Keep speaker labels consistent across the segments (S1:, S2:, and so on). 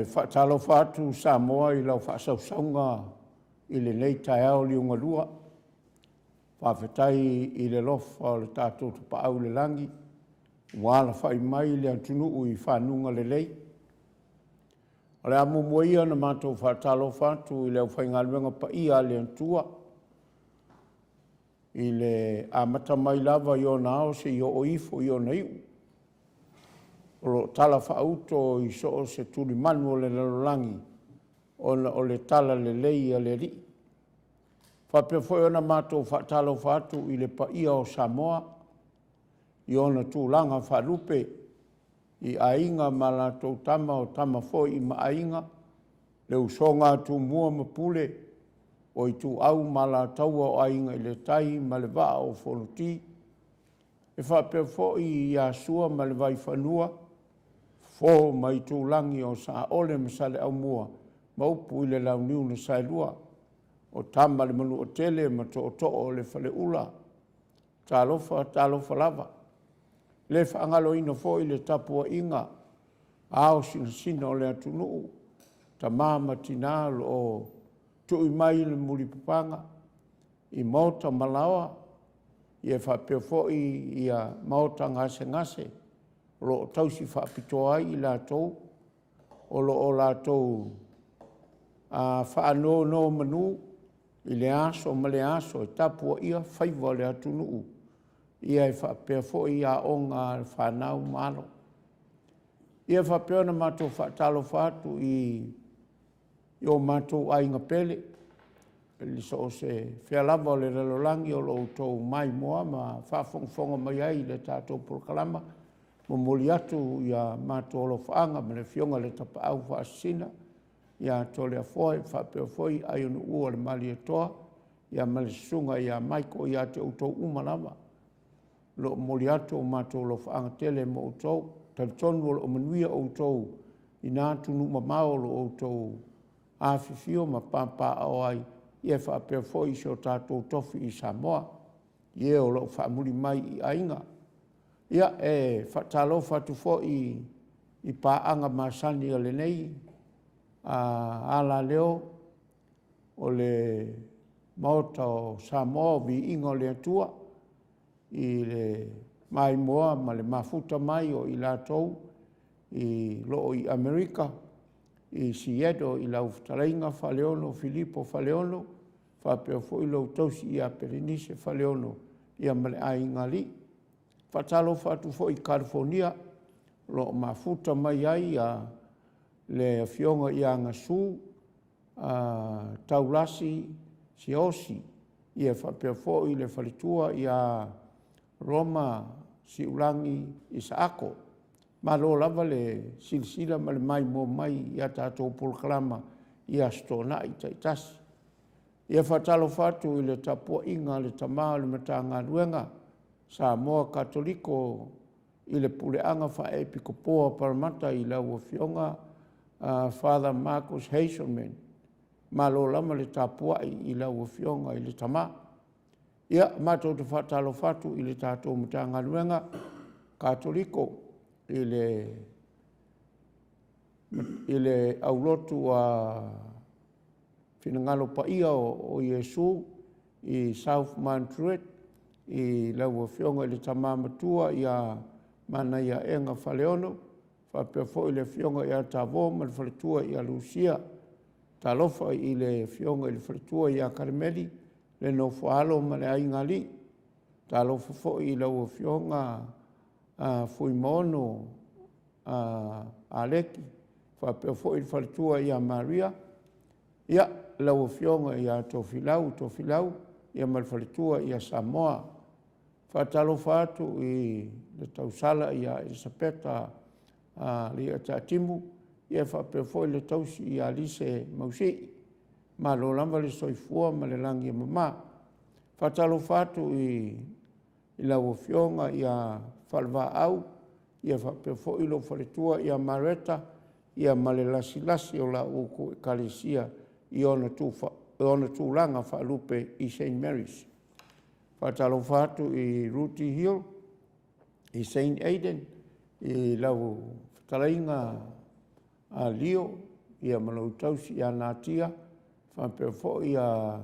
S1: Whaatalo whātu Samoa I lau whaasausaunga I le nei tae au liunga lua. Whawhetai I le lofa o le tātou tupa au le langi. Wala whai mai le antunu I whanunga le lei. O le amu moia na mātou whaatalo whātu I le au whaingaluenga pa ia le antua. I le amata mai lava I o nao se I o ifo I o na iu. O lo tala whauto I so se tuli manu o le lalolangi. O le tala le lei a le ri. Whapea foi ona mātou whaatalo whātu I le pa ia o Samoa. I ona tūlanga whalupe. I ainga ma la tau tama o tama foi I ma ainga. Le usonga tu mua mapule. O I tu au ma la taua o ainga I le tai ma le waa o whonuti. E whapea foi I asua ma le vai whanua. Fo mai tūlangi o sa ole masale au mua. Maupu I le lau niu na sailua. O tama le manu o tele ma to o le whale ula. Talofa lava. Le whaangalo ino fo I le tapua inga. Ao sina o le atunuu. Ta mama tinalo o tui mai le mulipupanga. I Maota malawa. I e whapea fo I a Maota ngase. Lo tausi whaapitoa I lātou. O lātou whaano no manu. I le aso ma le aso. I tapua ia whaiva le atunuu. Ia e whapea fo I a onga whanau malo. Ia whapea na mātou whaatalo whātu I o mātou ainga pele. Li so se whialava o le lalolangi o lo tau mai moa ma whawhongwhonga mai ai le tātou pulkalama. Mamuli atu ia mātou lo whaanga ma le whionga le tapa au whaasina. Ia tole a foi, whapea foi, ai onu ua le mali e toa. Ia mali sunga ia maiko ia te utou umalama. Lo moli atu o mātou lo whaanga tele mo utou. Talitonu o manuia o utou. I nā tunu mamao lo utou. Awhiwhio ma pampa au ai. Ia whapea foi so tātou tofi I Samoa. Ia o lo whaamuri mai I ainga. Ia e whaatalo whatu foi I pāanga masani o le nei. Ala leo o le Maota o Samoa Viiga o le ATUA I le mai moa ma le mafuta mai o I lātou I loo I Amerika I Siedo I lau Ftalainga Faleono Filipo Faleono whapea foi lau tausi I a Perenice Faleono I a male ainga li whatalo whatu foi I California loo mafuta mai ai a le fionga I a ngasu, taulasi, siosi, I e whapea fo I le whalitua I a Roma, siulangi, Isaako. Ma lo lava le silsila ma le mai mo mai I a tātou pulkalama I a stona I taitasi. I e whatalo whatu I le tapua inga le tamā le matanga ruenga, Samoa Katoliko I le puleanga whaepiko poa paramata I lau fionga, Father Marcus Hazelman, malo lama le tapua I lau fionga I le tama. Ia mātou te whatalo whatu I le tātou matanga ruenga, Katoliko I le aulotu a whinangalo pa ia o Iesu I South Mantruet I lau fionga I le tama matua I a mana ia enga whaleono. Whapea fo I le fionga I a Tavo, ma le whaletua I a Lucia. Ta lofa I le fionga I le whaletua I a Karmeli, le no whaalo ma le ainga li. Ta lofa fo I lau fionga fui mono a leki. Whapea fo I le whaletua I a Maria. Ia lau fionga I a tofilau, I a ma le whaletua I a Samoa. Whatalo whatu I le tausala I a Elisabeta li a tātimu, I e whapea foi le tausi I a lise mausei, ma lo lamba le soifua ma le langi a mama. Whatalo whatu I lau fionga I a whalwa au, I e whapea foi lo whaletua I a Mareta, I a male lasi o la uko e kalesia I ona tūlanga whalupe I St. Mary's. Whatalo whatu I Ruti Hill, I St. Aidan, I lau Talainga a lio ia malau tausi ia natia whapea fo ia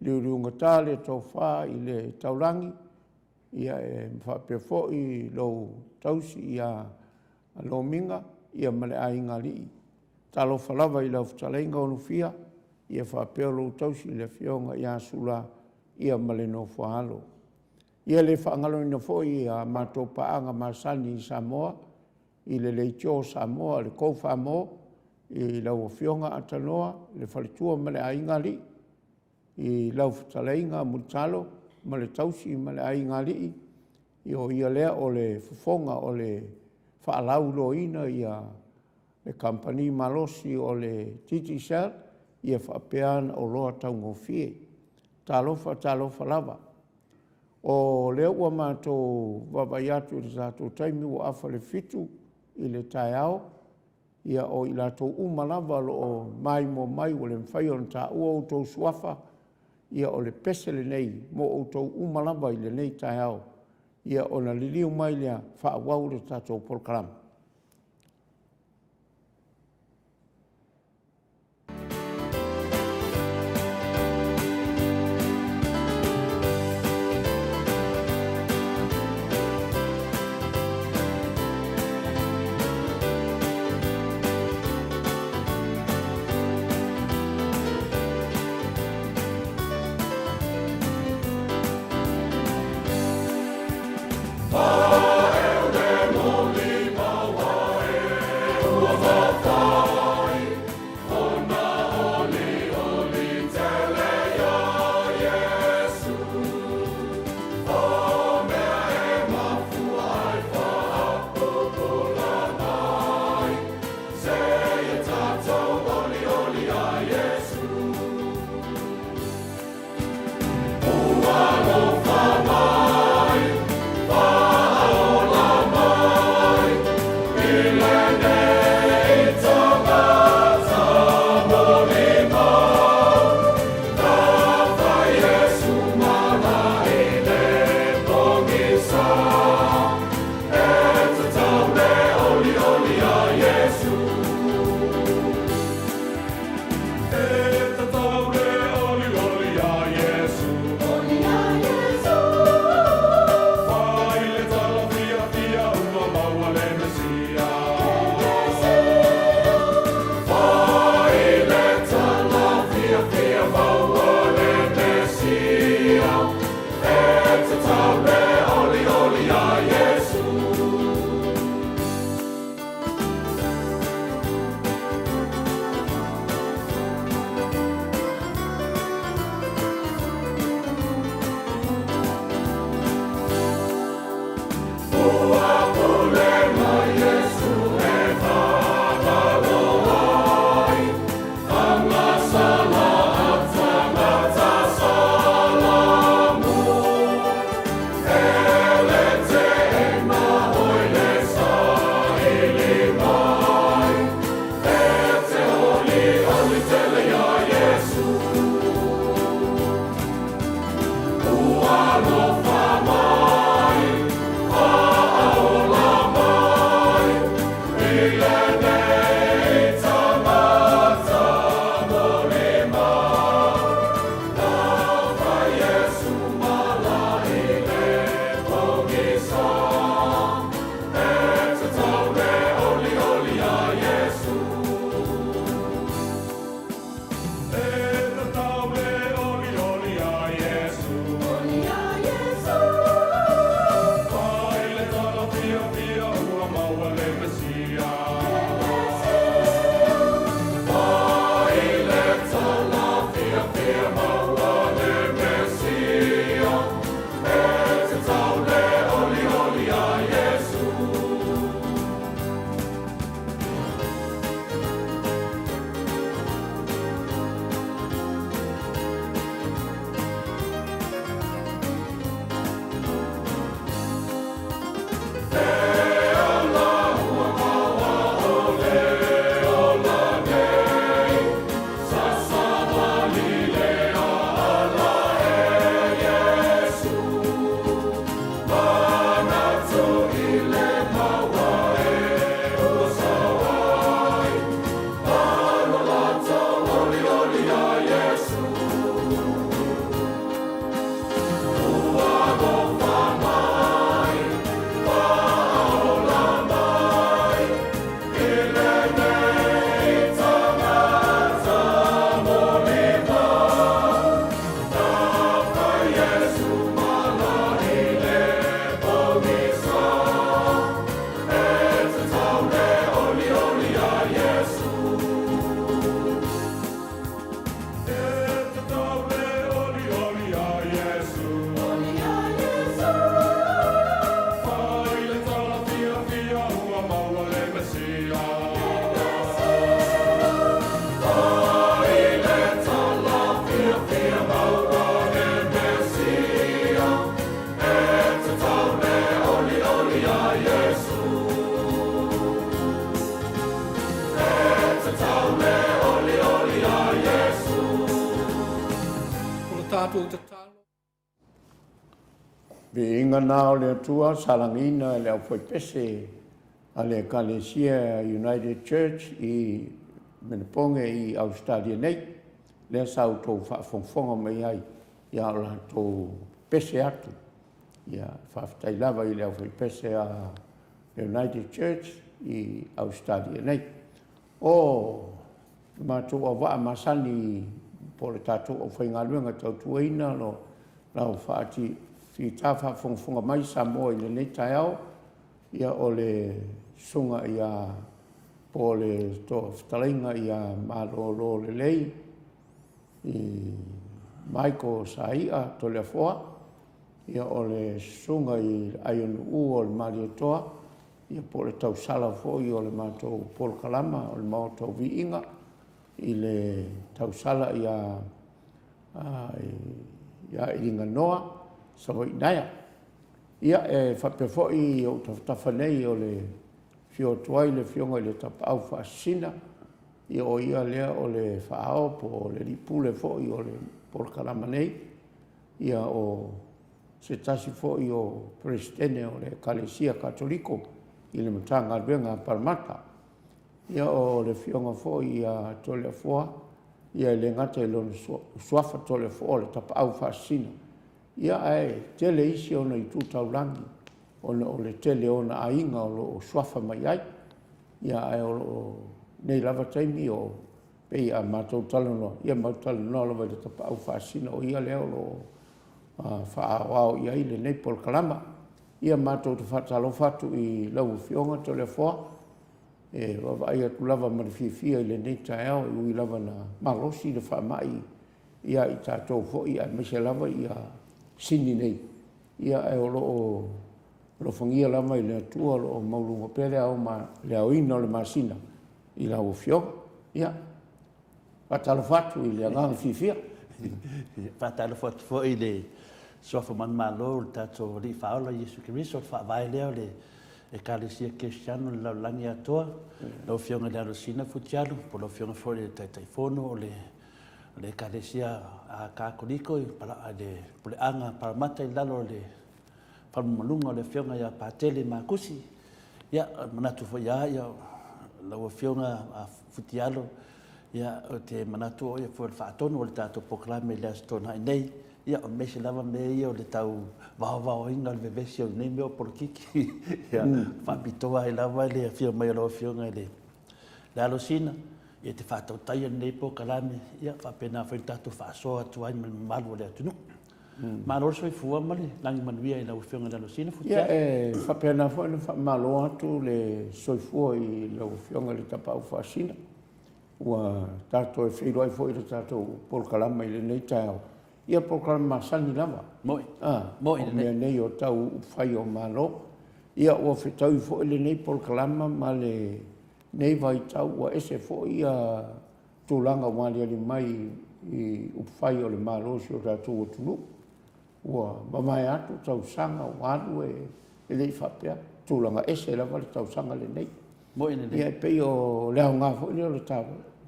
S1: liuriunga tāle tau whā i le taurangi ia whapea fo i lau tausi ia lo minga ia male ainga li talo whalawa i lau whatalenga onu fia ia whapea lau tausi i le whionga ia sula ia male no whaalo. Ia le whaangalo ina fo i a mato paanga masani i Samoa i le leitio Samoa le kou whamo i lau whionga atanoa le whalitua male ainga li i lau whataleinga mutalo male tausi male ainga li i o ia lea o le fufonga o le whaalau loina ia le company malosi o le titi sel ia whapeana o loa taungo fie. Talofa lava. O lea ua mātou wawai atu i tātou taimi ua awha le fitu i le tai ao ia o i lātou umalava lo o mai mo mai o le mwhai o ta ua o tau suafa ia o le pesele nei mo o tau umalava i le nei tai ao ia o na liliu mai lea whaawau le tātou polkarama.
S2: Oh, el demonio
S1: mātou te tālo. Viiga nā o le atua salangina le au whaipese a le Kalesia United Church i Meneponge i Australia nei. Le sau tō whaafonga mai ai i a la tō pese atu. Ia whaafitai lava i le au whaipese a United Church i Australia nei. O mātou a waa masani po le tātou o whaingaluenga tau tuaina no lau whaati fi tafa fonga mai Samoa i le nei tai au ia o le sunga ia po le toftalainga ia malolo le lei i Maiko Saia to le foa ia o le sunga i aion u o le Marietoa ia po le tau sala fo i o le mātou Pol Kalama o le Maota Viiga i le tau sala ia inga noa Samoa naia. Ia e whapewhoi o tawhatafanei o le fio tuai le fionga i le tapau whaasina. Ia o ia lea o le whaao po le ripule fhoi o le Polkalama nei. Ia o se tasi fhoi o presidente o le Kalesia Katoliko i le matanga ruenga Parmata. Ia o le fionga fhoi ia tole fua. Ia le ngata i lona suafa tole fua o le tapau whaasina. Ia ai tele isi ona i tūtaurangi, ona o le tele ona ainga o suafa mai ai. Ia ai o nei lava taimi o pei a mātou talanoa. Ia mātou talanoa lava le tapau whaasina o ia leo lo whaawao ia i le nei Polkalama. Ia mātou te whatalo whatu i lau fionga to le whoa. E wawa ai atu lava marififia i le nei tae au i ui lava na malosi le whaamai. Ia i tātou fo ia mese lava ia sini nei. Ia e o lo whangia lama i le atua o maulunga pere au ma le au ina o le masina i lau fionga. Ia, patalo fatu i le angang fifia.
S2: Patalo fatu fo i le sofa man malo le tato li faola Yesu Kiriso fa vai leo le e Kalesia Cristiano le laulangi atoa lau fionga le arosina futialo po lau fionga fo le taitaifono o le Kalesia a Kakoliko i le anga paramata i lalo le palmalunga le fionga ia patele makusi ia manatu fo ia lau fionga a futialo ia o te manatu o ia fo le whaatono o le tato poklame le astona i nei ia o mese lava me ia o le tau vao inga le vevesi o nei meo porkiki ia whapitoa i lava le fio mai alo fionga le alosina ia te whātautaia nei po kalame, ia whapena whaitatu whaasoa atu ai malu o le atunu. Malo soi fua mali, langi manuia i lau whionga le alosina futia.
S1: Ia e whapena malo atu le soi fua i lau whionga le tapau whaasina. Ua tātou e whiro ai fo i le tātou Polkalama i le nei tāo. Ia Polkalama masani lava.
S2: Moi.
S1: Moi le nei. O nei o tau whai o malo. Ia ua whetau i fo i le nei Polkalama ma le nei vai tau ua ese fo ia tūlanga wali ali mai i upwhai o le malosi o tātou o tunu. Ua mamai atu tau sanga wanu e lei whapea. Tūlanga ese la wale tau sanga le nei.
S2: Moi le nei.
S1: Ia pei o leo ngā fo i le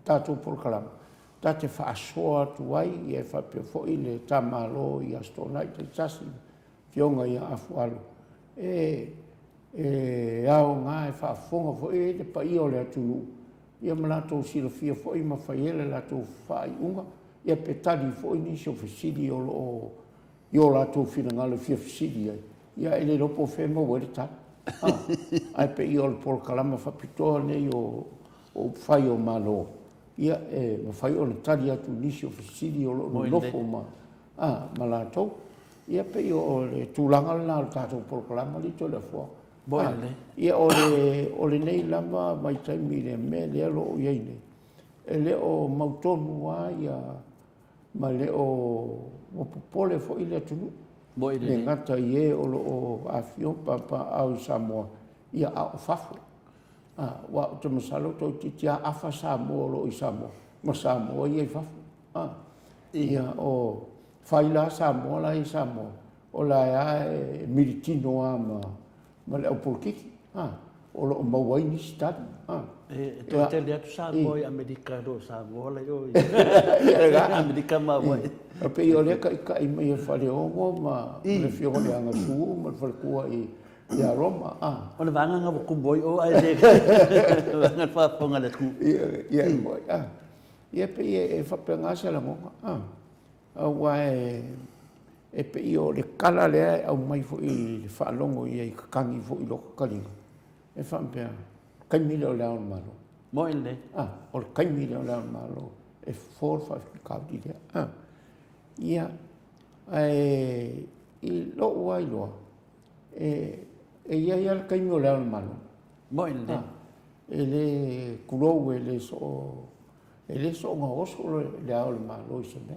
S1: tātou Polkalama. Tā te whaasoa atu ai i e whapea fo i le tā malo i astona i te tasi. Fionga i AFUALO. Ao ngā e whaafonga fo te pai o le atunu. Ia malatou sila fia fo i mawhaiele latou whai unga. Ia petari fo i nisi o whisiri o lo i latou whina ngale fia whisiri ai. Ia ele lopo whema were tā. Ai pe i o le Polkalama whapitoa nei o whai o malo. Ia e mawhai o le tari atu nisi o whisiri o lo lofo ma. Malatou. Ia pe i o le tūlanga lana o tātou Polkalama li to le fua. Ia o le nei lama mai taimi le me le alo o iei nei. E le o mautonu a ia ma le o popole fo i le atunu. Le ngata i e o lo o afio papa au Samoa. Ia a o fafo. Wa o te masalo tau titia afa Samoa lo i Samoa. Ma Samoa i e fafo. Ia o whaila Samoa la i Samoa. O la e miritino a ma le au polkiki. o lo mawai ni stad
S2: Tu te le atu Samoa i Amerika do Samoa la yo. Amerika ma wai.
S1: Pe yo le ka i mai fale o ma le fio le anga su ma fale kua i ya Roma
S2: Ona vanga nga ku boy o ai le. Vanga fa ponga le ku.
S1: Ia boy ia pe e fa penga sa la mo wa e pe yo le kala le au mai fo i le fa longo i kangi fo i lo kalinga. E fa pe kai milio le au malo.
S2: Mo ile.
S1: O kai milio le au malo e for fa ka di le. Ia i lo wa i lo ia ia kai milio le au malo.
S2: Mo ile.
S1: Ele kulo ele so nga oso le au malo se me.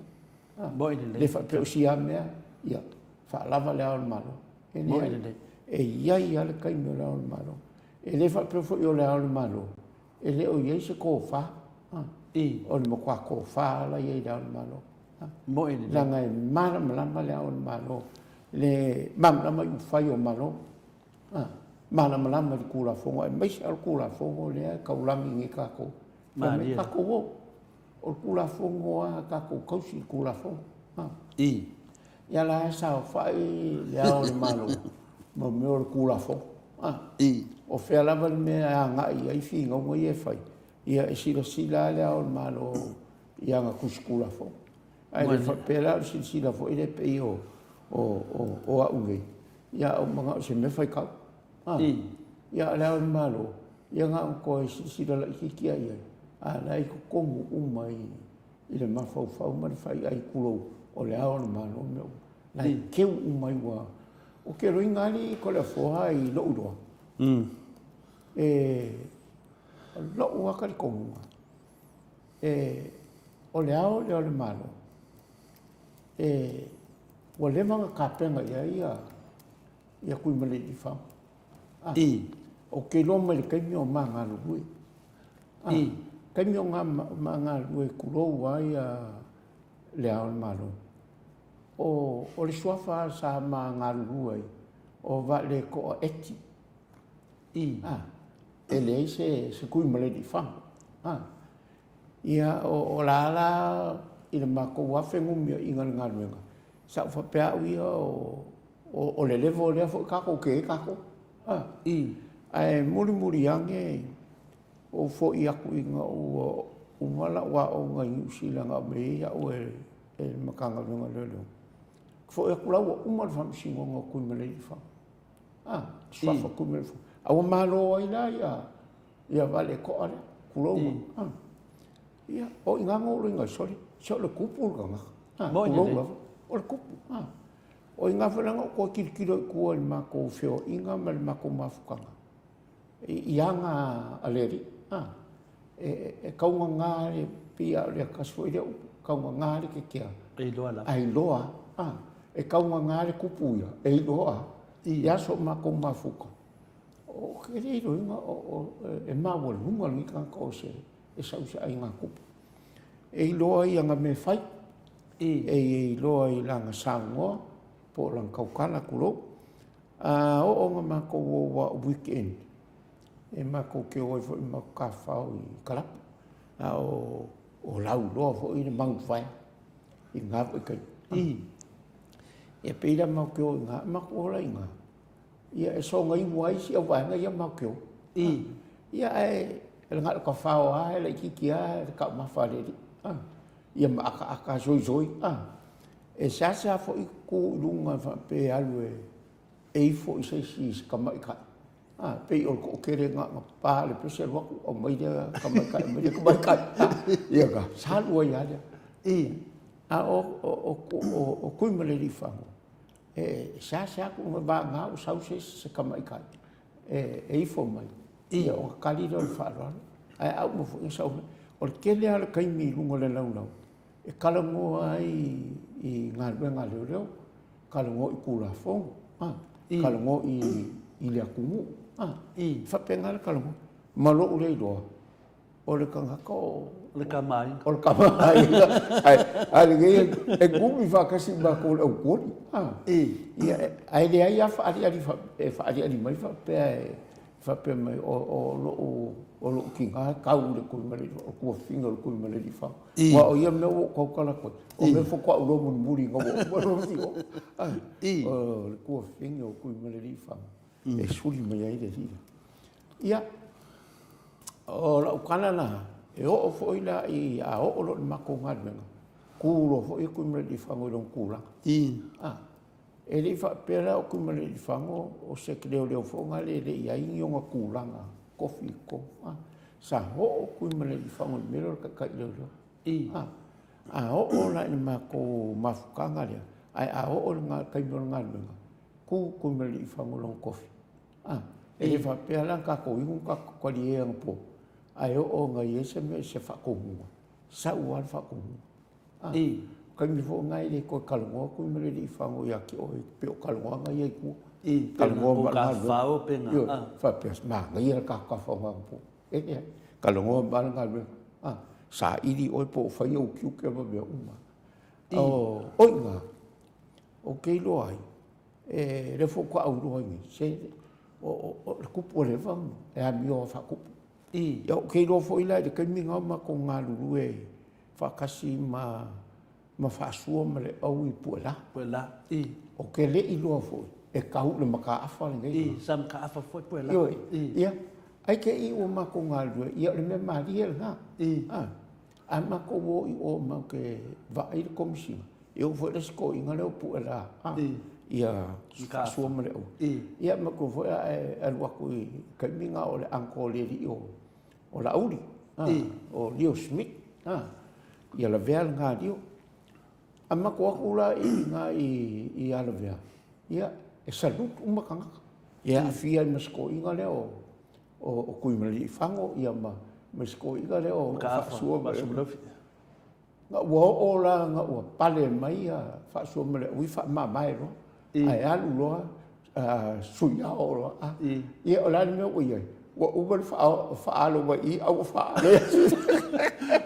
S2: Mo ile.
S1: Le fa pe si amea ia fa lava le au malo.
S2: Mo ile.
S1: Ia le kai milio le au malo. Ele fa pe fo yo le au malo. Ele o ye se ko fa. O le mo kwa ko fa la ye le au malo.
S2: Mo ile.
S1: La ngai mana malama le au malo. Le mam la mai fa yo malo. Mana malama di kula fongo e mai al kula fongo le ka ulangi ngi ka ko. Ma ka ko wo. O kula fongo ka ko kausi kula fongo. Ya la sa fa le au malo. Mo me o kula fongo. O fea lava me a ngai ai fi ngo e fai ia e sila le au malo ia nga kuskula fo ai le fa pela sila fo ile pe o a unge ia o manga se me fai ka ia le au malo ia nga ko sila la ki ai ai ko kongu umai ile ma fau ma fai ai kulo o le au malo me lai ke umai wa o ke roingali ko le fo ai lo udo lo ua kari konga. O le ao le malo. O le manga kapenga ia kui male di wham. O ke loma le kaimio ma ngā lugui. Kaimio ma ngā lugui kurou ai le ao le malo. O le suafa sa ma ngā lugui o va le ko eti. Ele se kui male di fa. Ia o la ina mako wafe ngumia inga ngalwenga. Sa fa pea ia o le levo le fo kako ke kako. Ai muri ange o fo ia ku inga o wala wa o ngai usila nga me ia o e makanga lunga lelo. Fo e kula o umal fam singo ngo kui male di fa. Fa kui male fa. Awa malo ai la ia vale ko ale kulo ia o inga ngo ringa sori so le kupu nga kulo o le kupu o inga fela ngo ko kilo ko el mako feo inga mal mako mafukanga ia nga aleri e kaunga ngare pia le kasfoide kaunga ngare ke kia ai loa e kaunga ngare kupu ia e loa ia so mako mafuka o ke rei roinga e mawa lunga ni ka ko se e sau se ai ngā kupu. E loa i anga me whai. E loa i langa Samoa, po lang kaukana kulo. O nga mako wa weekend. E mako ke oi fo i mako ka whao i kalapu. O lau loa fo i Mount Vai. I ngā i kai. E peira mako ke oi ngā, mako ola i ngā. Ia e so ngai wai si o wanga ia makio. Ia e ngā ka whao ai le kiki ai ka mawhare ri. Ia ma aka zoi. E sasa fo i ku lunga pe alu e fo i si ka mai kai. Pe o ko kere ngā pa le pese waku o mai dia ka mai kai. Ia ka salua ia dia. O kui male ri whango. Sa ku ba nga o sau se kamai kai e fo mai ia o kali do fa ai au mo fo sau o ke le ala kai mi lungo le lau e kala mo ai i nga leo kala mo i kula fo kala mo i le akumu fa penga kala mo malo le do o le kanga ko
S2: le kamai
S1: o le kamai ai e gumi fa kasi ba ko o ko ia ai le ia fa ali mai fa pe Whape mai o lo ki ngā kau le kui mare, o kua whinga le kui mare di whao. Wa o ia mea o kaukala koe. O me whakua uro mun muri ngā o si o. O le kua whinga o kui mare di whao. E suri mai ai le rira. Ia, o la ukana na, e o fo ila i a o lo mako ngāri menga. Kūro fo i kui mare di whao i rong kūranga. E rei whapera o kui mare di whao o se ke leo fo ngā le i a ingi o ngā kūranga. Kofi ko. Sa ho o kui mare di whao i mero ka kai leo. A o la ni mako mafukanga lea. Ai a o ngā kai mero ngāri menga. Kui mare di whao long kofi. E rei whapera ka ko ingu ka kwari e ang po. Ai o ngā iese me se whakohunga. Sa uar whakohunga. Kai mi fo ngai le ko kalungoa kui mare di whango ia ki o e peo kalungoa ngai ei kua.
S2: Kalungoa ka whao penga.
S1: Whapea maa ngai ia ka whao po. Kalungoa mara ngai mea. Sa iri oi po whai au kiu ke ma mea uma. Oi ngā. O kei loa ai. E re fo kua au roa ngi. Se o kupu o le whango. E a mio a whakupu. Ia o kei loa fo ila e kai mi ngau ma ko ngā lulu e. Whakasi ma whaasua ma le au i puela.
S2: Puela.
S1: O ke le i loa foi. E kau le maka awha le ngai.
S2: Sa maka awha foi puela.
S1: Ia. Ai ke i o mako ngā lua. Ia le me maria le ngā. Ai mako o i o ma ke vai le komisina. E o foi le sko inga leo puela. Ia whaasua ma le au. Ia mako foi a luaku i kaiminga o le anko le li o la auri. O Leo Smith. Ia la vea le ngā rio. Ama ko akula i ala vea. Ia, e salut umakangaka. Ia afia i masko inga leo o kui mali i whango. Ia masko inga leo o whaasua ma leo. Nga ua o la nga ua pale mai a whaasua ma leo. Ui wha mai roa. Ai alu roa. Suia o roa. Ia o lani mea ui ai. Ua umar whaalo wa i au whaalo.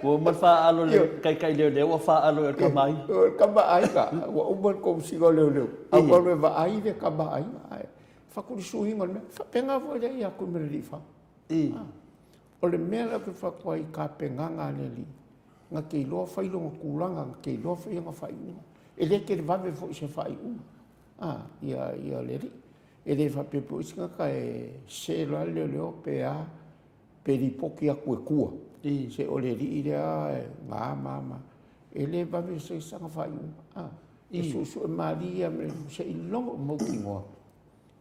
S2: Ua umar whaalo le kai leo ua whaalo e kamai.
S1: Kamai ka. Ua umar kom singo leo. Au kalwe wa ai le kamai. Whakuri suhinga le mea. Whapenga fo le i a kui mera li wha. O le mea la ke whakua i ka penganga le li. Nga kei loa whailonga kūranga. Nga kei loa whailonga whaiunga. E le ke le vave fo i se whaiunga. Ia le ri. E le whapepo isinga ka e se loa leo pe a peripoki a kue kua. Se o le ri i rea ngā mama. E le vave se sanga whaiunga. E susu e maria me se i longo mauki ngoa.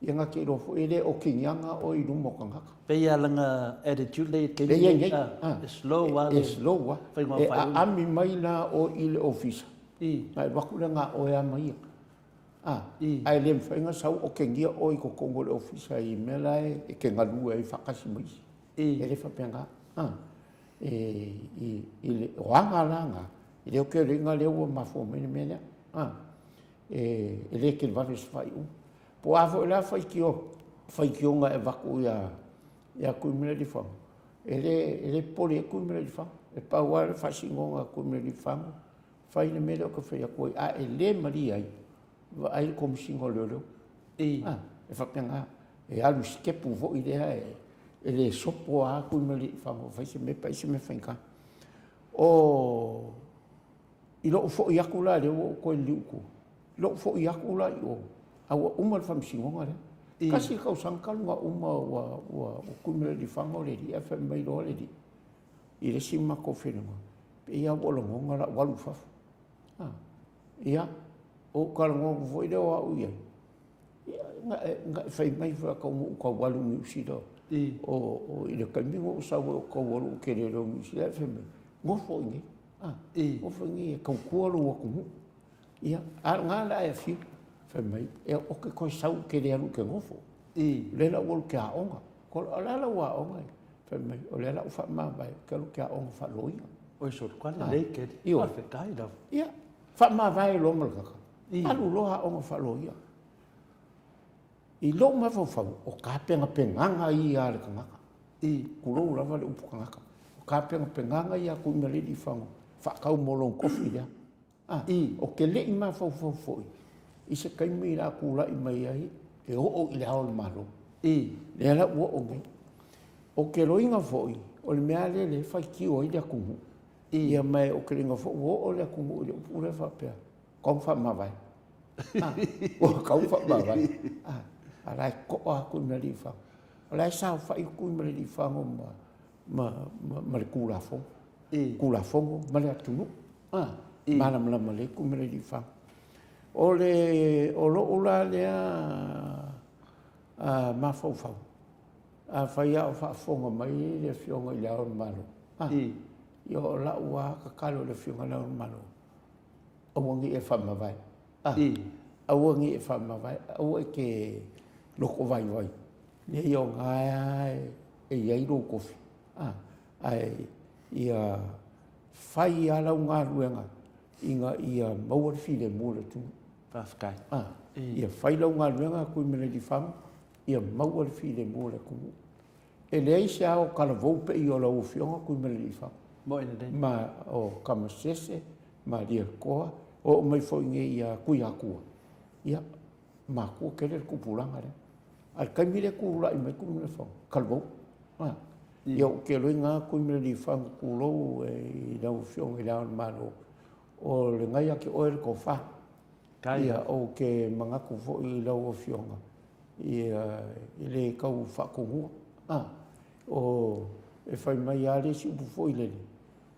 S1: Ia ngā kei rofo e le o kingianga o i rumo kangaka.
S2: Pea langa attitude le ke
S1: le
S2: e slow wa.
S1: E slow wa. E a ami mai la o i le ofisa. Ai wakula ngā o e a mai. Ai le mwhainga sau o ke ngia o i ko kongo le ofisa i mela e ke ngalua i whakasi maisi. E le whapenga. I le oanga langa. I le o ke ringa leo o mafo mene mene. E le ke le wawe swai u. Po afo e la whaikio nga e waku ia kui mele di whangu. E le poli e kui mele di whangu. E paua le whasingo nga kui mele di whangu. Whaine mele o ka whai a koi. E le mari ai. Wa ai kom singo leo. E whapenga. E alu skepu vo i lea e le sopo a kui mele di whangu. Whaise me paise me whainka. I loo fo i aku la leo o koe liuku. Loo fo i aku la i o. Awa uma le whamsingonga le. Kasi kau sangkalunga uma o kui mele di whangu le di. E wha mai roa le di. I le sima ko whenunga. Pe ia wolongonga la walu whafu. Ia. O karangonga foi leo au ia. Nga whai mai wha ka walu mi usida. O i le kaimingo o sawa o ka walu o kere reo mi usida. E wha mai. Ngofo inge. Ngofo inge e kau kuaru o kumu. Ia. Ngā la e whiu. Wha mai. E o ke koe sau kere alu ke ngofo. Lela walu ke aonga. Ko alala wa aonga. Wha mai. O lela u wha mawai. Ke alu ke aonga wha loinga.
S2: Oi sot kwana naked.
S1: Ia.
S2: Whai dau.
S1: Ia. Wha mawai lo malakaka. Alu loha o ngā whaloia. I lo mawhau o ka penga penganga i a le kangaka. Kurou rawa le upu kangaka. O ka penga penganga i a kui mele di whango. Whakau molong kofi lea. O ke le i mawhau foi. I se kaimi i la kula i mai ai. E o i le hao le malo. Le ala ua o ngai. O ke roinga foi, o le mea le fai ki o i le akungu. Ia mai o ke ringa foi, o le akungu i le upure whapea. Kong wha mawai. O kong wha mawai. Alai ko a kui mele i whang. Alai sao whai kui mele i whang o ma le kula fongo. Kula fongo, ma le atunu. Mana mala le kui mele i whang. O lo ula lea ma fau fau. Whai au wha fonga mai le fionga i leo malo. Io la ua kakalo le fionga leo malo. Awangi e wha mawai. Awangi e wha mawai. Awa ke loko vai vai. Le io ngai e iei ro kofi. Ia whai ala ngā ruenga. Inga ia maua while mōle tu.
S2: Whawhikai.
S1: Ia whai lau ngā ruenga kui mele di wham. Ia maua while mōle kumu. E lei se ao kala voupe i o lau fionga kui mele di wham. Ma o kamasese, ma ria koa. O mai foi nge ia kui akua. Ia ma kua kere kupulanga re. Al kai mire kula i mai kui mele wham. Kalvou. Ia o ke loi ngā kui mele di wham kulou i lau fionga i lau mano. O le ngai ake oere ko wha. Ia o ke mangaku fo i lau o fionga. Ia le kau wha kongua. O e whai mai ale si upu fo i lele.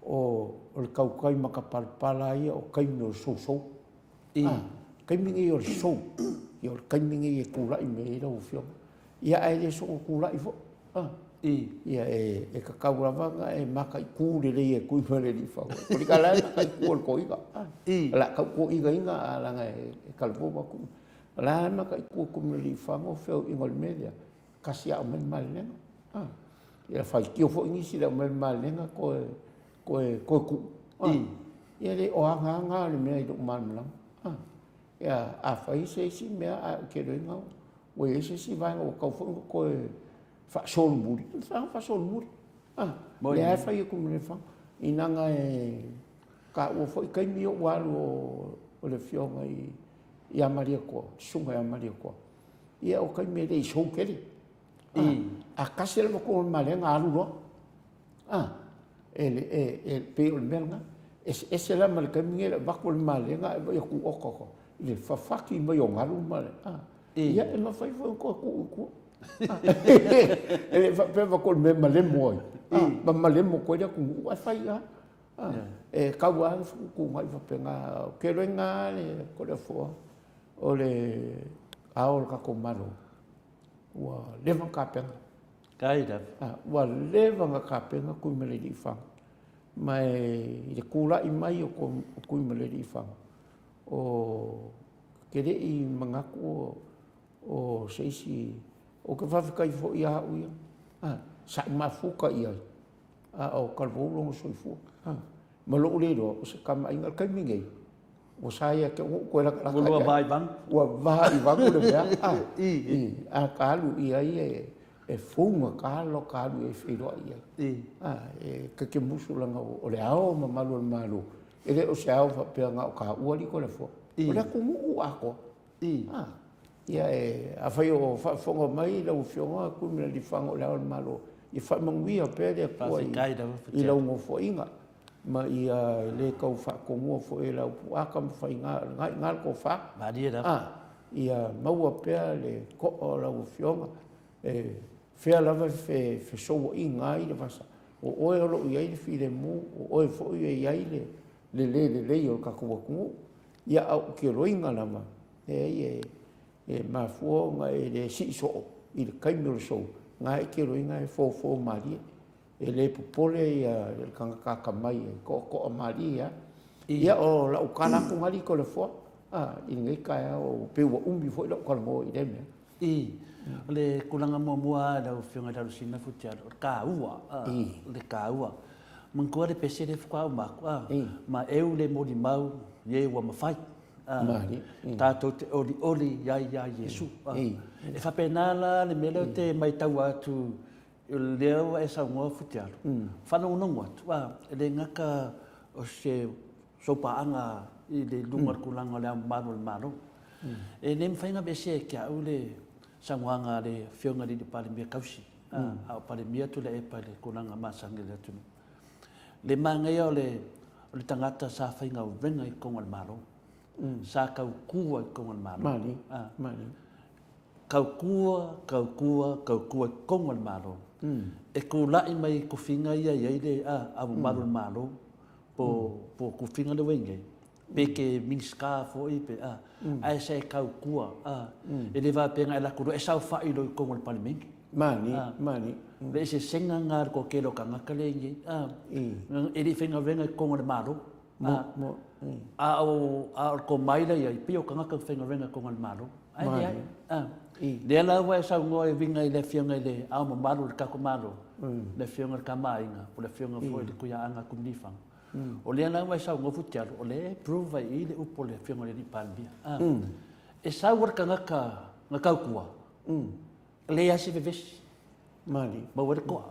S1: O le kau kai maka palpala ia o kai me o sou. Kai mingi i o le sou. Ia o kai mingi i kula i me i lau o fionga. Ia ai le so o kula i fo. Ia e kakau ravanga e maka i kūre rei e kui mele di whau. Kuri ka lai maka i kūre ko iga. La kau ko iga inga a langa e kalpo waku. La maka i kūre ko mele di whau wheu ingo le media. Kasi a o mele male lenga. Ia whai kio fo ingisi le o mele male lenga koe ku. Ia le o anga le mea i duk male malang. Ia a whai se si mea a ke roi ngau. Ue se si vanga o kau fo ingo koe fa solo muri, fa solo muri. Le ai fa ia kumune fa. Inanga e ka o foi kai mi o walo o le fionga i amaria ko, sunga i amaria ko. Ia o kai me dei show kere. A kasel mo ko malenga alu ro. E pe o melga. Ese la mal kai mi le ba ko malenga e ku okoko. Le fa faki mo yo ngalu mal. Ia e ma fai fo ko. Ele va col me malemo. Ma malemo ko dia ku ai fai a. E kawa ku mai va penga ke renga le ko le fo. O le aol ka ko malo. Wa leva ka penga.
S2: Kai da.
S1: Wa leva ka penga ku me le di fa. Mai le kula i mai o ku me le di fa. O kere i mangaku o seisi o ke whawhikai fo i a uia. Sa mafuka i ai. O kalvou soifua. Ma loo lero, o se kama inga kai mingei. O sa ia ke o koe laka laka.
S2: Ua vai bang.
S1: Ua vai bang o le mea. A kalu i ai e funga kalu e whiroa i ai. E ke musu langa o le ao ma malu al malu. E le o se ao whapea ngā o ka uari ko le fo. O le kumu u ako. Ia e a whai o whafonga mai lau fionga kui mena di whanga o lau malo. I whamanguia pere kua i lau ngofo inga. Ma ia le kau whakongua fo e lau puaka ma whai ngal ko wha. Ia maua pere le ko lau fionga. Whea lava whe soua i ngai le wasa. O oe olo i ai le while mu, o oe fo i ai le o kakua kungu. Ia au ki roinga lama. E mafuonga e le si so i le kaimero so nga e ke roinga e fo mari e le popole ia le kanga kaka mai ko mari ia o la ukana ko ngali ko le fo i ngai ka o pe wa umbi fo la ko mo i dem
S2: le kulanga mo mua da fionga da sina futia ka ua le ka ua man ko le pese le fo ma eu le modi mau ye wa mafai tātou te oli ia Iesu. E whapenala le mele o te mai tau atu leo e sa ngoa futiaru. Whanau nongo atu. Le ngaka o se sopaanga i le lungar kulanga lea mano le mano. E ne mwhainga bese kia au le Samoa ngā le whionga li pale mia kausi. Au pale mia tu le e pale kunanga masangi le tunu. Le mangai o le tangata sa whainga o venga I kongal maro. Sa kau kua I kongal maro.
S1: Mani.
S2: Kau kua I kongal maro. E ko lai mai ko whinga ia le amu maro maro. Po ko whinga le wenge. Peke minska fo I pe ai se kau kua e le va penga la kuru e sau fa I lo kongal palimengi.
S1: Mani.
S2: Le se senga ngar ko kelo kanga kalengi e le whinga venga kongal maro. A ko maila ia pio kanga ka whinga venga kongal maro. Ai. Le la wa sa ngo e vinga I le whionga le au maro le kako maro. Le whionga ka mainga, po le whionga fo le kuia anga kumnifang. O le ana mai sa ngo futiaro o le prova I le upo le whionga le ni palbia. E sa war kanga ka ngakau kua. Le asi vevesi.
S1: Mani.
S2: Ma war ko.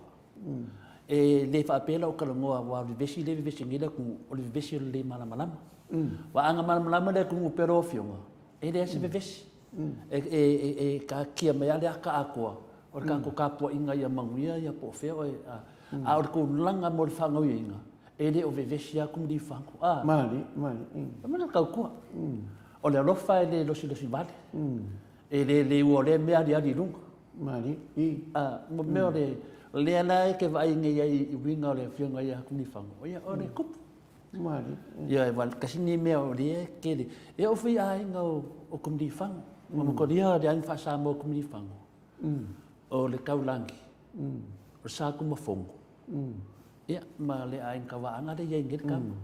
S2: E le fa pela o kala ngoa wa vevesi le vevesi ngila ku o le vevesi le malama. Wa anga malama le ku pero whionga. E le asi vevesi. E ka kia mai ale aka akoa. O ka ko ka po inga ia manguia ia po feo a o ko langa mo fanga inga. E le o vevesi a kum di fango.
S1: Mani.
S2: Mana ka ko. O le lofa le lo si vale. E le o le mea di lunga.
S1: Mani.
S2: Mo me o le ana ke vai nge ia winga le fianga ia kum di fango. O ia o le kup.
S1: Mani.
S2: Ia val kasini me o le ke le. E o fi ai nga o kum di fango. Mo ko dia de an fa sa mo kum di fango. O le kaulangi. O sa ku mafongo. Ia ma le ai ka wa anga de ye ngit kam.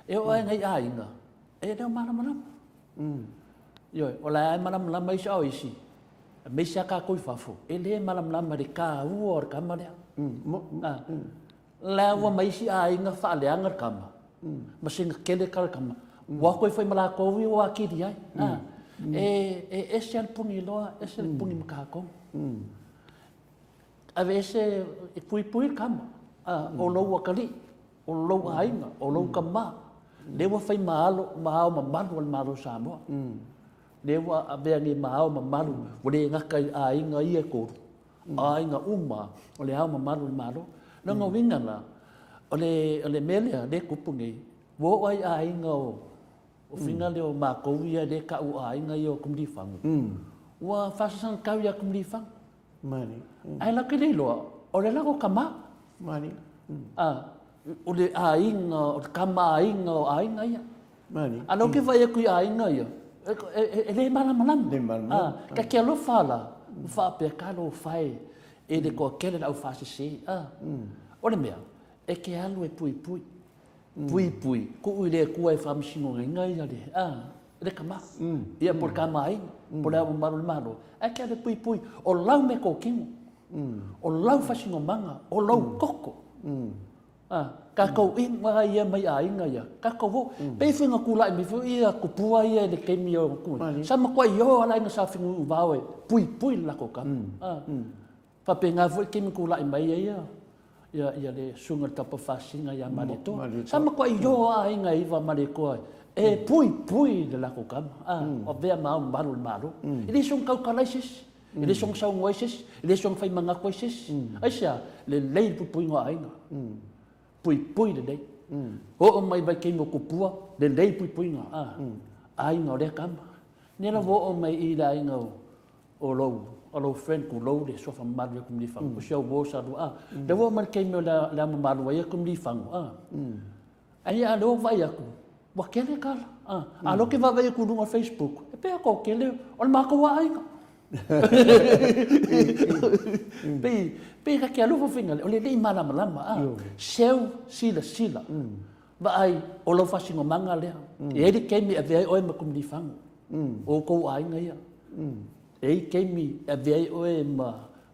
S2: E o ai ngai ai nga. E na mana. Yo o la ai mana mai sa o isi. Me sa ka ko fafo. E le mana de ka u or kama le. La wa mai si ai nga fa le anga kama. Ma singa kele kal kama. Wa ko foi mala ko wi wa ki di ai. E se al pungi loa, e se al pungi makakong. A vese e pui kama. O lo wakali, o lo ainga, o lo kama. Lewa fai mahalo mamalu al maru Samoa. Lewa abeangi mahao mamalu, wale ngaka ainga ia koru. Ainga uma, o le hao mamalu al maru. Nanga winga la, o le melea, le kupungi, wo ai ainga o finga leo mākou ia le ka u ainga i o kumdi fangu. Ua whasasang kau ia kumdi fangu.
S1: Mani.
S2: Ai la kele loa, o le lako kama.
S1: Mani.
S2: O le ainga, o le kama ainga o ainga ia.
S1: Mani.
S2: Ano ke vai aku i ainga ia. E le malamalama.
S1: Le malamalama.
S2: Ka kia lo whala, wha pe kalo o whai, e le koa kele au whasese. O le mea, e ke alu e pui. Pui, ko ui le kua e whamisingo ngai ia le. Le kama. Ia por kama ai, por le maru. E kia le pui. O lau me ko kingo. O lau whasingo manga, o lau koko. Ka kou inga ia mai a inga ia. Ka kou ho. Pei whinga kulai mi fu ia kupua ia le keimi o kui. Sama kua io ala inga sa whingu uvawe. Pui lako kama. Whape ngā fui keimi kulai mai ia. Ia le sunga tapa whasinga ia maretoa. Sama kua io a inga iwa marekoa. E pui le lako kama. O vea maru. Ili sung kau kalaisis. Ili sung sau ngoisis. Ili sung whai manga koisis. Aisia, le lei pui ngā inga. Pui le lei. O mai vai keimo kupua, le lei pui ngā. Ainga o le kama. Nera o mai i la inga o lou. Alo friend ku lo le sofa malu ya kumli fangu. O siau wo sa du Le wo man keimo la malu ya kumli fangu. Ai alo vai aku. Wa kele kala. Alo ke va vai ku no Facebook. E pe ko kele o ma ko wa ainga. Pe ka ke alo fo finga. O le malama. Seu sila. Ba ai o lo fasingo manga le. E ri keimi a vai o ma kumli fangu. O ko ainga ia. E keimi a vei oe ma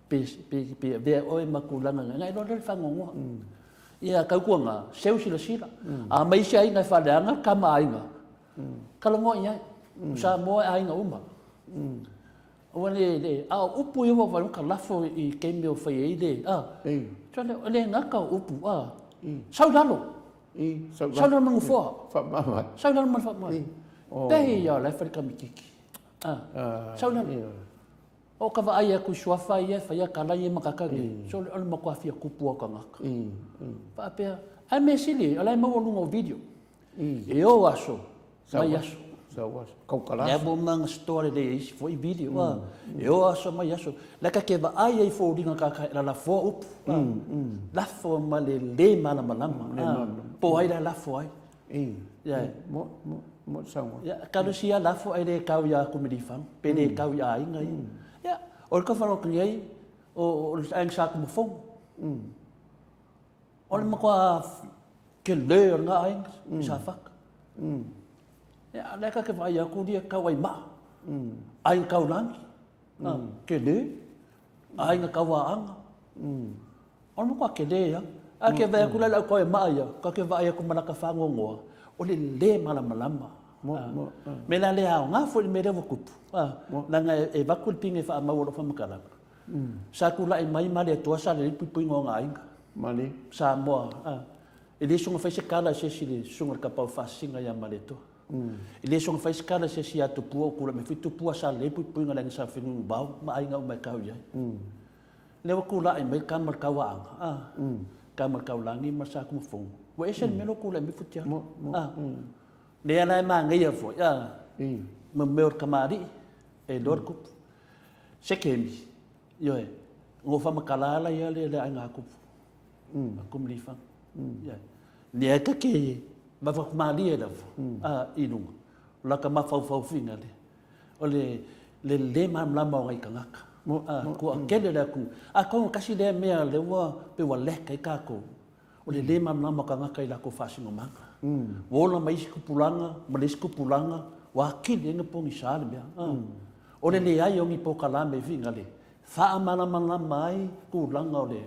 S2: vei oe ma kulanga ngai no le fangonga ia kau kuanga seu sila a mai sia inga whaleanga kama ainga kalongo ia Samoa ainga uma o le a upu i wa ka lafo i keimi o whai e tole le ngaka upu saudalo saudalo mangu foa saudalo mangu foa pei ia le whaika mikiki. Saudalo. O ka vai aku suafa ia fa ia kala ia makakage. So ole makwa fia kupua ka ngaka. Pa pe ai mesili, ala mo lungo video. E o aso. Mai aso.
S1: Sawas. Kau kala.
S2: Ya bo mang story de is foi video wa. E o aso mai aso. La ka ke va ai ai fo dinga ka la fo up. La fo male le mala malama. Po ai la fo ai. Ya.
S1: Mo sango.
S2: Ya kalau sia la fo ai de kau ya comedy fan. Pene kau ya ai ngai. Ya, o ka whanau ki ai, o ang sa ka mo fong. O le makwa ke leo nga ai, sa whak. Ya, leka ke vai aku dia kau ai ma. Ai kau langi. Ke le, ai nga kau anga. O le makwa ke le ya. A ke vai aku lala kau ai ma ya, ka ke vai aku manaka whangongoa. O le malama. Me la le au nga fo me revo kupu na nga e vakul pinge fa ma wolo fa makala sa kula e mai male to sa le pipu ngo nga inga
S1: mali
S2: Samoa e le songa fa se kala se si songa ka pa fa singa ya male to e le songa fa se kala se si atu pu kula me fitu pu sa le pipu nga la sa finu ba ma ai nga ma ka ya le kula e mai kamar ka wa kamar ka langi ma sa ku fong wa esen me lo kula me futia le ana ma ngai ya fo ya me meor kamari e lor kup sekemi yo e ngo fa makala la ya le anga kup kum lifa ya le ka ke ba fa mali e da inu la ka ma fa finga le ole le ma la ma ngai kangaka ko akele la ku ko kasi le me le wa pe wa le kai ka ko ole le ma la ma kangaka ila ko fa singo manga wola mai skupulanga, mai skupulanga, wa kile nga po ngisale bia. Ole le ai ongi po kalame vinga le. Fa mana mai kulanga ole.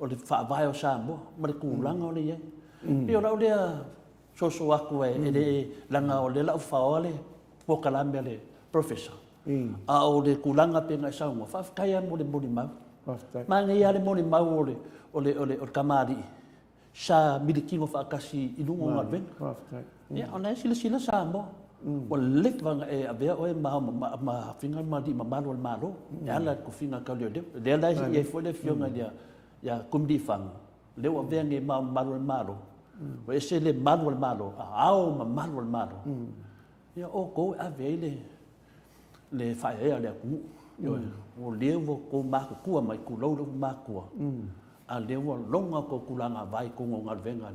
S2: Ole fa vai o sambo, mai kulanga ole ye. Io la ole so aku e langa ole la fa ole po kalame le professor. A ole kulanga pe nga sa mo fa kaya mo le mau. Ma ngai ale mo le mau ole kamari. Sa milikingo fa kasi ilungo nga ben. Ya ona sila sambo. O lek vanga e avea o ma finga ma di malo. Ya la ko finga ka le. Le la e fo le fionga dia ya kum di fang. Le o avea nge malo. O ese le malo. Ao malo. Ya o ko avea le fa e le ku. Yo o levo ko ma ku mai ku lo ma ku. A lewa longa ko kulanga vai ko ngal venga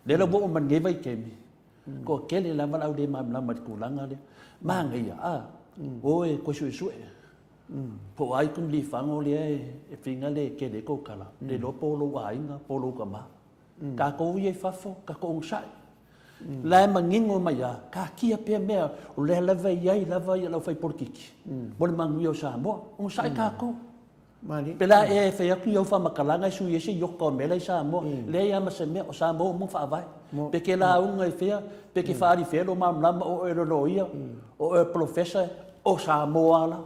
S2: le le bo man nge vai kemi ko kele la vala de mam la mat kulanga le ma ngai oi ko su po ai kum li fango le e finga le ke de ko kala le lo polo ai nga polo ka ma ka ko ye fafo ka ko sai la mangingo mai ka kia pe me le la vai ai la vai la fai porkiki bon mangu sa mo sai ka ko pela e fe aku yo fa makalanga su yesi yo ko mele sa mo le ya ma se me o sa mo fa vai pe ke la un e fe pe ke fa ri fe lo ma o lo ia o professor o sa mo ala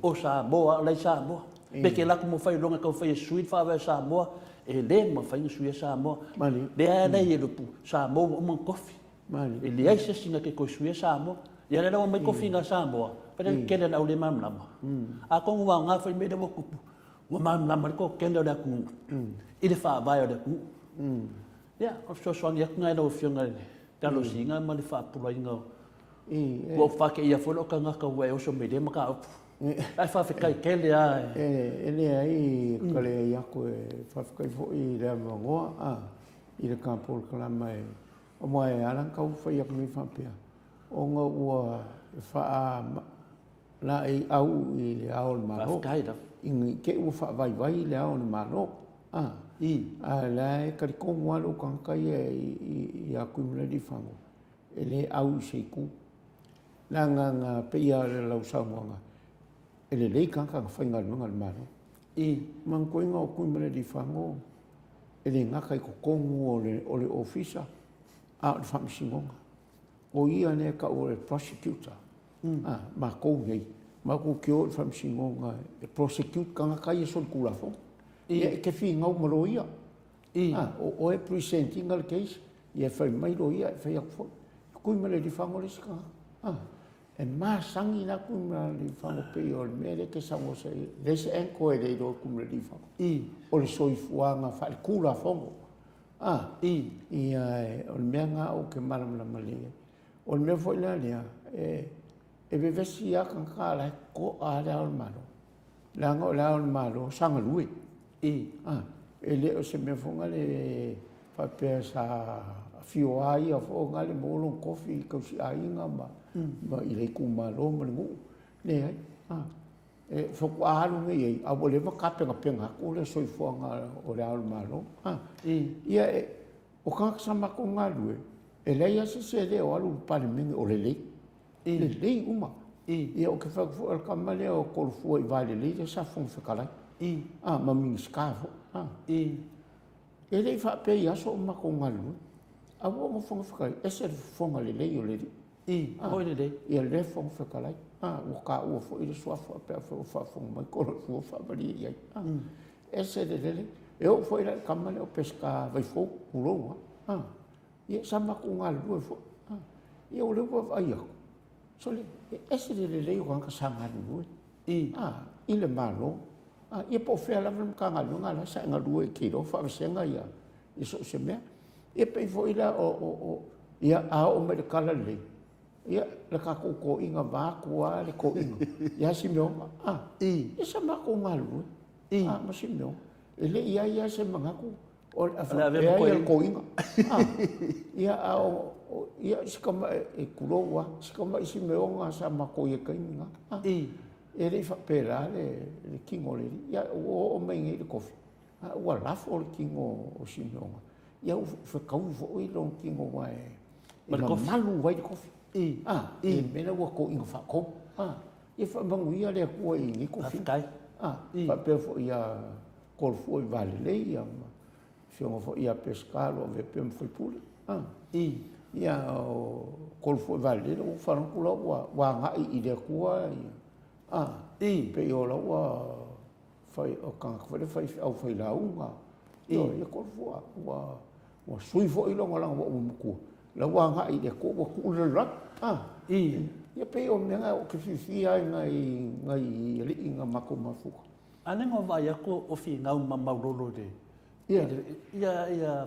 S2: o sa mo le sa mo pe ke la como fa longa ko fa suit fa va sa mo e le ma fa su sa mo le ana ye lo pu sa mo mo coffee e le ai se singa ke ko su sa mo ya le mo mai coffee nga sa mo Pero kena na uli mam lama. Ako ngwa nga fa me de boku. Wa mam lama ko kena da ku. Ile fa ba da ku. Ya, so yak nga do fianga. Talo singa ma le fa pulo inga. Wo fa ke ia folo ka nga ka we o so me de maka. Ai fa kai kele ai.
S1: Ele ai kale ya ko fa kai fo I le ngo ile campo kala mai. O mai alan ka fa yak mi fa pia. O nga wa fa la ai au I le au maro ingi ke u fa vai le au maro la ka ko mo lo kan ka ya ku me di fango ele au se ku la nga pe ya le sa mo nga ele le kan ka fa ngal maro man ko nga ku me di fango ele nga ka ko ole officer a fa msingonga o ia ne ka o prosecutor ma ko nei ma ko kio fam singonga prosecute kanga kai sol kula fo e ke fi ngau mo ia o e presenting al case e fa mai ro ia fa ya fo ku me le di fango le ska e masangi na kumra li whango pe o le mea le ke sango sa i. Lese en koe le do kumra li whango. O le soifuanga whare kula whango. Ia o le mea ngā o ke maramana malia. O le mea fwoi la lea, e vevesi a kanka lai ko a lea o le malo. Langa o lea o le malo, sanga lue. E le o se mea whonga le whapea sa fio ai a whonga le molong kofi kausi a inga ma i le kumalo ma le ngu. Le ai, e whaku aharu ngai ei, a wale ma ka penga penga, ko le soifuanga o lea o le malo. Ia e, o kanka samako ngā lue, e leia se le o alu pale mingi o le lei. Le lei uma. Ia o ke whakufu al kamale o kolufua i vale lei, le sa whong whakalai. Ma mingi skafo. E lei whapei aso o mako ngā lue. A wā mo whong whakalai, e se whonga le lei o le lei.
S2: Hoi le lei.
S1: Ia le whong whakalai. Ua ka ua fo i le suafu a pēr whong mai kolufua whapari iai. E se le lei. E o fo i le kamale o peska vai fō uroa. Ia sa mako ngā lue fo. Ia o le ua ai ako. So le, e se le lei o kanka sanga lue. I le malo. Ia po whea lava ka ngā lue ngā la sa ngā lue ki ro whawasenga ia. I so se mea. Ia pei fo i la ia a o me le kala lei. Ia le ka ko inga vākua le ko inga. Ia si meonga. Ia sa mako ngā lue. Ma si meonga. E le ia se mangaku. O a whapea ia ko inga. Ia a o ia sikama e kuroa, sikama isi meonga sa mako ia kainga. E rei whapera le kingo le ri. Ia o maingi le kofi. Ua lafo le kingo o si meonga. Ia u whakau fo i long kingo wa e. Ma malu wai le kofi. E mena ua ko inga whako. Ia whamangu ia le kua i ni kofi. Whapea fo ia kolfua i vale le ia. Whionga fo ia pescalo ve pem foi pula. Ia kolfua i vale le u whanakula ua ngai i le kua ia. Pe o la ua whai o kanka whai au whai launga. Ia kolfua ua sui fo i longa langa wa umukua. La ua ngai i le kua ua kula rat. Ia pe o mea o ke whiwhia ngai li inga mako mafuka.
S2: Anenga vai ako o whi ngau ma maurolo re. Ia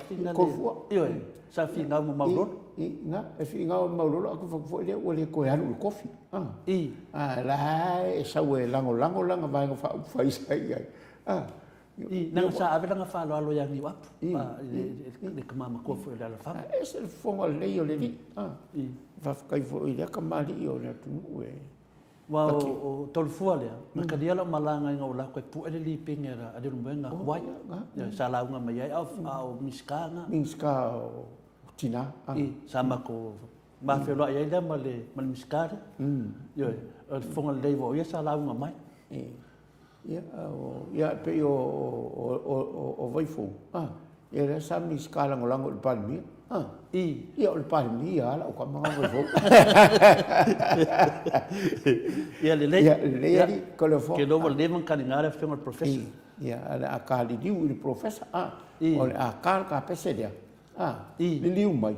S2: whina le.
S1: Kolfua.
S2: Ia, sa whi ngau ma maurolo.
S1: Nga, e whi ngau ma maurolo aku whakufo lea ua le koe anu le kofi. La e sau e lango langa vai ngā whaisai ai.
S2: Nanga sa ave langa whalo alo yang ni wapu. Le kamama kua fo i lala whanga.
S1: E se le whonga lei o le li. Whafkai fo i lea kamali i o le atunu e.
S2: Wa o tolfua lea, na kadiala malanga inga o la koe pu ele li pingera ade rumbenga Hawaii. Sa launga mai ai au miska nga.
S1: Miska o tina.
S2: Sama ko mafelo ai ai ma le miska. Yo, o fonga le vo ia sa launga mai.
S1: Ia pe o vaifo. Ia le sa miska lango le palmi. Ia o le palmi ala o ka manga vaifo.
S2: Ia le le.
S1: Ia le ali kolofo.
S2: Ke no le man kaningara fenga professor.
S1: Ia ala akali diu i professor. O le akal ka pese dia. Le liu mai.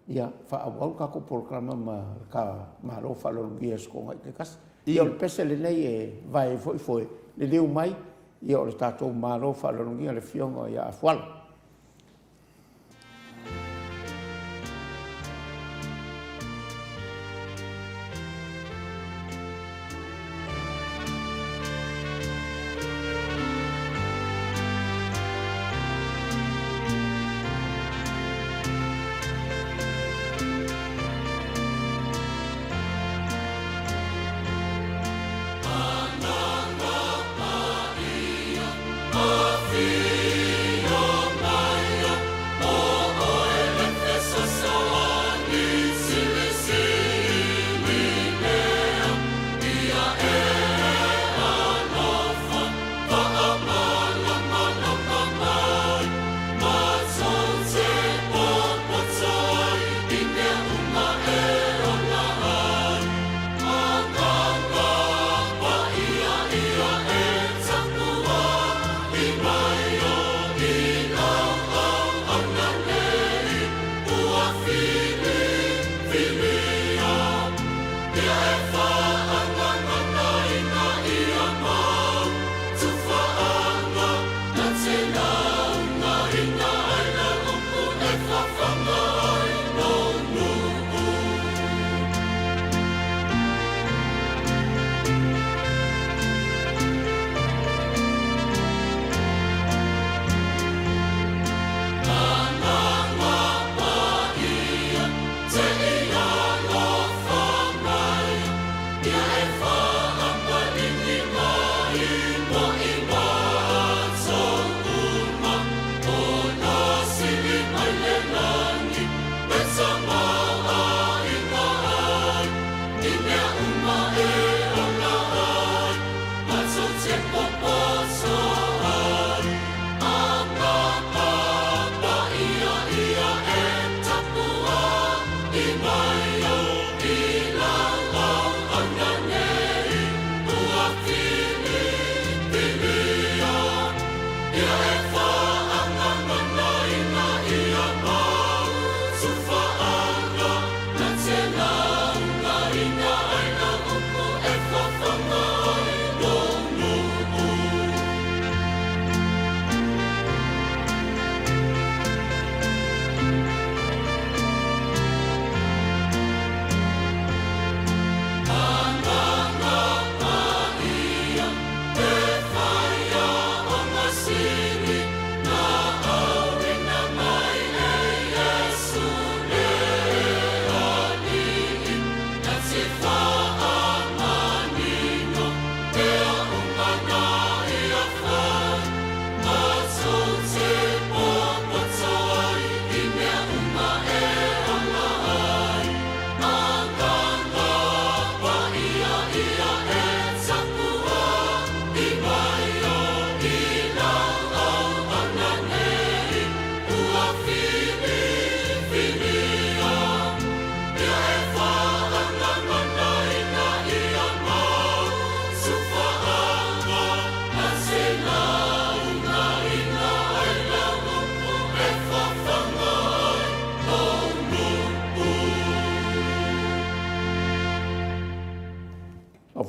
S1: Ia fa au ka ko programa ma ka malo fa lo bies ko ngai ke kas. Ia o pese le nei e vai foi. Le liu mai ia o le tatou malo fa lo ngia le fionga ia AFUALO.
S3: Feel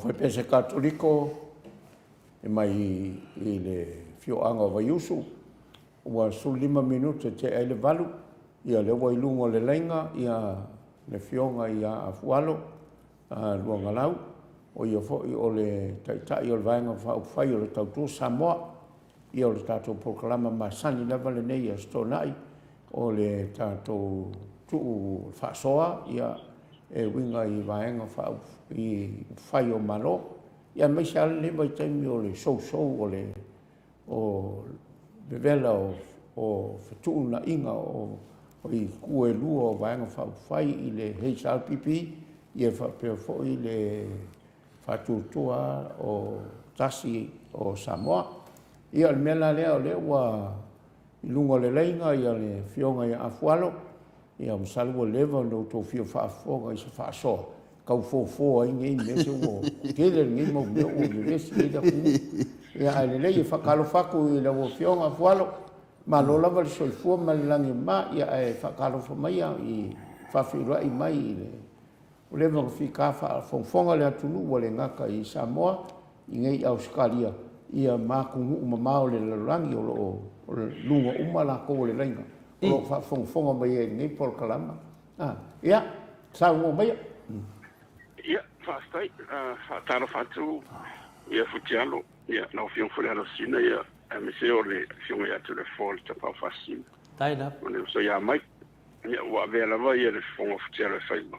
S1: Foi pese katoliko e mai i le fioanga o vaiusu ua su 5 minuta te ele valu ia le wailungo le lenga ia le fionga ia AFUALO LUAGALAU o ia foi o le taitai o le vaenga whai o le tautua Samoa ia o le tātou proklama masani lava le nei a stonai o le tātou tuu whasoa ia e winga i vaenga i whai o malo. Ia mai se ale le mai taimi o le sou o le vela o whatuu na inga o i kue lua o vaenga whai i le HRPP ia whapea fo i le whatutua o tasi o Samoa. Ia le mela lea o le ua i lunga le leinga ia le fionga i AFUALO ia msalua leva no to fio whaafonga i se whaasoa. Kau fō ai ngei me se o kele ngei mo me o le resi i da ku. Ia ai le i whakalo whaku i la o fionga AFUALO ma lo lava le soifua ma le langi ma ia ai whakalo whamaia i whawhiura i mai i le. O le mga whika whaafonga le atunu o le ngaka i Samoa i ngei Australia ia mākungu umamao le larangi o le lunga umala ko le lainga. O whaafonga mai e ngei polkalama. Ia, sa ungo mai.
S3: Ia, whaastai, whaataro whatu, ia futialo, ia nau fiong furiano sina, ia me se o le fionga ia tu le fōle ta pau whasina.
S2: Taina.
S3: O le so ia mai, ia ua vea lava ia le fonga futialo e whaima.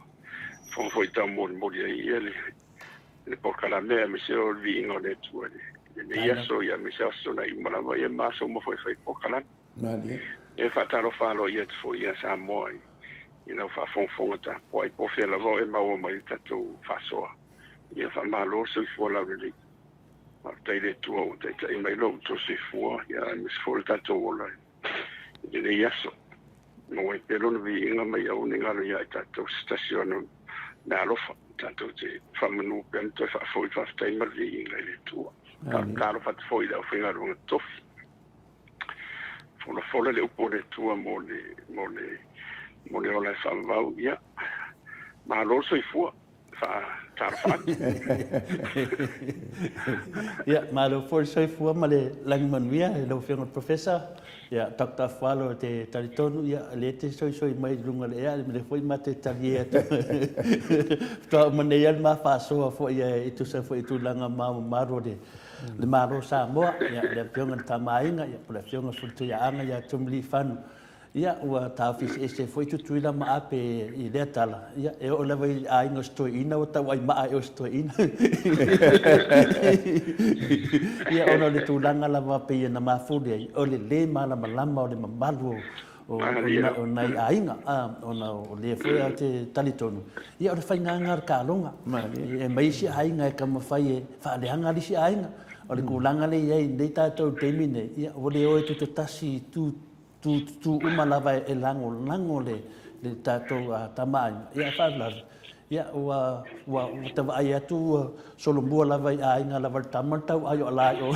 S3: Fonga foi tau mori ia le polkalame, me se o le Viiga o le atua le ia so ia me se aso na imalava ia maso mo foi polkalame. E whaataro whalo ia te foi ia Samoa i nau whaafonga ta po ai pofia lavo e maua mai tatou whasoa. Ia whamalo se fua lau le li. Teile tua o te mai lau to se fua ia mis fua tatou ola. Ia iaso. Mo e pelo na Viiga mai au ni ngalo ia tatou stasiono na alofa tatou te whamanu pento whaafoi whaftai ma Viiga le tua. Karo whaafoi lau whinga runga tofi. Fola le upo le tua mo le ola e whamau, ia. Ma lo so I fua, tarwhan.
S2: Ia, ma lo for so I fua ma le langi manuia, e lo whionga professor, ia, Dr. AFUALO te taritonu, ia, le te so I mai runga le ea, le foi ma te tali ea. Toa manei al ma whaasoa fo ia, I tu sa fo I tu langa maro le maro Samoa, ia, le whionga tamainga, ia, le whionga futu ia anga, ia, tumli whanu. ia ua tawhis e se foi tutuila ma ape I lea tala. Ia e o lewa I a ingo stoina o tau ai maa e o stoina. Ia ono le tūlanga lava pe ia na mafuri ai. O le le malama lama o le mamalu o nai a inga. Ona o le foi a te talitonu. Ia o le whainganga ar kālonga. E maisi a inga e kamawhai e whaaleanga lisi a inga. O le kūlanga le iai nei tātou teimine. Ia o le oe tu te tasi tu umalava e lango le tātou tamainga. Ia whaalavi. Ia ua tawa ai atu solomua lava I a inga lava tamatau ai o lai o.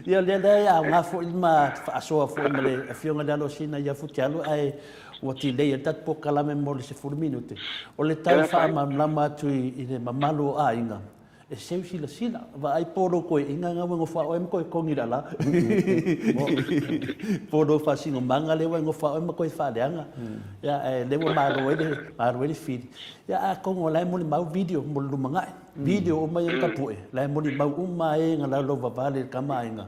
S2: Ia lea ia ngā fo I ma whaasoa fo I ma le whionga le alo sina ia futi alu ai ua ti lei e tat po kalame mo le se 4 minute. O le tau wha lama atu I le mamalu o a inga. E seu sila wa ai poro koe inga nga wengo wha oe koe kongi la. Poro wha singo manga le wengo wha oe koe wha leanga. Ia lewa maro ele whiri. Ia a kongo lai moni mau video mo lumangai. Video o mai ka pue. Lai moni mau uma e nga la lova vale kama inga.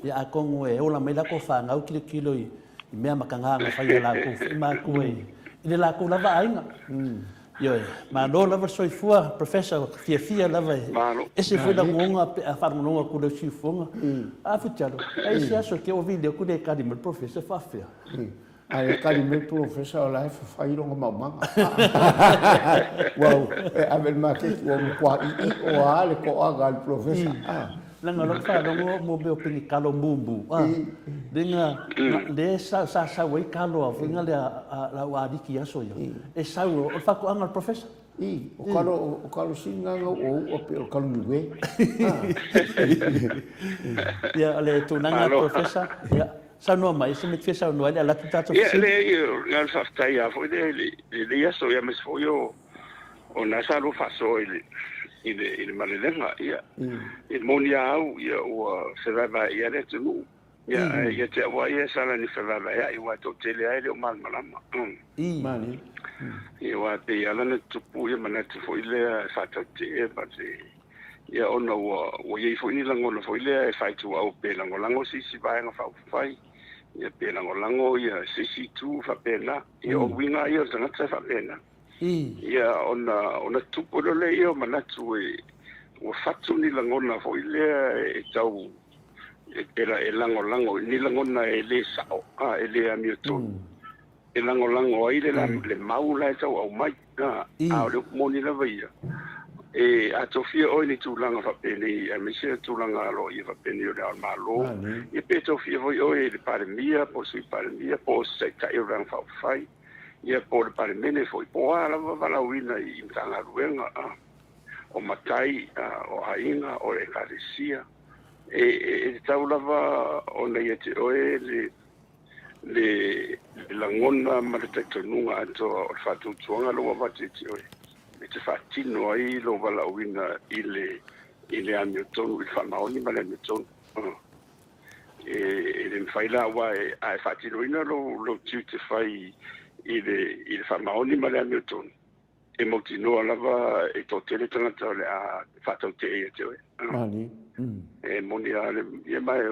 S2: Ia a kongo e ola mai la ko wha ngau kilo I mea makanga nga whai la ko. Ima koe. Ile la ko lava ainga. Yo, ma no lava soifua professor fia lava. Ese foi da ngonga a farmonga ku le sifonga. A futalo. Ai se aso que o video ku le academy professor fa fia.
S1: Ai academy professor la fa I longa mamanga. Wow, avel ma ke o kwa I o ale ko aga professor.
S2: Langa lo fa longo mo be opini kalo mumbu. Denga le sa wei kalo a finga le la wadiki aso yo. E sa o fa ko anga professor.
S1: O kalo singa o pe o kalo niwe.
S2: Ya le tunanga professor. Ya sa no mai se me fesa no ele la tata.
S3: Ya le ngal fa tai a foi le ya so ya mes foi yo o na sa lo fa so ile malelenga ia il monia au ia o se va ia le tu ia te wa ia sala ni se va ia I wa to tele ai o mal malama
S1: mani
S3: ia wa te ia na tu pu ia mana tu foi le fa to te pa te ia ona o ia foi ni lango foi le fa tu au pe lango si va nga fa fai ia pe lango ia si tu fa pena ia o winga ia tanga fa pena ia ona tupo le ia manatu e o fatu ni langona foi le e tau era e lango ni langona e le sao e le amiotun e lango ai le maula e tau au mai a le moni la vaia e a tofia oi ni tulanga fa pene a me se tulanga lo ia fa pene o le malo e pe tofia oi le paremia po sui paremia po se kai rang fa fai ia por para mene foi poa la vala wina I tanga ruenga o matai o hainga o ekaresia e tau lava o nei te oe le langona maratetonunga ato o fatu tuanga lo vate te oe me te fatino ai lo vala wina ile amiotonu I famaoni male amiotonu e le faila wa ai fatino ina lo tute fai il fa maoni ma le Hamilton e motino lava e totele tangata le a fatto te e te
S1: mani
S3: e mondiale e mai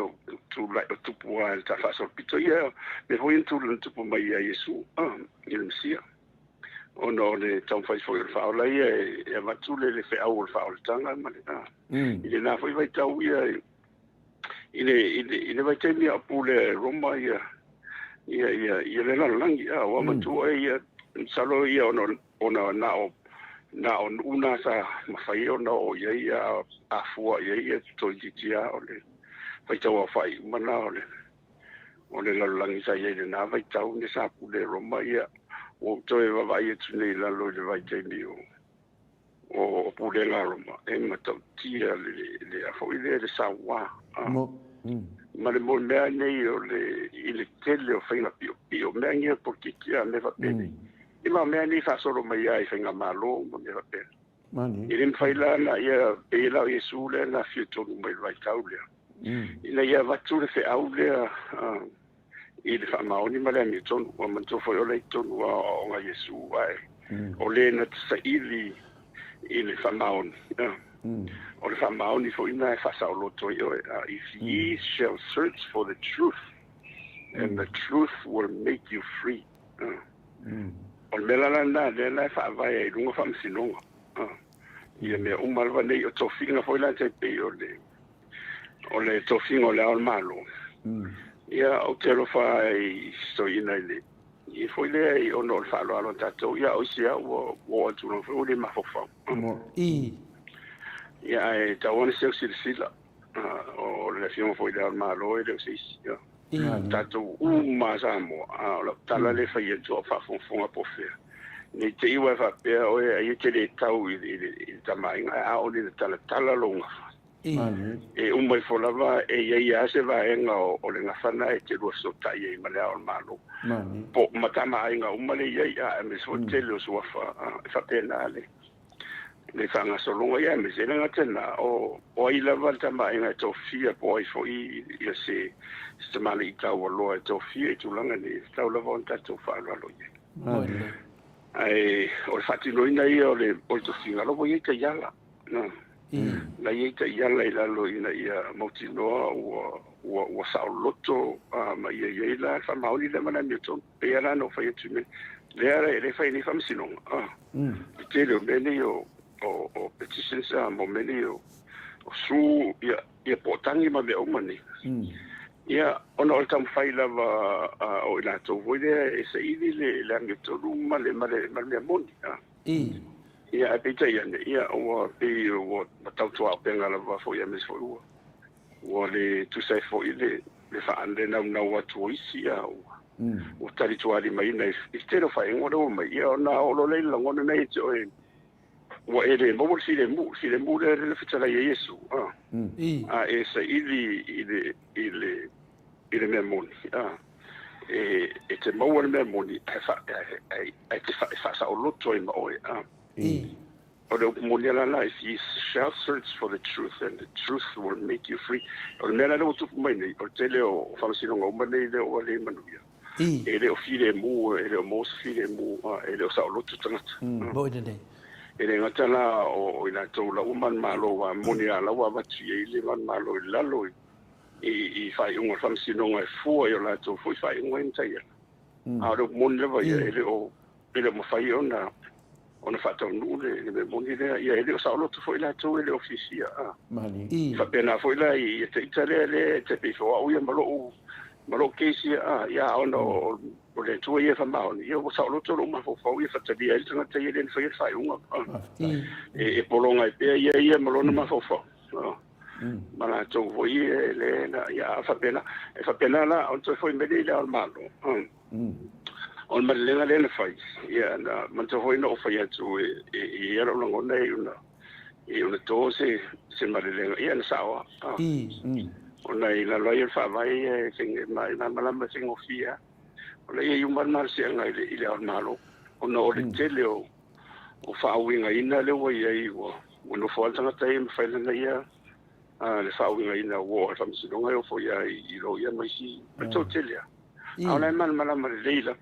S3: tu la tu può ta fa so pito ia me voi tu po mai Yesu il Messia ono le tau fai foi fa ola ia e va tu le fe au fa o tanga ma ile na foi vai tau ia ile vai te mi apule Roma ia ia le langi o ma tu ia salo ia ona na una sa mafai ona o ia AFUALO ia toitia ole vai tau fai mana ole la langi sa ia na vai tau ne sa pule Roma ia o toi vai tu nei la lo de vai te mio o pule la Roma e ma tau tia le AFUALO le Samoa ma le mo mea nei o le tele o whainga pio mea ngia porque kia me va pene I ma mea nei fa solo mai ai whainga malo mo me va pene I rin whaila na ia peila o Yesu le na fio tonu mai vai tau lea ina ia vatu le fe au lea I le wha maoni ma lea mi tonu o man tofo o lei tonu o nga Yesu ai o le na tsa ili I le wha maoni o le whamaoni fo ina e whasau loto I oe. If ye shall search for the truth, and the truth will make you free. O le mela lana le la whaavai e runga whamsinonga. Ia mea umalwa nei o tofinga foi la te pe o le tofinga o le ao malo. Ia o te alofa e so ina le. I foi le i ono o whaalo alo tatou. Ia o sia o atuno foi o le mafofa. Ia e tawana seo sila. O le fiona foi le ao malo e le sisi. Tatou uma Samoa. O la tala le fai e toa whafonga po fea. Nei te iwa whapea o e te le tau i tamainga a o le tala longa. E umai wholava e iei ase vaenga o le ngawhana e te rua sotai e malea o malo. Po matama ainga umale iei a me so tele o suafa e whapea nā le. Le whanga solonga ia me se nga tena o ai lava tamainga e tau fia po ai fo i se male i tau aloa e tau fia i tulanga ni tau lava on tatou whaaralo iei. Ai o le fatinoina ia o le tofinga lo ia te yala na la ia te yala ila lo ina ia motinoa o sauloto ma ia la fa mauli le mana mito pe era no fa yetu me le era le fa ni fam sinon te le meni o petitions mo meni o su ia potangi ma me o mani ia ona o tam faila va o ila to voide e se ili le angito luma le male moni ia pita ia o pe o tau toa penga la va fo ia mes fo o le tu sai fo ile le fa ande na watu isi ia o tari toa di mai na instead of ai ngoro mai ia ona o lo le ngona nei to e o ele mo si le mu le fitala yesu e se ile memoni e te mau le memoni e te fa sa o loto i maoi o le moni la life you shall search for the truth and the truth will make you free o le mena le tu mai nei o te le o famsino ngo mai le o le manuia e le o file mu e le o mos file mu e le o sa o loto tangata
S2: bo ide
S3: e le ngatala o ina tau la uman malo wa moni ala wa vati e le man malo i lalo i fai unga famsinonga e fua i o lato fui fai unga intai a ro moni lewa ia ele mo fai ona fatau nule ele moni lea ia ele o saoloto foi lato ele ofisia fa pena foi la i te itale le te pifo au ia malo keisi ia ona o le tua ia fa maoni ia o saoloto lo ma fo ia fatali ele tanga te ele fai unga e polonga e pe ia malo na ma fo mana tau voi le na ia fa pena la on to foi mede le al malo on ma le fai ia na man to foi no fai atu e era lo ngona e una tose se ma le ia na sawa ona ila lo ia fa vai sing mai na mala ma sing ofia ona ia human mal se nga ile al malo ona o le tele o fa winga ina le wo ia wo no fo tanga tai me fa na ia le whauinga ina ua whamsinonga o fo ia i ro ia mai si to telia aula man malama le leila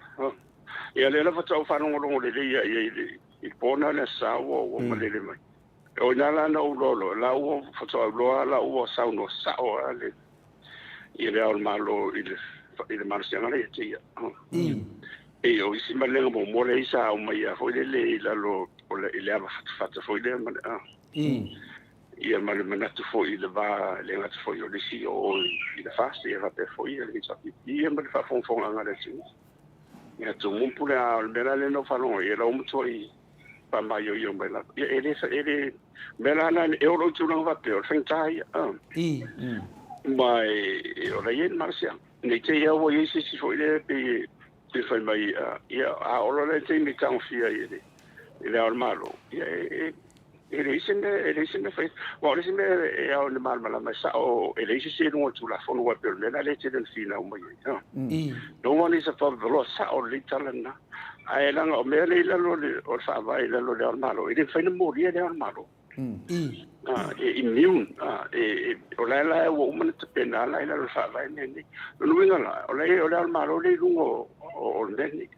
S3: ia le lava tau whanongorongo le leia i pona le sawa o malele mai o nala na ulolo la ua whatau loa la ua sauno sao ale i le au malo i le marasianga le te ia e o isi malenga mo mole isa o mai a foi le ila lo o le ava fata foi le ia male manatu foi le va le ngata foi o le si o i le fast ia va pe foi le sa ia male fa fon anga le si ia tu mun pula al bela le no falon ia lo mto i pa mai yo bela ia ele bela na e o tu no va pe o fentai mai o le yen marsia ne te ia o isi si foi le pe foi mai ia a o le te mi confia ele al malo ia Elisen fai. Wa elisen e au le mal mala masa o elisen se no tu la fonu wa per na le te den fina o mai. No one is above the law sa o le talana. Ai langa o me le lo o fa vai le lo le malo. Ele fai no moria le malo. Immune o la o man te pena la lo fa vai ne. No winga la o le malo le lungo o ne.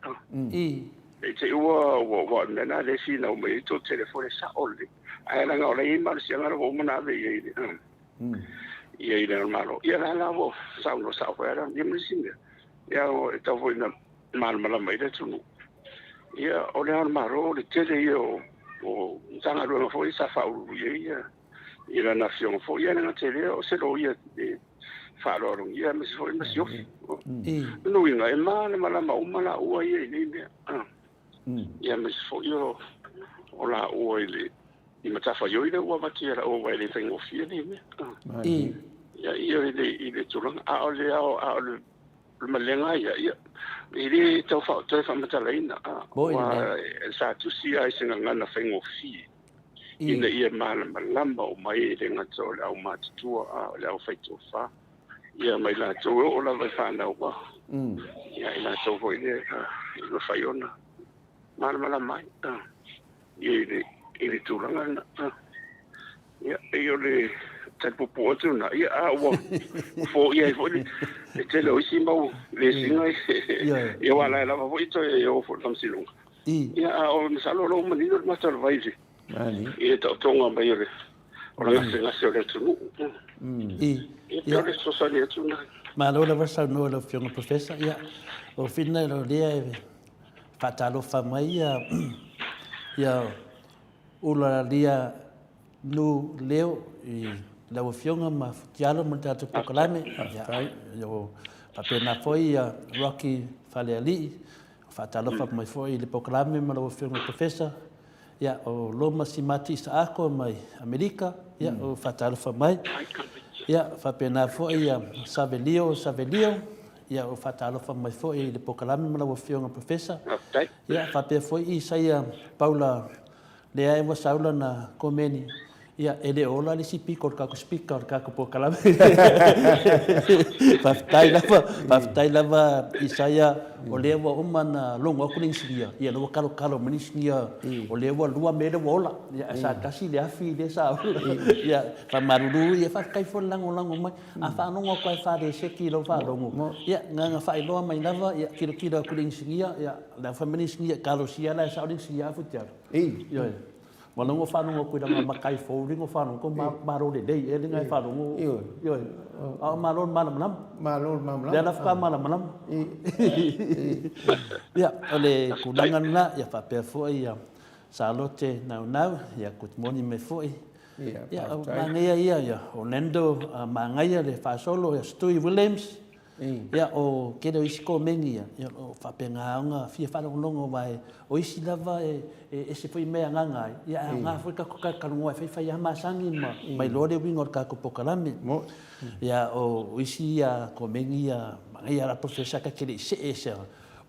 S3: E te ua mena le si na o me to telefone sa ole. Ai langa o le ima si ngara o mana ve ye le malo. Ia la o sa no sa fa era ni me singa. ia o tau foi na malmala mai le tunu ia o le maro le tele ia o tanga ro foi sa fa u ia la nación foi ia na tele o se lo ia fa lo ia me foi me sio no inga e mala uma ua ia ni ia me foi o la ua ile i matafa yo ile ua matira o vai le tengo fia ni ia ile tulanga a le malenga ia ili tau fa matalaina wa sa tu si ai singa ngana fengo fi ina ia malamba o mai le ngato le au matua le au feito fa ia mai la to o la vai fa na wa ia ina to foi le lo faiona malama mai ili tulanga ia io le tempo puoto na ia wa fo ia fo le tele o simba le singa ia wala la vo ito ia fo tam silung ia o misalo lo mani no master vaisi ia to tonga mai le o la singa se le tu ia le so sali tu na
S2: ma lo la versa no lo fiona professor ia o finna lo dia fatalo fa mai ia ula dia nu leo la ofionga ma futialo mo tato pokalame yo papena foi Rocky Faleali fatalo fa mai foi le pokalame ma la ofionga professor ya o loma simati sa ako mai Amerika ya o fatalo fa mai ya papena foi Savelio ya o fatalo fa mai foi le pokalame ma la ofionga professor ya papena foi Isaia Paula le ai wa saula na komeni ia ele ola le sipi kor ka speaker ka ko kalame paftai lava Isaia o le wa umana longo kuning sia ia lo kalo manisnia o le wa lua me le wola ia sa kasi le afi le sa ia fa marulu ia fa kai fo lango mai a fa no ko fa de se kilo fa longo ia nga fa ilo mai lava ia kilo kuning sia ia la fa manisnia kalo sia la sa sia futia ia Wala ngo whanau ngo kuida ngā makai fōuri ngo whanau ko maro le dei ele ngai whanau ngo maro malam le ala whaka malam ia ole kulangan na ia whapea fōi ia salote nau ia kutmoni me fōi ia mangaia ia Orlando mangaia le whasolo ia Stewie Williams ia o kere o isi ko mengi ia o whapenga nga fia whanongongo vai o isi lava e se foi mea ngangai ia ngā foi ka karungoa whai hamasangi mai lore wingor ka kupokalame ia o isi ia ko mengi ia la profesa ka kere se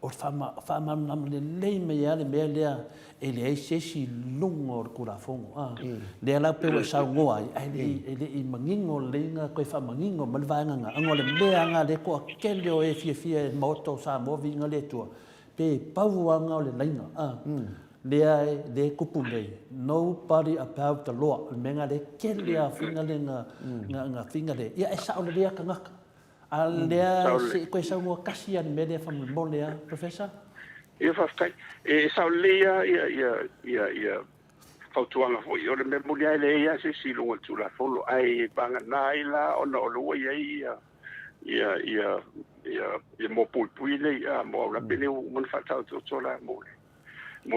S2: o whama namle lei mea lea e le ai sesi lungo o kura fongo le ala pewa sa ngoa ele i mangingo lenga koe wha mangingo malvaanga nga angole mea nga le koa kele o e fia Maota o Samoa vinga le tua pe pauanga o le laina le kupu nei nobody about the law menga le kele a finga le nga finga le ia e sa o le lea ka ngaka a lea se koe sa ngoa kasi an me le whammo lea professor
S3: ia whaftai sa o lea ia whautuanga fo i ore me mulia ele ia se silunga tula folo ai panga naila ona o lua ia mo pui le ia mo la pene un fatau to la mo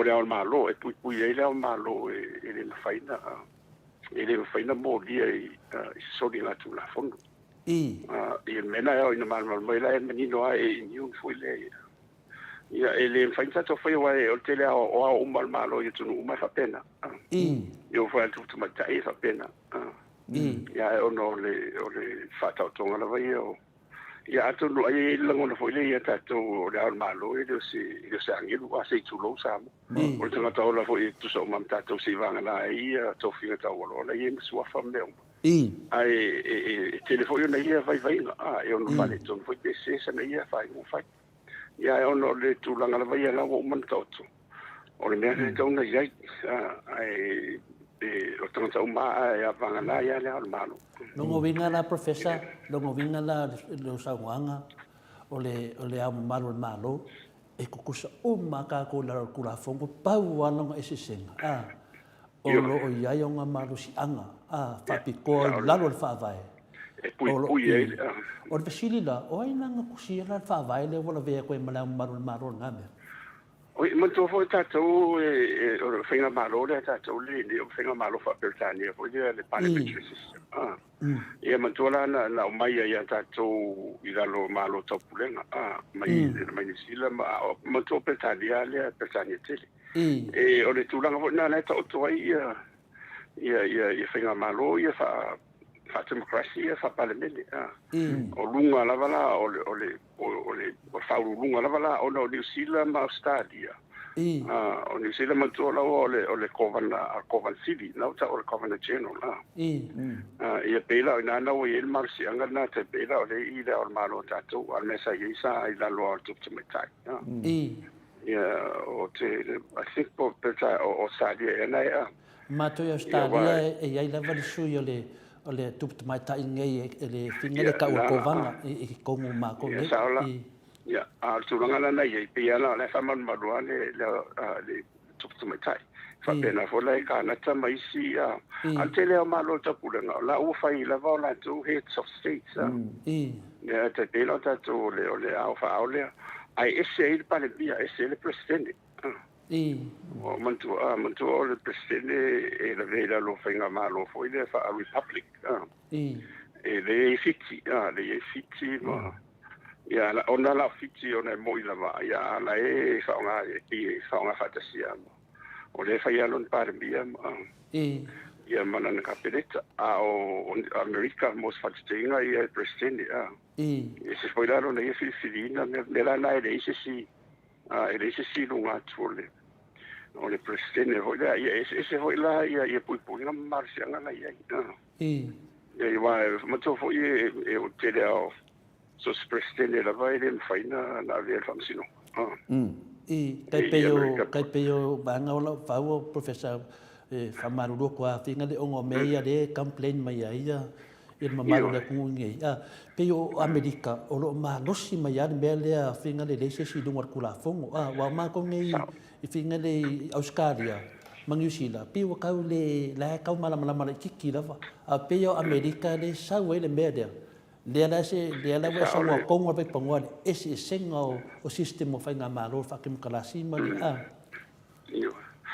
S3: le al malo e pui le al malo ele na faina mo dia i so di la tula fondo il mena ina mal mai la menino ai niun foi le ia ele faina to foi wa o tele o mal malo i tunu uma fa pena io foi tutto matai fa pena ia ono le fata tonga la vai ia atu no ai lango na foi le ia tato o le malo e se angilu a se tu lo sam o tanga to la foi tu so mam tato si vanga la ia to finga ta wolo la ia sua fam le ai telefone na ia vai eu não falei então foi PC na ia vai não fai ia eu não le tu langa la vai lá o man toto o le me então na ia ai o tanga uma ia vanga na ia le al malo
S2: no vinga la professor no vinga la lo sawanga o le am malo e kukusa ka ko la kula fongo pau ana ese senga o lo o ia nga malu si anga fa piko lalo fa vai
S3: pui ai
S2: o le sili la o ina nga kusia la fa vai le wala ve ko mala maro nga me
S3: oi man to foi tatou o finga malo le tatou le o finga malo fa Britania foi le parliamentary system ia man to la na mai ia tatou i lo malo topulenga mai mai sila man to Britania le Britania tele o le tulanga foi na ta o to ia finga malo ia fa democracia fa parliament o lunga lava la o fa lunga lava la o New Zealand ma Australia o New Zealand ma tola o le Covan City na ta o Covan General ia pela na na o il marsi anga na te pela o le i le o malo tatu al mesa isa i la lo tu te metai ia o te I think po peta o Australia na
S2: ma to Australia e ai lava le sui o le tupu mai tai ngai le finga le ka o kovanga i kongu ma ko le
S3: ya tu langa na ye pia la le faman madua le tupu mai tai fa pena fo le ka na ta mai si ante le ma lo tapu le la u fai la va la tu heads of states ya te pela ta tu le au fa au le ai ese il pa le via ese le presidente o mantu o presidente e la vela lo finga malo foi le fa republic le fiti ma ya la ona la fiti ona mo ila va ya la fa nga fantasia o le fa ya lon par bia ya manana kapeleta o America most fatinga ya presidente ese foi la no ye filina me la na ele si lunga tole o le presidente foi la ese foi la ia pui na marcia na ia ia va mo foi o tele so presidente la vai le faina na le famsino
S2: kai peo banga ola fao professor famaru ko finga le ongo meia le complain mai ia il mamaru le kungi peo America o lo ma nosi mai ia mele finga le se si dunga kula fongo wa ma ko ngai i finga le Australia mangiusila peo ka le la ka mala kiki lava peo America le sa we le media le la wa sa wa kongo pe pangwa ese senga o sistema fa nga malo fa kim kalasi mali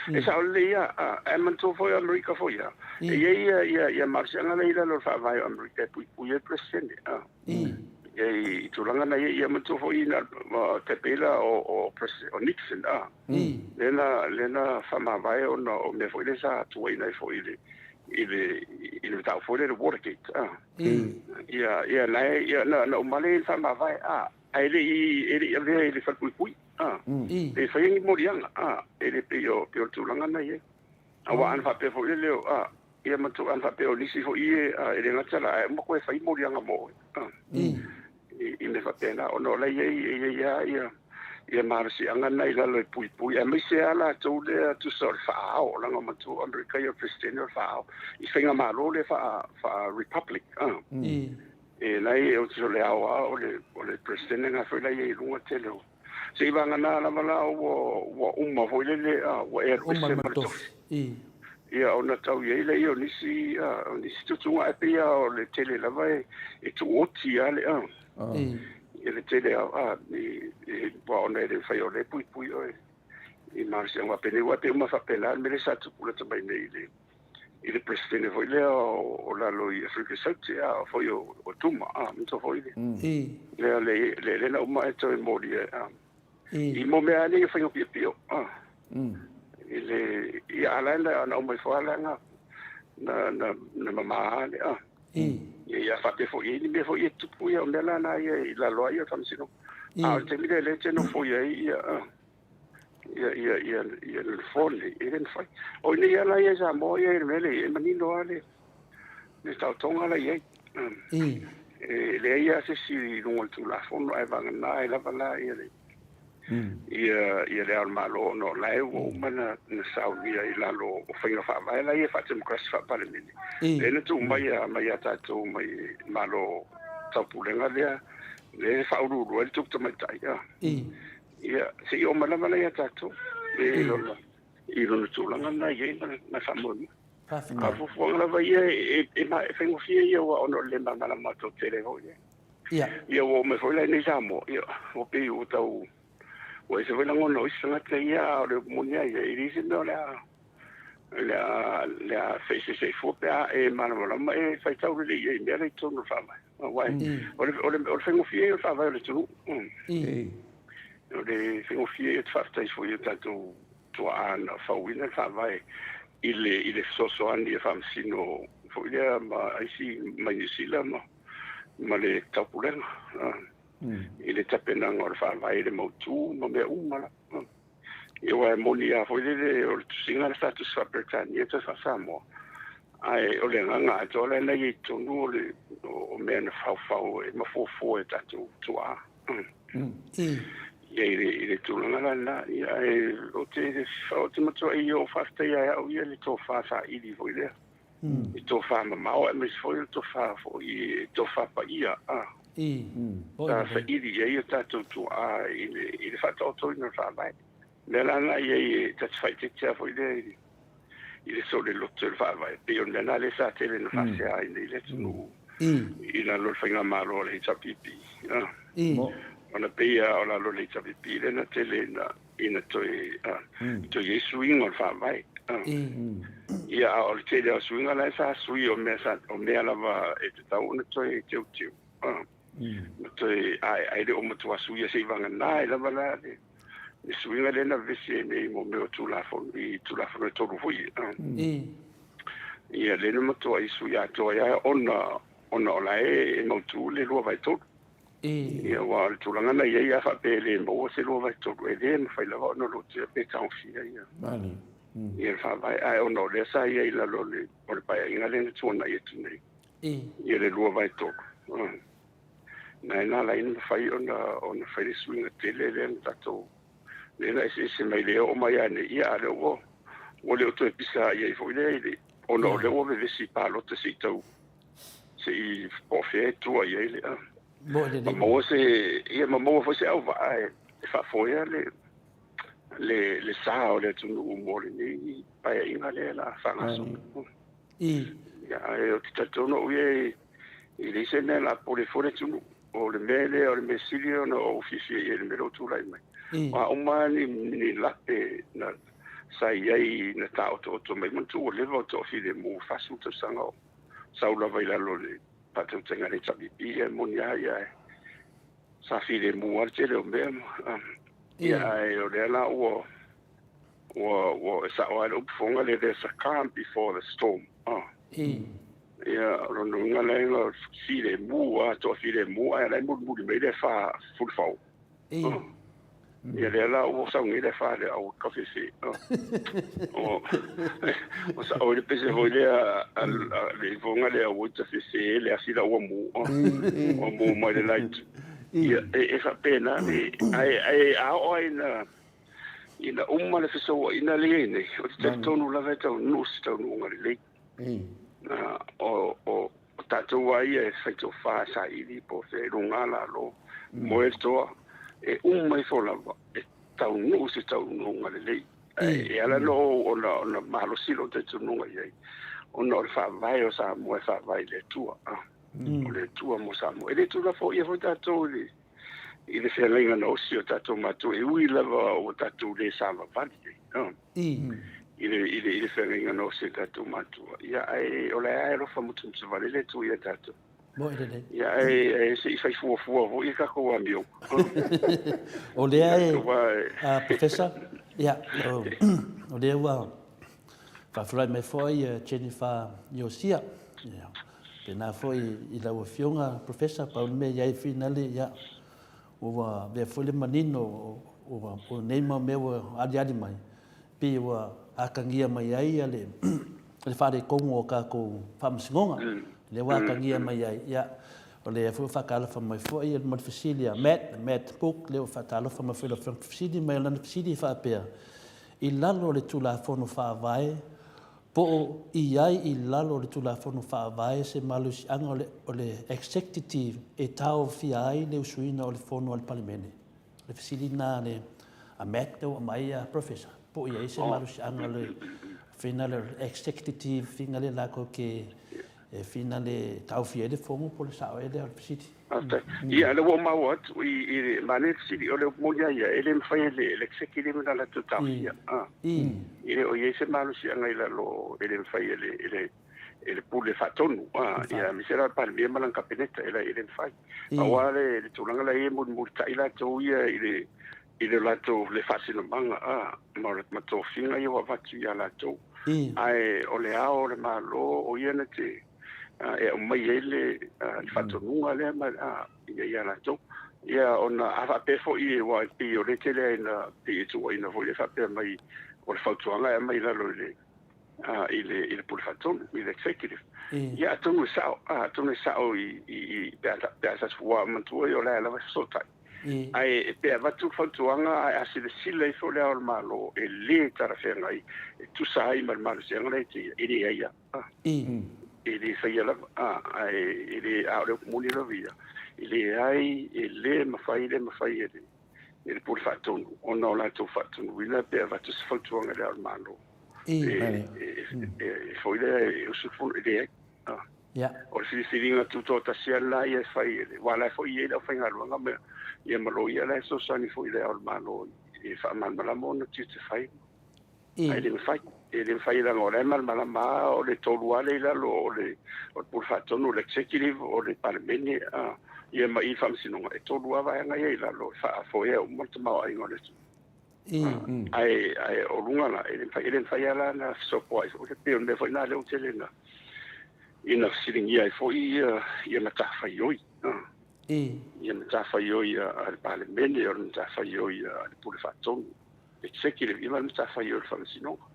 S3: esa olea man to foi America foi ia marciana leila lo fa vai America pui presidente e tu langa na ia man to foi na te pela o Nixon lena fa ma vai o no me foi esa tu ina foi il ta foi le Watergate ia na male fa ma vai ele fa pui e fai morianga ele pio tulanga na ye awa an fa pe fo le ia matu an fa pe o lisi fo ie ele ngata mo ko fai morianga mo i me fa pena ono la ia marsi anga na ila le pui a me se ala tu le tu sol fa o la matu America ia president fa i finga malo le fa republic e lai o tu le awa o le president nga fa la ye lunga telo se iba ngana la mala o umma foi le o ia ona tau ye le io nisi tu a pia o le tele la vai e tu oti ale le tele e ona le fai o le pui o i marsi wa pene wa pe uma fa pela me le sa tu pula tamai nei le presidente foi le o la lo i Africa South foi o tuma mo foi le na uma e to mori i mo me ani fa yo pio ile i ala na o mai fala na mama ia fa te fo i me fo i tu pu ia mela na ia la lo ia tamsino te mi le no fo ia il folle even fai o ni ala ia sa mo ia mele mani no ale ne sta tonga la ia le ia se si no tu la fo no eva na la bala ia ia le malo no la o mana na saudia i la lo o finga fa vai la ia fa tem crash fa pa le mini le tu mai ta tu mai malo ta pulenga le fa uru ro tu tu mai tai ia se o mana ia ta tu le lo i lo tu langa na ia na fa mo Afuaga lava ia e faigofia ia ua ono le mamalama totele hoi ia ua me foi lai nei Samoa ia o pei ua tau ua se foi langono o isa ngata ia o le munia ia i risi mea lea feisesei fua pea e malamalama e faitau le ia i mea lei tonu whamai o le faigofia ia o whamai o le tunu o le faigofia ia te whaftai foi ia tatou tua ana whauina whamai i le sosoani e whamasino foi lea ma aisi mai New Zealand ma le taupulenga i le tapenanga o le whaavai le mautu ma mea umala i wa moni a foi le o le tusinga le status whapretania te Samoa ai o le nganga a tola na i tonu o mea na whau e mafofo e tatu tua ia i le tūlanga la ia e o te matua i o whafta ia au ia le tō whasa ili foi lea i tō wha mamao e mis foi tō wha i tō wha pa ia ta wha ili ia i o tātou tu a i le whata o tōi na wha mai le lana ia i tatu whai te tia foi lea i le so le loto le wha mai pe on lana le sa tele na whase a i le tunu i la lor whainga maro le hita pipi ona peia o la lo le tapipi le na tele na ina toi Yesu ingo fa mai ia o le tele o suinga la sa sui o mea lava e te tau na toi tiu na toi ai le o matua sui se vanga nai lava la le suinga le na visi nei mo meo tulafon e toru hui ia le na matua i sui a toia ona ola e mautu le lua vai toru ia wa tulanga na ia fa pele mo se lo vai to e le fa la no lo te pe ka fia ia mani ia fa vai ai ono le sa ia la lo le por pa ia le tu na ia tu nei ia le lo vai to na la in fa ona fa le swing te le tato le na se mai le o mai ane ia le o le to pisa ia fo le ono le o ve si pa lo te si to se i PROF tu ia le mo se ia mo fo se au vai fa foia le sa o le tunu mo ni pa inga le la fa so ia e o tito no ie i le sene la po le fore tunu o le mele o le mesilio no ofisi e le melo tu lai mai ma o mani ni la pe na sai ai na ta to mai mo tu le vo to fi de mo fa su to sango sa la vai la lo le pa te tenga le tapipi e monia ia sa file mua te le mea ia o le la o sa o le uponga le there's a calm before the storm ia rono ngala ngo file mua to file mua ia mo me le fa full fau ia le la o sa ngi le fa le au coffee si o sa o le pese ho le vonga le o te se le asila o mo mai le light ia e fa pena ai a ina le fiso ina le ne o te tonu la veta no sta no ngale le o tatou ai e faito fa sa ili po se rungala lo mo esto e mai fola e tau no se tau no ngale le e ala no ona malo silo te tonu ai ona fa vai o sa mo fa vai le tua le tua mo sa mo e le tua fo ia fo tatou i le whenga no si o tatou matu e ui lava o tatou le sama vali i le whenga no si tatou matu ia o le ae rofa mutu mtu vale le tu ia tatou ia se i fai fuafua vo i kako amio
S2: o le ae professor ia o le ua whawhirai mai foi Jennifer Yosia pena foi i la ua fionga professor pa un me iai finale ia ua ve fole manino o nei ma me adi mai pe ua akangia mai ai ale le fare kongo o ka ko famsingonga le wa akangia mai ai ia o le fu fakala fa mai fo ia mo fasilia met book le fatalo fa mai fo fasili mai lan fasili fa pe i lalo le tula fono fa vai po i ai i lalo le tula fono fa vai se malus anga o le executive e tau fi ai le usuina o le fono al parlamento le fasili na le a met o mai a professor po i ai se malus anga le final executive finale la ko ke finale tau fie de fongo po le sao ele al city
S3: Asta. Ia le wo ma wat i mane city ole mo ya ele mfa le executive na la tau fia. Ile o yese malu si ngai la lo ele mfa ele pule fatonu ia misera par bien malan kapineta ele mfa. Awale le tulanga la e mo ta ila to ia ile la to le fasino manga ma to finga ia wa vatu ia la to. Ai ole ao le malo o ia na te e o mai ele fatonunga le ma ia la to ia ona ava pe fo i wa pi o le tele na pi tu ina vo le fa pe mai o le fatuanga mai la lo le ile por faton il executive ia tonu sao i pe sa fua mantu o la so tai ai pe vatu fatuanga ai asile sile fo le o malo e le tara fe ngai tu sai mal mal se ngai ile ia ele fai la ele a le comuni la via ele ai ele ma fai ele por fatun ono la to fatun vila pe va tu fatun ngale al malo foi le o su fu ele o si ringa tutto ta sia la e fai ele wala foi ele fai ngalo ngame e malo ia la so sani foi le al malo e fa man la mono ti te fai ele fai la ngore mal malama o le toluale la lo le o por fatun o le executive o le parmeni ia mai fam sinonga e tolua vai nga ia la lo fa foi o molto ma ai ngore ai o lunga la ele fai la na so poi o le pe onde foi na le utelena ina silingia foi ia mata fai oi ia mata fai oi al parmeni o mata fai oi al por fatun executive ia mata fai oi fam sinonga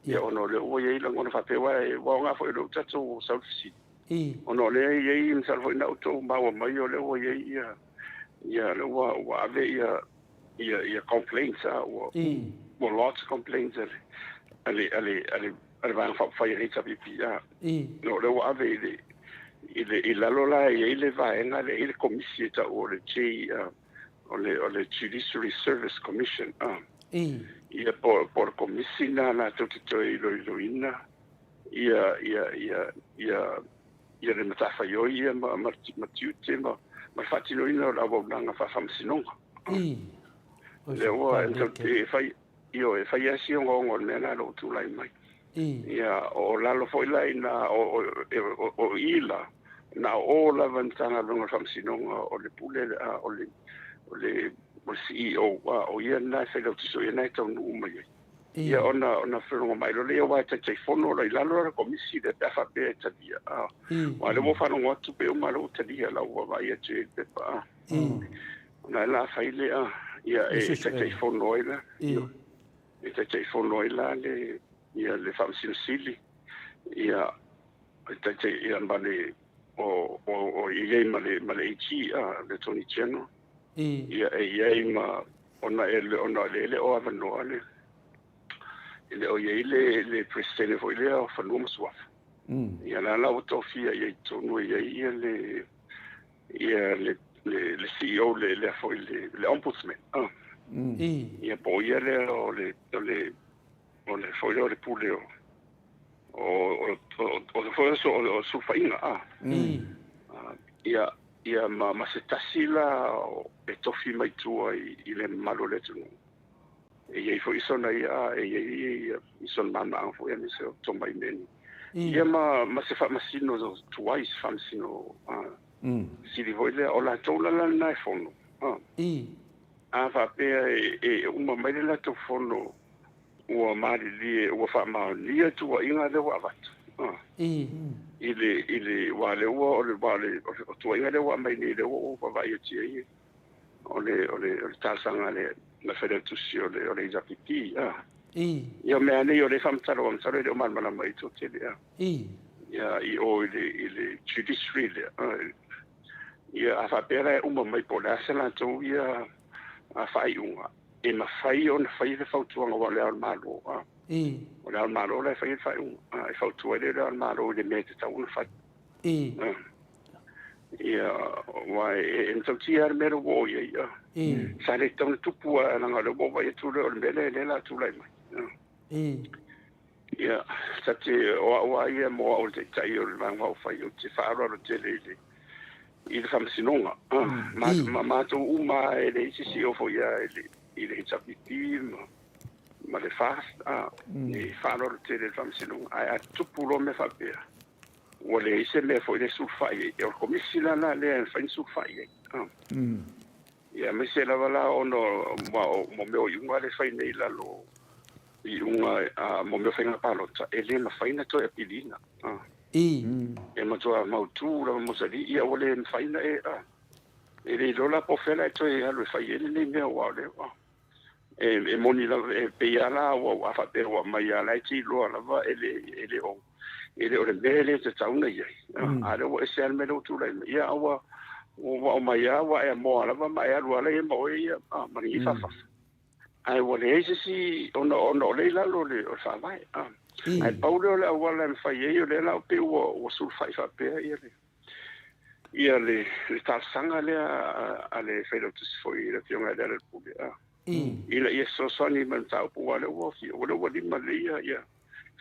S3: ia ono le o ia la ngona fa pe wa nga foi lo tatu south city ono le ia in salvo ina auto ma o mai o le o ia le wa ave ia complaints o lots of complaints ale van fa ia rita pipia no le wa ave ile la lola ile va en le commissieta o le o le judiciary service commission ia por comissina na tutto ilo ina ia le matafa yo ia ma tiute ma fatino ina la boblanga fa famsinonga le o e fai asi ngo nena lo tu lai mai ia o la lo foi lai na o ila na o la ventana lo famsinonga o le pule o le CEO o ia na se lo tso ia na tonu mai ia ona fero mai lo le wa te fono la la komisi de fa pe ta dia wa le mo fa no tu pe o malo ta dia la wa vai te pa na la fa ile ia te fono ila te fono ila le ia le fam sili ia te ia male o ia male chi le toni cheno ia ma ona le o avano ale ele o le presidente foi le o fa no swaf ia la autofia ia tonu ia le CEO le foi le ombudsman ia po ia le foi le pule o foi o su faina ia ma se tasila e tofi mai tua i le malo le tunu e foi sona ia ison mama foi ani se to mai meni ia ma se fa masino twice famsino si di voile o la tola la na fono va pe e uma mai la to fono o mari li o fa ma li tu inga de wa vat ile wale o tu inga de wa mai ni de o va ia ti ole tasanga le na federazione le JPP io me io le famtaro de man mana mai to te ia o ile judiciary ia fa pere mai pola sala to ia a fai unga e ma fai on fai le fautuanga wale al malo wale al malo le fai unga e fautuare le al malo le mete ta un fai ia wa en totia mero wo ia sale ton tu pua na ngalo bo vai tu le mele le la tu lai mai ia sa te o ia mo o te tai o le mau fai o te whaaro o te lele i le whamasinonga ma tō uma e le isi o fo ia i le hitapipi ma le fast i whaaro o te le whamasinonga ai a tupulo me whapea o le ise me fo i le sulfai e o komisi lana le whain sulfai ia me se lava la ono mo me o iunga le whai nei lalo i unga mo me whainga palota e le ma whaina to e pilina e matua mautu la mosali ia o le whaina e le lola po whela e to e alu e whai ene nei mea wao le e moni la e peia la o a whapea o mai ala e ti loa lava e le o le mele te tauna iai a le o e se alme lo tu la ia awa o mai awa e moa lava mai alu ala e mo e ia mani i whawhafa ai wale ese si ono le la lo le o fa vai ai paulo le wala me fai e le la pe o sul fai fa pe ia le tal sanga le ale fe lo tus foi le fiona le pule ila ia so soni man tau pu wale o fi o le wali malia ia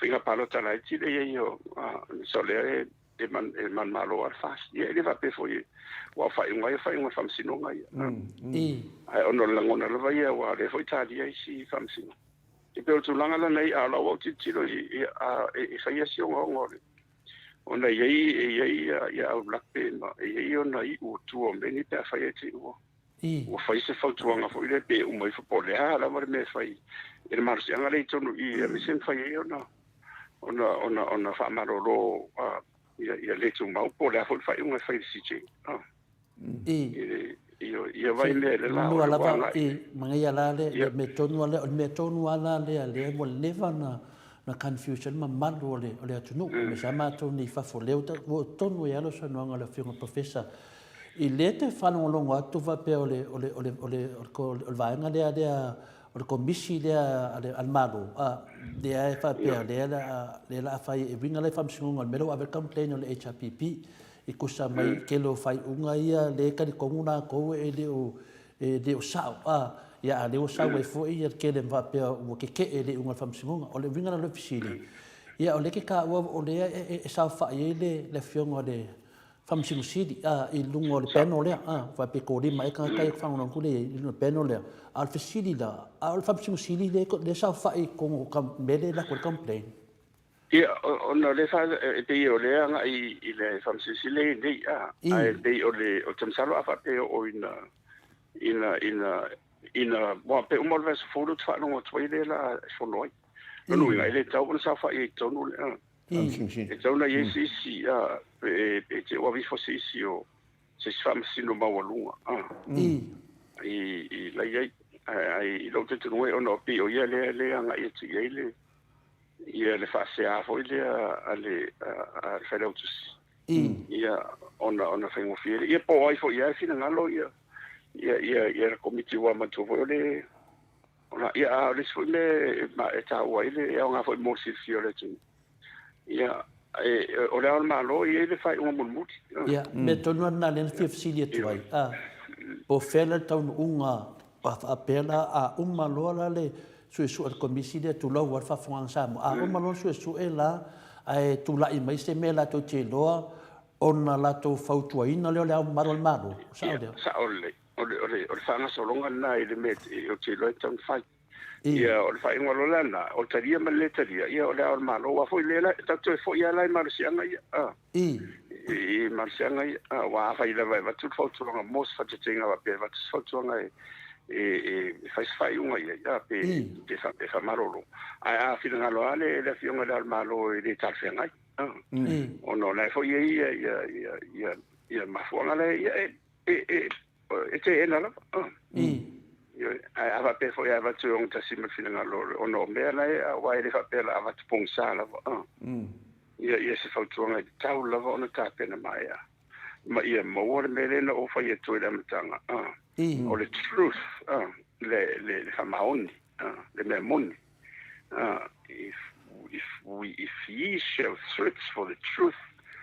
S3: finga palota la ti le io so le e man malo al fas ia le va pe foi wa fai un fam sinonga ia ai ono la ngona la vai wa le foi tali ai si fam sino e pe tu langa la nei ala o ti tiro e fai asi o ngore ona ia au black pe ma ia ona i o tu o meni pe fai ti o fai se fau tu anga foi le pe o mai fo pole ala ma me fai e marsi anga le tonu i me sen fai ona fa maroro ia le tu mau pole fo fai un fai si che ia vai le la
S2: no ala va mangai ala le me tonu ala le mo leva na confusion ma malu le atunu me sama to ni fa fo le tonu ia lo sono ngala fiona professor i le te fa no longo atu va pe ole va ngale o komisi le al malu de ai fa pe le la fa e vinga le fa msingo melo ave complain ole HPP i kusa mai ke lo fai unga ia le ka di komuna ko e de o sao ia le o sao e fo ia ke le va pe o ke le unga fam singa o le vinga le fisili ia o le ke ka o le e sao fa ia le fionga de fam singa sidi i lungo le peno le va pe ko di mai ka fa no ku le no peno le al fisili la al fam singa sidi le sao fa i ko kam mele la ko complain
S3: ia ona le fa te o le anga i le famsisile nei ai dei o le o tamsalo afa pe o ina mo pe o mo vas foto fa no twai le la fonoi no ia le tau sa fa i tonu e tau na yesi si pe te o vi fosi si o se famsino ma walunga i la ai lo te tonu e ono pe o ia le anga i te ile ia le fase a foi le ale a felautus ia ona fengo fiere ia po ai foi ia fina ngalo ia komiti wa matu foi le ona ia le foi le ma eta wa ile ia nga foi mo si fiore tu ia o le alma lo ia le fai un mulmuti
S2: ia me tonu na le fifsilia tu ai po fela tau unga pa pela a umalo le su al komisi de tu lo war fa fon samo o malo su ela ai tu la i mai se mela to che lo ona la to fautua ina le maro sa
S3: o fa na solonga na ile met o che lo tan fa ia o fa ingolo lana o taria maletaria ia o le malo wa foi lela ta to foi ia lai marsianga ia marsianga wa fa ile va tu fautua mos fa te tinga va pe va tu fautua fai unga ia pe te fa marolo a fina ngalo ale le fionga dal malo e de tarfenga ono na fo ia ma fo ngale e te ena la a pe fo ia va tu on ta sim fina ngalo ono me na wa e fa pe la va tu pong sala ia se fa tu nga tau la ono ta pena mai ma ia mo me le o fa ia tu le matanga or the truth, le famaoni, le memoni. If ye shall search for the truth,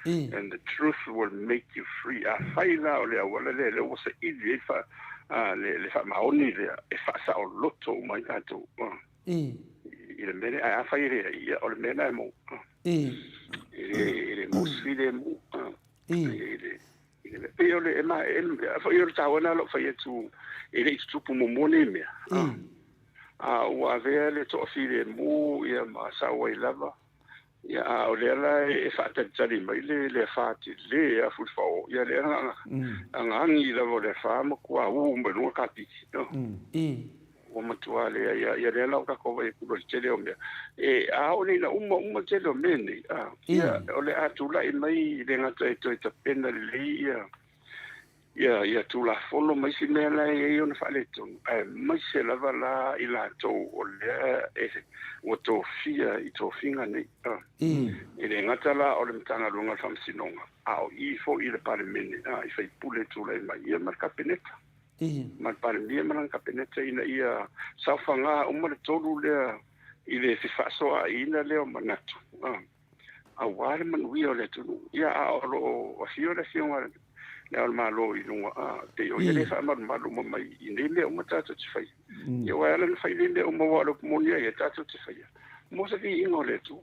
S3: and the truth will make you free. Faila le o se ili fa le famaoni le fa sa o loto mai ato. le mene a fai re ia o le mena mo ele mo sile mo ele pe ole ema fai o tawana lo fai tu ele tu mo mone me wa vele to file mo ia ma sa wa lava ia o le la e fa tali mai le fa ti le a fu fa ia le angi la vo le fa mo kwa mo no ka ti o matuale ia le la ka ko e ku tele o me e a o le na uma tele o me ni ia o le atula i mai le ngata e to pena le ia tu la fono mai si me la e ona fa le to mai se la va la i la to o le o to fia i to finga ni e le ngata la o le mtanga lunga fam sinonga au i fo i le parlamento i fai pule tu la mai ia marka peneta ma parlamento marka peneta ina ia safanga o ma tolu le i le si fa so a ina le o manatu a wale man wi o le tu ia o lo fio le fio le al malo i lunga te o ele fa malo mai i le o mata te fai e wa ala fai le o mo lo mo ni e ta te fai mo se vi ingo le tu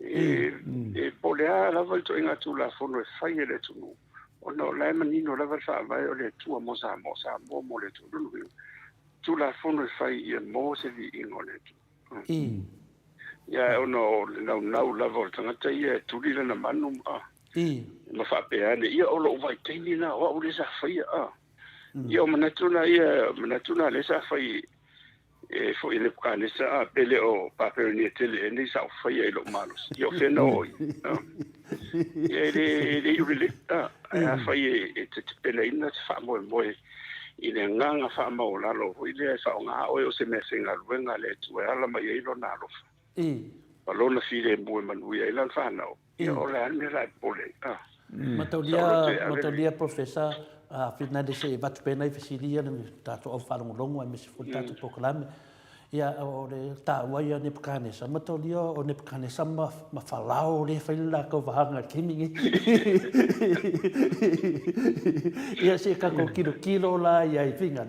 S3: e polea la volto inga tu la fono e fai le tu o no la manino la fa vai o le tu mo sa mo le tu tu la fono e fai e mo se vi ingo le tu ya o no la volto ngata ia tu li na manu ma fa pe ane ia o lo vai teni na o le sa fai ia o manatuna le sa fai e fo ile kane sa pele o papel tele ni sa fai e lo malos ia fe no ia le really a fai e te pele ina fa mo ile nganga fa mo la lo ile sa nga o se me singa luenga le tu ala mai ilo na lo palona file mo manu ia lan fa no ia o le ane la pole
S2: Matolia professor fitna de se bat pena fisilia ne tato o falo longo e mesi tato proclame ia o le ta waia ne pkane sa matolia o ne pkane sa ma falao le faila ko vanga kimingi ia se ka ko kilo la ia i finga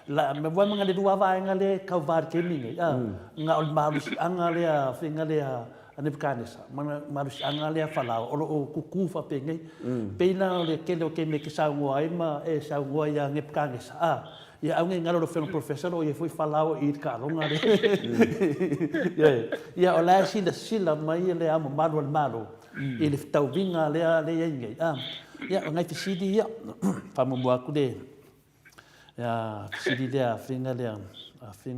S2: la me wa manga le dua va ngale ka var kimingi nga o malus angale a finga le ane pkanesa marus angale falao o kuku fa pengai peina le kele o ke me ke sa ngoi ma e sa ngoi ya nge pkanesa ia au ngalo lo fel professor o ia foi falao i ka longa le ia o la sila mai le amo malo ele tau vinga le ngai ia ngai fisidi ia fa mo aku de ia fisidi le finga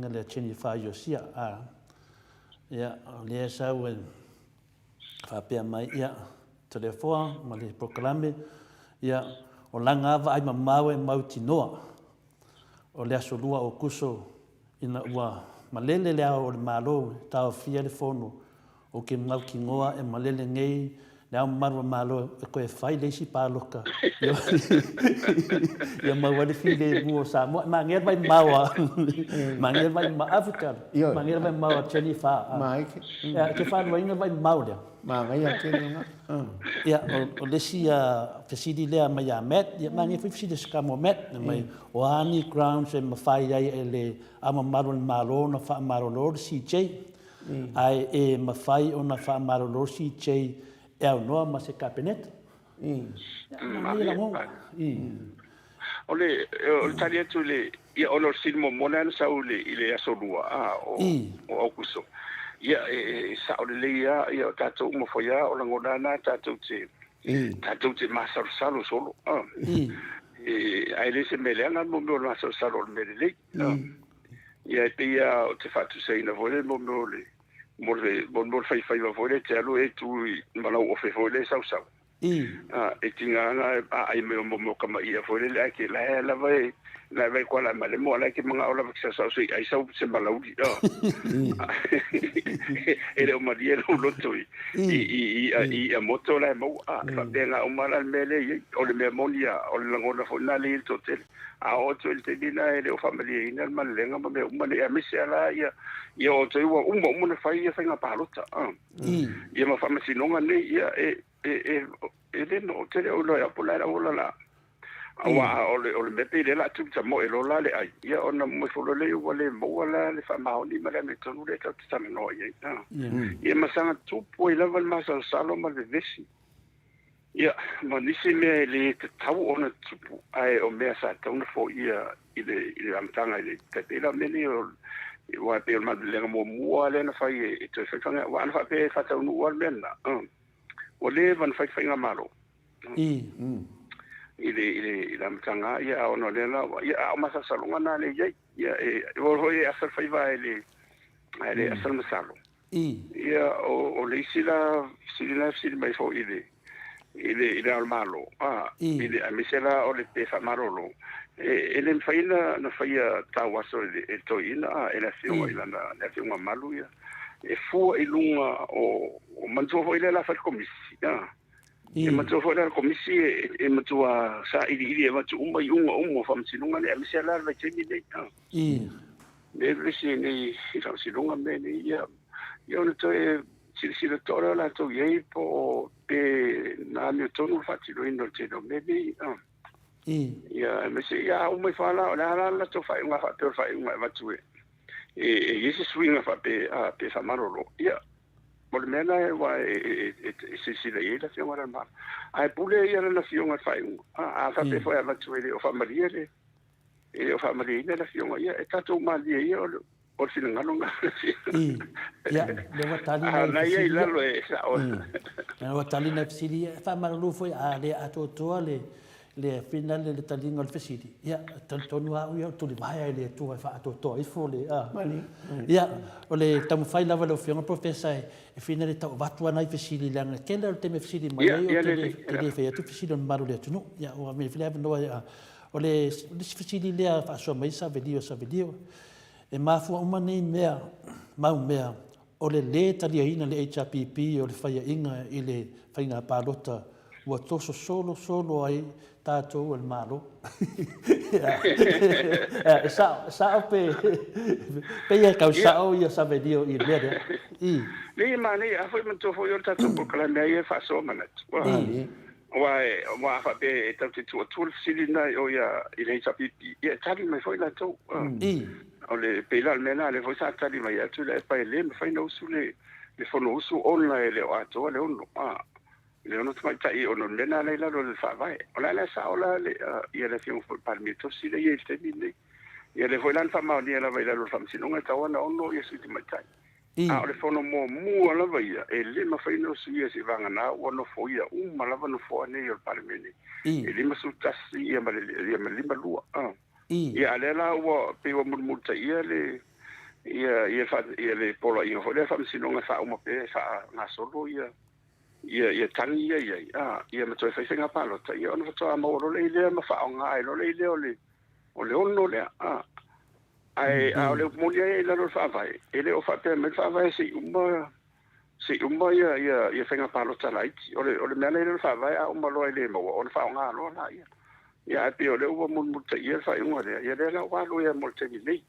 S2: le cheni fa yo sia ia le sa wen fa pe mai ia telefone ma le proclame ia o langa va ai mamawe mautinoa o le asolua o kuso ina ua malele le o le malo ta fia le fono o ke mau ki ngoa e malele ngei le au malo e koe fai le si paloka ia mau le file mo sa ma ngel vai maua ma ngel vai ma Africa ma ngel vai maua cheni fa
S1: mai
S2: ke fa no inga vai maua
S1: ma ngai ake nga
S2: ia o le si fasidi le mai a met ia ma ngi fisi de skamo met mai o ani grounds e ma fai ai ele ama malo na fa malo CJ ai e ma fai ona fa malo CJ e au noa ma se kapeneta
S3: ole tali atu le ia ono silmo mona sa ule ile asolua o kuso ia sa ole ia tato mo foia o la ngona tato te masar salo solo ai le se melanga mo mo masar salo mele ia ia te fatu sei na vole mo le mo fai va vole te alu e tu mala o fe vole sa e tinga ai mo kama ia vole le ke la vai kwa la male mo la ke manga ola sa ai sa se mala u ele o maria lo lotoi i a moto la mo fa benga o mala mele o le memoria o le ngona fo na le totel a otro il te dina ele o familia ina malenga ma me a misela ia o te wa mo ne fai fa nga palota ia ma fa sinonga ne ia e no te o lo ya pola la Awa ole mepe le la tu mo e lo la le ai. Ia ona mo fo le wale mo la le fa ma ni mala me tonu le ta tana no ia. Ia masanga tu po i lava ma sa salo ma le vesi. Ia ma nisi me le tau ona tu ai o me sa tonu fo ia ile amtanga ile te la me ni o wa pe ma le mo mo le na fa e te fa nga wa na fa pe fa tonu wa le na. O le van fa nga malo. Ile amtanga ia ono le la ia ma sa salonga na le ia o hoi asal fa va ile asal masalo. Ia o le sila mai fo ile al malo ile a misela o le pe fa marolo ele faina na faia tawaso e toina ele fiona ila na fiona malu ia e fu ilunga o manzo foi la fa komisi e manzo foi la komisi e manzo sa ili e manzo uma fa msinunga le misela la chemi dei le si ni sa sinunga me ni ia io no to si le toro la to ye po pe na mi tonu fatti lo indo te do maybe ia me se ia o me fala la to fai unha fa fai unha va tu e ese swing fa pe fa marolo ia por mena va si le ia se ora ma ai pule ia la fiona fai fa pe foi va tu o fa maria e o fa maria la fiona ia e tato ma ia por si ngalo
S2: ya le watali
S3: na ia ila lo e sa o
S2: na watali na fisili fa marulu foi a le ATUA le final le talinga le fisili ya tantonu a ia tu le vai le tu fa ATUA i fo le ya o le tamu fai lava le fiona professor e final ta watu na fisili langa kenda te me fisili mai o te le fe tu fisili maru le tu ya o me file no o le fisili le fa so mai sa video e mafua uma nei mea o le taliaina le HRPP o le whaiainga i le whainga pālota ua toso solo ai tātou e malo. Sao pe ia kau sao ia savedio i lere.
S3: Ni mani a foi muito foi o tātou por kala mea e faso manat. Wa fa pe tātou tu silina o ia i le HRPP. Ia tali mai foi la tau. O le peila mena le foi sa tali mai atu le pa le me fai no su le fono su online le ato le ono le ono mai tai ono mena le la le fa vai o la sa o la le ia le fion par mi to si le ia te mine ia le foi lan fa ma dia la vai la lo fam si non ta ona ono ia su ti mai tai o le fono mo ala vai e le ma fai no su ia si vanga na ono foi ia ma la no fo ne il par mene e le ma su tasi ia ma le ma lua ia le la o pe o multa ia le le pola ia ho le fa sinonga fa uma pe fa na solo ia tani ia me toi fa singa palo ta ia no fa mo le ma fa nga lo le ono le ai le mo ia la lo fa vai ele o fa pe me fa vai si uma ia singa palo ta lai o le me le fa vai uma lo le mo o fa nga lo na ia ia pe o le o mo ta ia fa unha ia le la wa lo ia mo te ni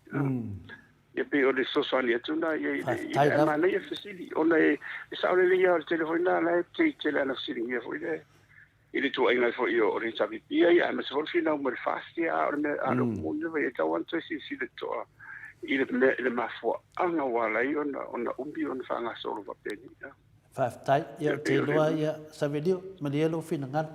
S3: ia pe o le sosani atu na ia ma nei fasili ona e sa o le ia o telefona la te la na sili ia foi le ile tu ai na foi o ri sabi ia ia ma so fina o mer fasti a o me a lo mundo ve ta wan to si de to ile le ma fo anga wala ona umbi ona fa nga solo va peni
S2: fa tai ia te loa ia sabedio malielo fina ngal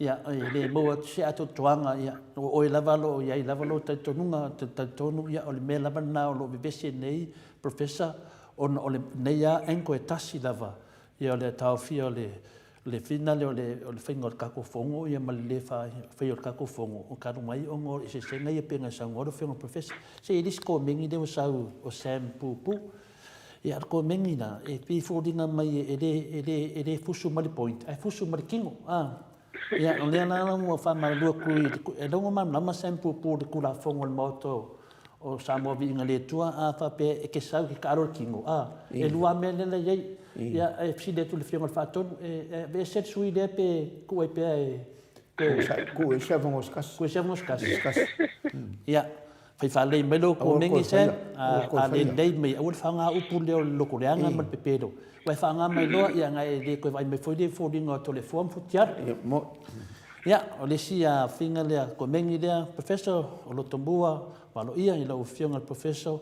S2: ia le mo se ato tuanga ia o i lavalo ia i lavalo te tonunga te tonu ia o le me lava na o lo bebese nei professor on o le nei a enko e tasi lava ia le tau fia le finale o le fingo kako fongo ia mal le fa o kako fongo o kanu mai o ngo se senga ia penga sa ngoro fingo professor se ilis ko mengi de usau o sam pupu ia ko mengi na e pi fodinga mai ele fusu mali point ai fusu mali kingo ia o le ana mo fa ma lu ku e longo ma na sample po de kula fongo el moto o Samoa Viiga le tua a fa pe e ke sa ki karo kingo e lua me le le ia e si de tu le fianga fa ton e be set sui de pe ku e pe
S1: ku e chavos kas
S2: ia fai fa le melo ko nengi se a le dei me o fa nga upu le lo ko le anga ma pe pedo vai fa nga mai lo ia nga e ko vai me foi de fodinga to le form futiar Ia, o le sia finga lea ko mengi lea professor o lo tombua walo ia i lau fionga professor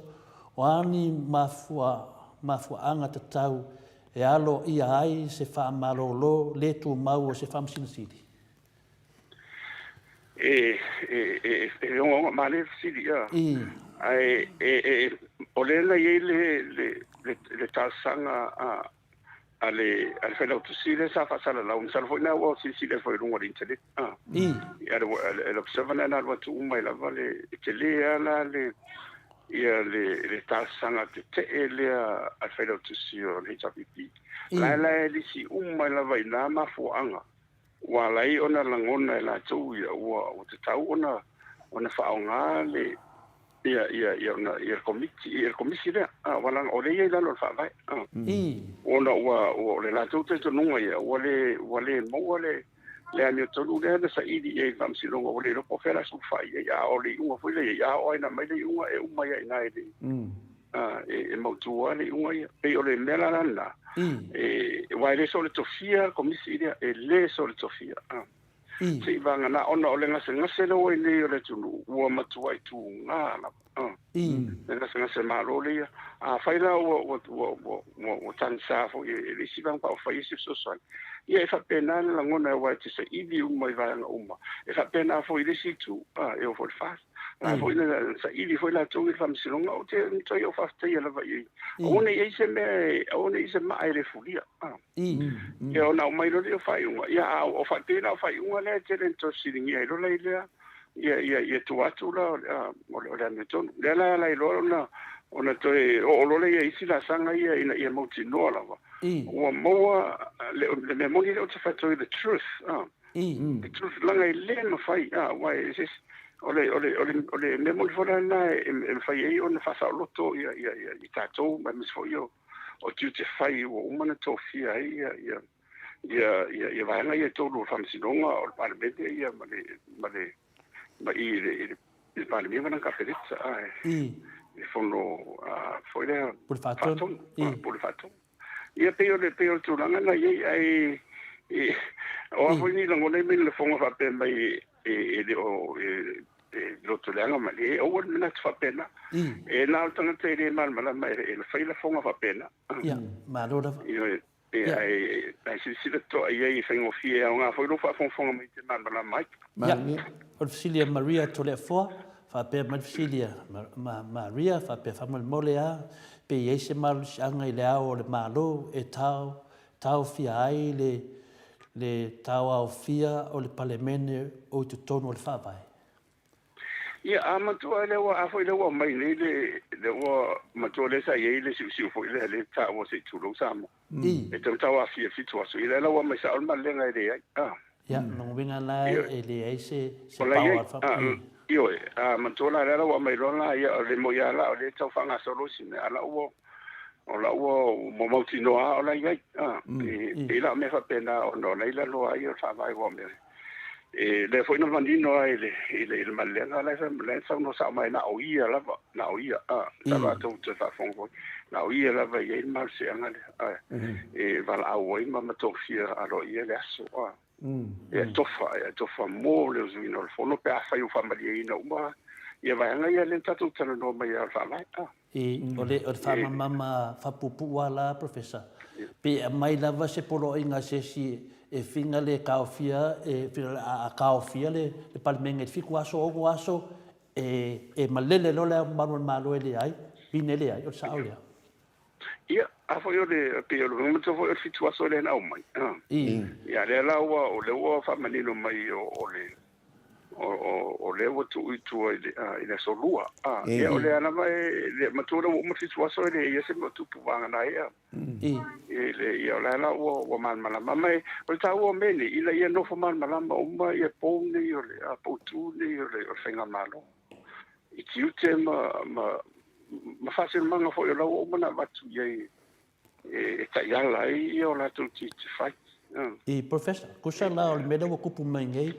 S2: o ani mafua anga te tau e alo ia ai se wha malolo le tu mau o se wha msinisiri.
S3: Onga male sidi ya. Ai o le la ye le tasanga ale fai lau tusile sa fa sala lau sa foi na o si le foi rungo internet ya le observana na lo tu mai la vale tele ala le tasanga te ele a fai lau tusio le chapipi la le si mai la vai na ma fu anga wa lai ona langona la tu ya o te tau ona fa nga le ia komisi le wala o le ia lo fa vai ona o le la tu te nunga ia wale mo le ani tolu le sa idi e fam si longo o le ro fera su fai ia o le unga foi le ia o ina mai le unga e uma ia ina e mo tu ale unga ia pe o le mela lana vai le sole tofia komisi ia e le sole tofia si vanga na ona o le ngase no e le le tunu o matuai tu ngala le ngase malo le a faila o tansa fo e si vanga pa fai si so so ia fa pena la ngona wa ti se ibi mai vanga e fa pena fo ile si tu e o for fast la fo ile sa ibi fo la tu fam si longa o te to yo fa te la vai ona e se ma ele fulia e ona mai lo le fai unha ia o fa pena fai unha le te to si ngi lo la ile ia tu atu la o le meton le la lo na ona to o lo le isi la sanga ia mo ti no la o mo le memoria o te fa to the truth the truth langa ile no fai why is this ole memoria fora na e fai e ona fa sa loto ia tato ma mis fo yo o tu te fai o umana to fia ia vai na ia to lo fam sinonga o parlamento ia ma il parlamento na caperizza e fono foi le
S2: por
S3: fatto ia peo tu langa na ai o foi ni longo le me fonga fa pe mai lo tu langa ma le o na fa pena na tanga te le mal mai e fai la fonga fa pena
S2: ia ma lo da
S3: ai si to ai fai ngo fie nga foi lo fa fonga mai te mal mai
S2: o Filia Maria to le fo fa pe ma Filia Maria fa pe fa molea pe ye se mal anga ile o le malo e tau fia ai le tau au fia o le palemene o te tono le fa vai
S3: ia amatu ale wa foi le wa mai le wa matu le sa ye le si foi le ta wa se tu lo samo e te tau a fia fitu aso ile la wa mai sa ma le ngai le
S2: ya no vinga la e le ai se power fa
S3: io matu la le wa mai lo la ia le mo ya la le tau fanga solo sin ala o la mo mo ti no a la ia e la me fa pena o no la lo ai fa vai wa me le foi no mandino ele malenga la sa no sa mai na oia la va to fa fongo na oia la va ye mal se anga va la oi ma to fia a ro ia le so to fa mo le zuino il fono pe fa io famiglia ina uma ia va anga ia le tatu tano no mai fa la
S2: o fa mama fa pupu wala professor pe mai lava se polo inga se si e finga le kaofia e a kaofia le palmenga fiku aso o aso e malele lo le malo ele ai pinele ai o saulia
S3: ia a foi le pe lo mo to foi fitu aso le na o mai ia le la o le fa manino mai o le o tu ile so lua e o le ana mai le matura mo fitu aso le ia se mo tu puanga na ia le ia la o mal mai o ta o meni ila ia no fo mal malama o mai e pone o le a potu le o fenga malo i tiute ma fácil manga foi la o mana batu ye ta yala o la tu ti fai
S2: professor kusa la o me do kupu mai ngai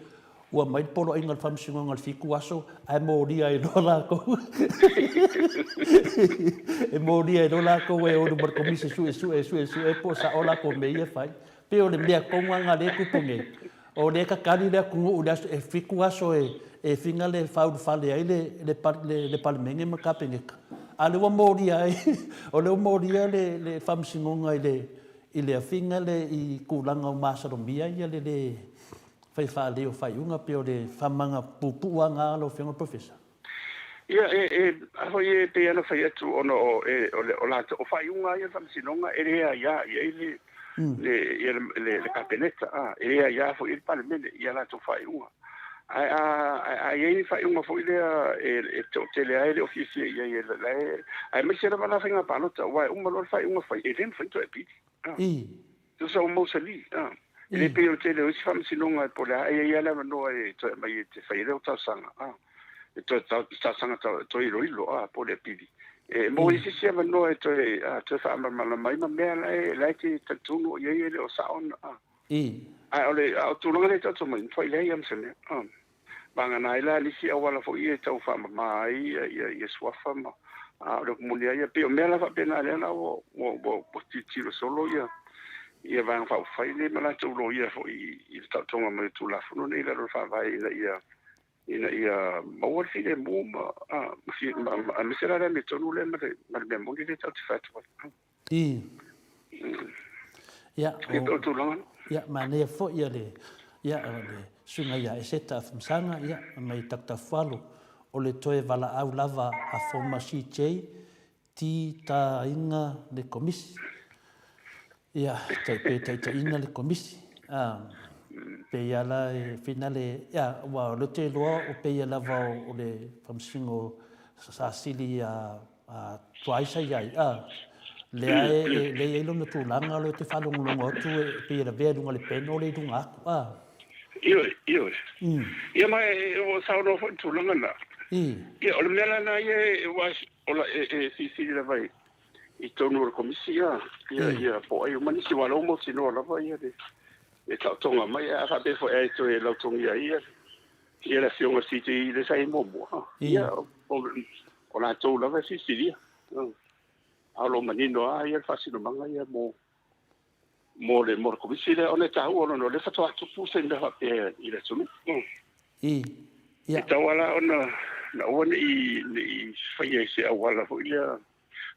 S2: ua mai polo inga fam singo ngal fiku aso ai moria e dola ko e moria e dola ko e o bar komisi su e po sa ola ko me ia fai pe o le mea ko nga le kupu ngai O le kakari le kungu ule aso e fiku aso e finga le faudu fale ai le palemenge makapengeka. A le wa mori ai, o le wa mori ai le whamsingonga i le afinga le i kulanga o Masadomia ia le fai whaaleo whai unga pe o le whamanga pupua ngā lo whianga professor.
S3: Ia aho e te ana whai atu ono o lata o whai unga ia whamsinonga e rea ia le kapeneta e rea ia fo i palemene ia lata o whai unga. Ai ni fai unga fo i lea e tele ai le ofisi ia le ai me sera mana whainga panota wai uma lor fai unga fai e ren fai to e piti. Tu sa o mausali le pe o tele o si whamsinonga po le ai ia lava noa e to mai te whai reo tau sanga e to sanga to i roilo po le pidi e mo i si ava noa e to whaama mai ma mea lai te tatunu o iei le o saon ai ole au tulunga le tatu mai fai le iam sene banga nai la lisi awala fo i e tau whaama mai i swafa ma ole kumulia ia pe o mea la whapena le ana o tiro solo ia vang fa fai le mala tu lo ia fo i tonga mai tu la fo nei la ro fa vai ia mo fi le mo ma mi sera le tonu le ma le mo le tau fa tu
S2: ia
S3: o tu longa
S2: ia ma ne fo ia le sunga ia e seta fmsanga ia mai takta falo o le toe vala au lava a forma CJ ti ta inga le komisi ia te ina le komisi pe ia la finale ia wa lo te loa o pe ia lava o le famsingo sa sili a twaisa ia le ai le lo tu langa lo te falong longo tu pe ia ve lunga le peno le dunga
S3: io ia mai o sa no fo tu langa na ia o le mela na ia was o la si la vai i tonu o komisia ia po ai mani si wala mo si no la vai e ta tonga mai a fa be fo e to e la tonga ia la fiona city le sai mo ia o la to la vai si dia alo manino ia fa si no manga ia mo le komisia ona ta o no le fa to atu pu se nda pe i le tonu ia ta wala ona na ona i fa ia se wala fo ia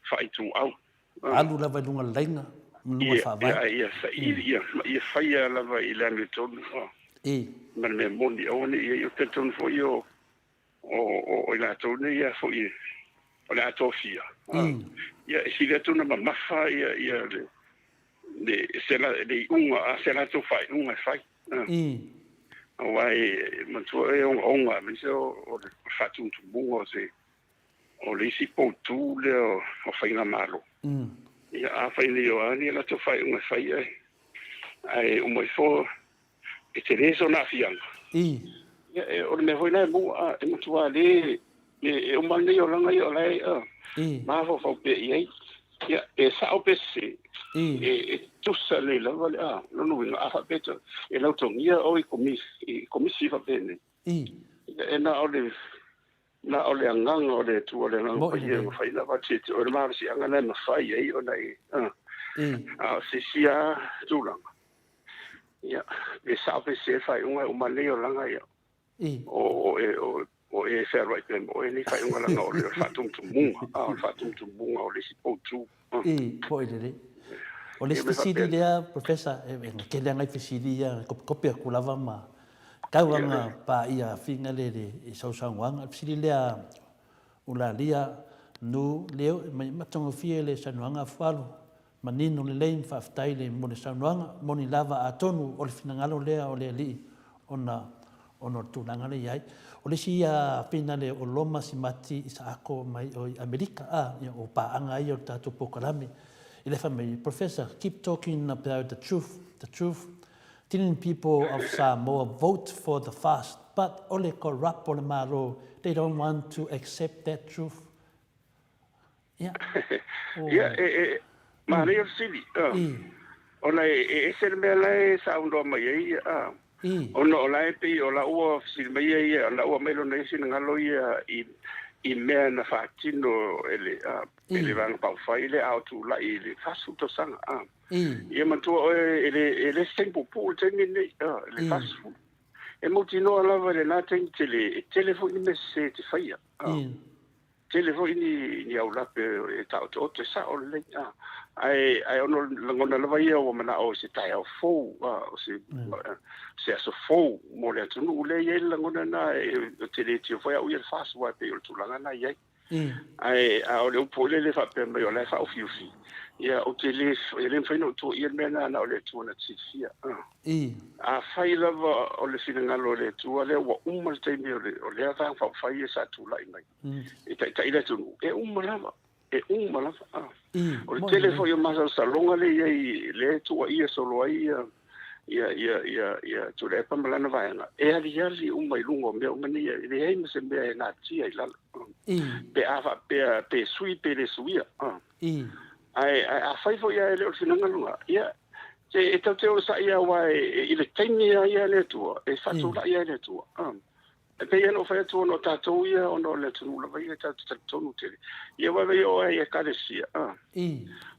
S3: fai tu au
S2: alu la vai lunga lenga lunga fa vai
S3: ia fai la vai la me ton man me mondi oni ia te ton fo io o la ton ia fo ia o la tofia ia si le ton ma mafa ia le sela de unga sela to fai unga fai vai man to e onga me so o fa tu bungo se o le si po tu le o fainga malo ia a faini o ani la to fai unga fai ai o mo fo e te reso na fianga ia o me foi na mo e mo tu ale e o mani o langa o lai ma fo pe ia e sa o pe se e tu sa le la vale no no a fa beto e la tongia o i komisi fa bene e na o le anganga o le tu o le anganga o ie mo fai na vati o le mara si angana na fai ei o nei si a tūlanga ia e sape se fai unga o mane o langa ia o e fair right them o e ni fai unga langa o le fatum tu munga o le si po tu
S2: po ele o le fisili lea professor ke le ngai fisili ia kopia kulava ma kauanga pa ia finga le e sausangwanga fisili lea ulalia nu leo mai matongo fie le sanuanga falo manino le lein fa ftai le mo le sanuanga moni lava atonu o le finangalo lea o le li ona tulanga le ai o le sia pina le o loma simati isaako mai o Amerika o pa anga i o tatu pokalame ile family professor keep talking about the truth telling people of Samoa vote for the fast but ole corrupt ole maro they don't want to accept that truth
S3: Maria City ona e ser mele saundo mai ona ola pe ola o sil mai ia la o melo nei sin ngalo ia I mea na whaatino ele vanga pau whai le au tu la i le fasu to sanga. Ia matua ele senpo po tengi nei le fasu. E moti noa lava le nā tengi telefoni me se te whaia. Telefoni ni au lape e tau te ote sa o le. Ai ono langona lava ia o mana o se tai au fou. Se aso fou mo le atunu ule ia langona na tele tio whaia ui le fasu wa pe o tulanga na iai. Ai o le upo le whape mai o le wha o fiufi. Ia o te le whaino tu ia mena na o le tuana tifia. A whai lava o le whinangalo le tua le wa umar teimi o le avang whau whai e sa tūlai mai. E ta ila tunu. E umalava. O le telefo ia masa salonga le iai le tua ia solo ai ia tu le pamalana vaenga. E ali umai lungo mea umani ia. Le hei mase mea e nā tia i lala. Pe awa pe sui pe le suia. Ai a whaifo ia e leo whinangalunga. Ia, e tau te o sa ia wai i le taimi ia le tua, e whatula ia le tua. E pei ano whai atua no tātou ia o no le tunula vai e tātou tonu tere. Ia wai o ai e kalesia.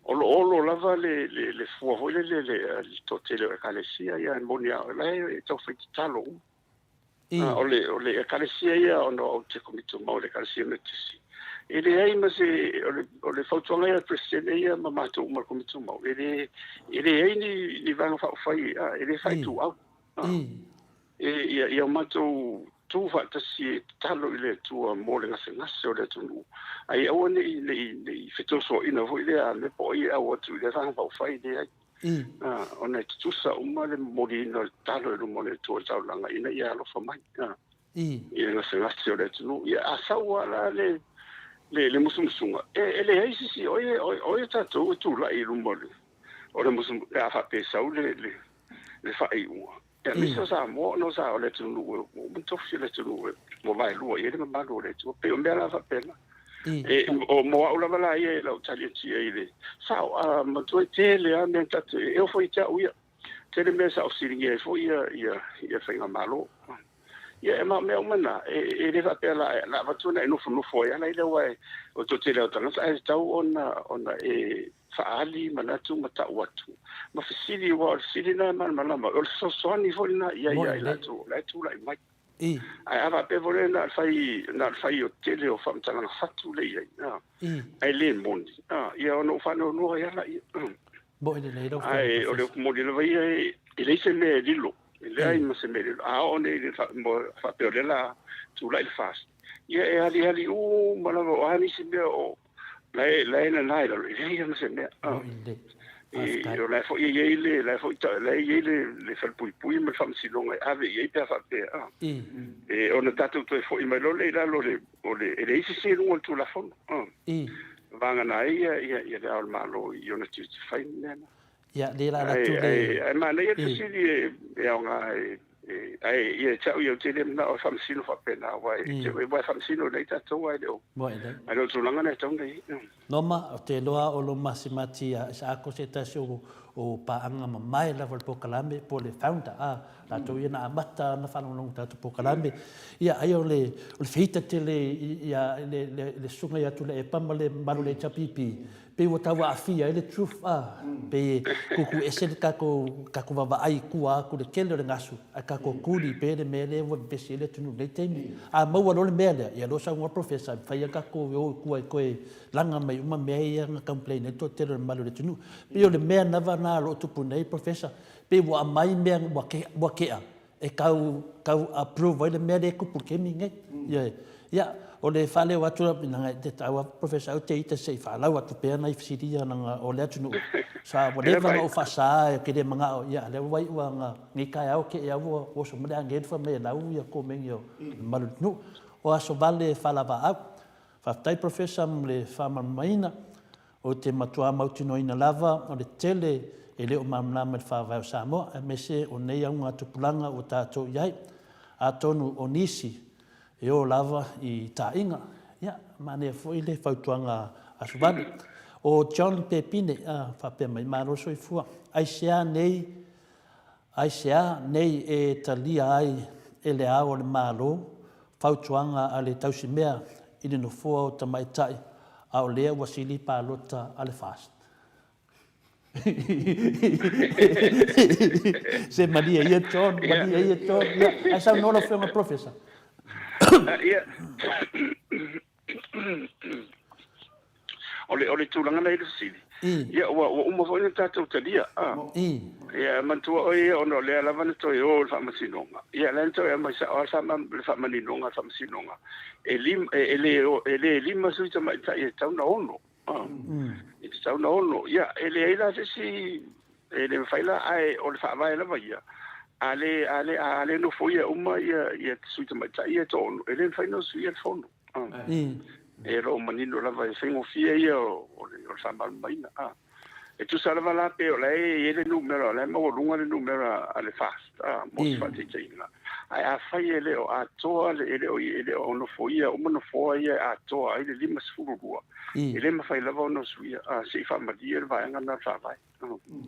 S3: Olo lava le fuahoi le to tele o e kalesia ia en moni au. Lai e tau whai talo. O le e kalesia ia o no te komitu mau le kalesia me tisi. Ele ai mas o le fautuanga ia presidente ia mamato uma komitu mau. Ele ai ni vanga whai ele whai tu au. Ia mato tu fatasi talo ile tua mole ngase o le tunu. Ai au ni fitoso ina vo ile a me po ia o tu le vanga whai ile ai. Ona tusa uma le molino talo le mole tu tau langa ina ia lo famai. Ia ngase o le tunu. Ia asawa la le musumusunga. Ele hei sisi oe tātou tu la i rumole. O le musumu, e a whape sau le whae ua. E misa sa mo no sa o le tunu ue, mo tofi le tunu ue, mo vai lua, i ele mamalo le tunu, pe o mea la whapena. O mo au lava la ia e lau tali atia i le. Sao, ma tue tele a mea tatu, e o fwoi tia uia. Tele mea sa o siringi e fwoi ia whainga malo. Ia e mea umana, e le whapea la watuna e nufo ia, la ile wai, o to te leo tanga, sa e tau ona e whaali manatu matau atu. Ma fisiri wa, fisiri na malama, o le sosoani fwoi na ia la tu la i mai. Ai awa pe vole na fai o tele o whamtanga fatu le ia, ai le mondi, ia ono whanau noa ia la ia. Ai o le kumori la vai e leise me lilo. Le ai ma se mele a one mo fa peolela tu lai fast ia e ali malava ani se me o lai na nai lo ia ma se me e o lai fo ie le fo le fal pui me fam si longa ave ie pe fa pe e ona tatu to fo i me lo le o le e isi se lo tu la fon vanga nai ia le malo i ona tu fai nena.
S4: Ya, le la tu le.
S3: Ai ma nei te sili e nga ai ia tau ia te le na o famsino fa pena wai te wai famsino nei ta to wai do. Ai no tulanga nei tong nei.
S4: Noma te loa o lo masimati sa ko se ta o paanga mai la po kalame po le founder la to ia na mata na fa no ta po kalame ia ai o le feita te le ia le sunga ia tu le pamale malu le chapipi pe o tawa afia ele truth pe kuku esel kako va ai kua ku le kele le ngasu a kako kuli pe le mele vo besile tunu le temi a mo wa le mele ia lo sa un professor fa ia kako o ku langa mai uma meia nga complain to te le malu le tunu pe o le me na va na lo tu punei professor pe wa mai me wa ke e kau approve le mele ku por que minge ia o le fale wa tu na te tawa professor te ita se fala wa tu pena i fisiria na o le tunu sa wa le va o fasa ke de manga ia le wai wa nga ngi kai au ke ia wo so mele angel fa me la u ia ko men yo malu nu o aso vale fala va au fa tai professor le fama maina o te matua mautino ina lava o le tele e le o mamna me fa va Samoa me se o nei un tupulanga o tato iai a tonu o nisi e o lava i tainga ia mane foi le fautuanga a subani o John Pepine fa pe mai maro so ifua ai sea nei e talia ai ele a o le malo fautuanga ale tausimea i le nofua o tamaitai a o lea ua sili palota a le fast. Se Maria ia John, Maria ia John. Ai sa no lo fenga professor.
S3: Ia. Ole tulanga nei le sili. Ia wa uma foi tatou talia. Ia mantua o ia ono le lava na toi o fa masinonga. Ia len toi mai sa o sa ma le fa maninonga fa masinonga. Ele lima sui tama ia tau na ono. It's tau na ono. Ia ele ila si ele faila ai o le fa vai lava ia. Ale no foi uma ia sui tama ia to ono. Ele faino sui al fondo. E ro manino lava e fengo fia ia o sambal maina. E tu salva la pe o lei ele numero, lei mo lunga le numero alle fast. Mo fatti tinga. Ai a fai ele o ATUA ele o no foia, o no foia ATUA ele lima sfurua. Ele ma fai lava no suia, si fa madia vai ngana fa vai.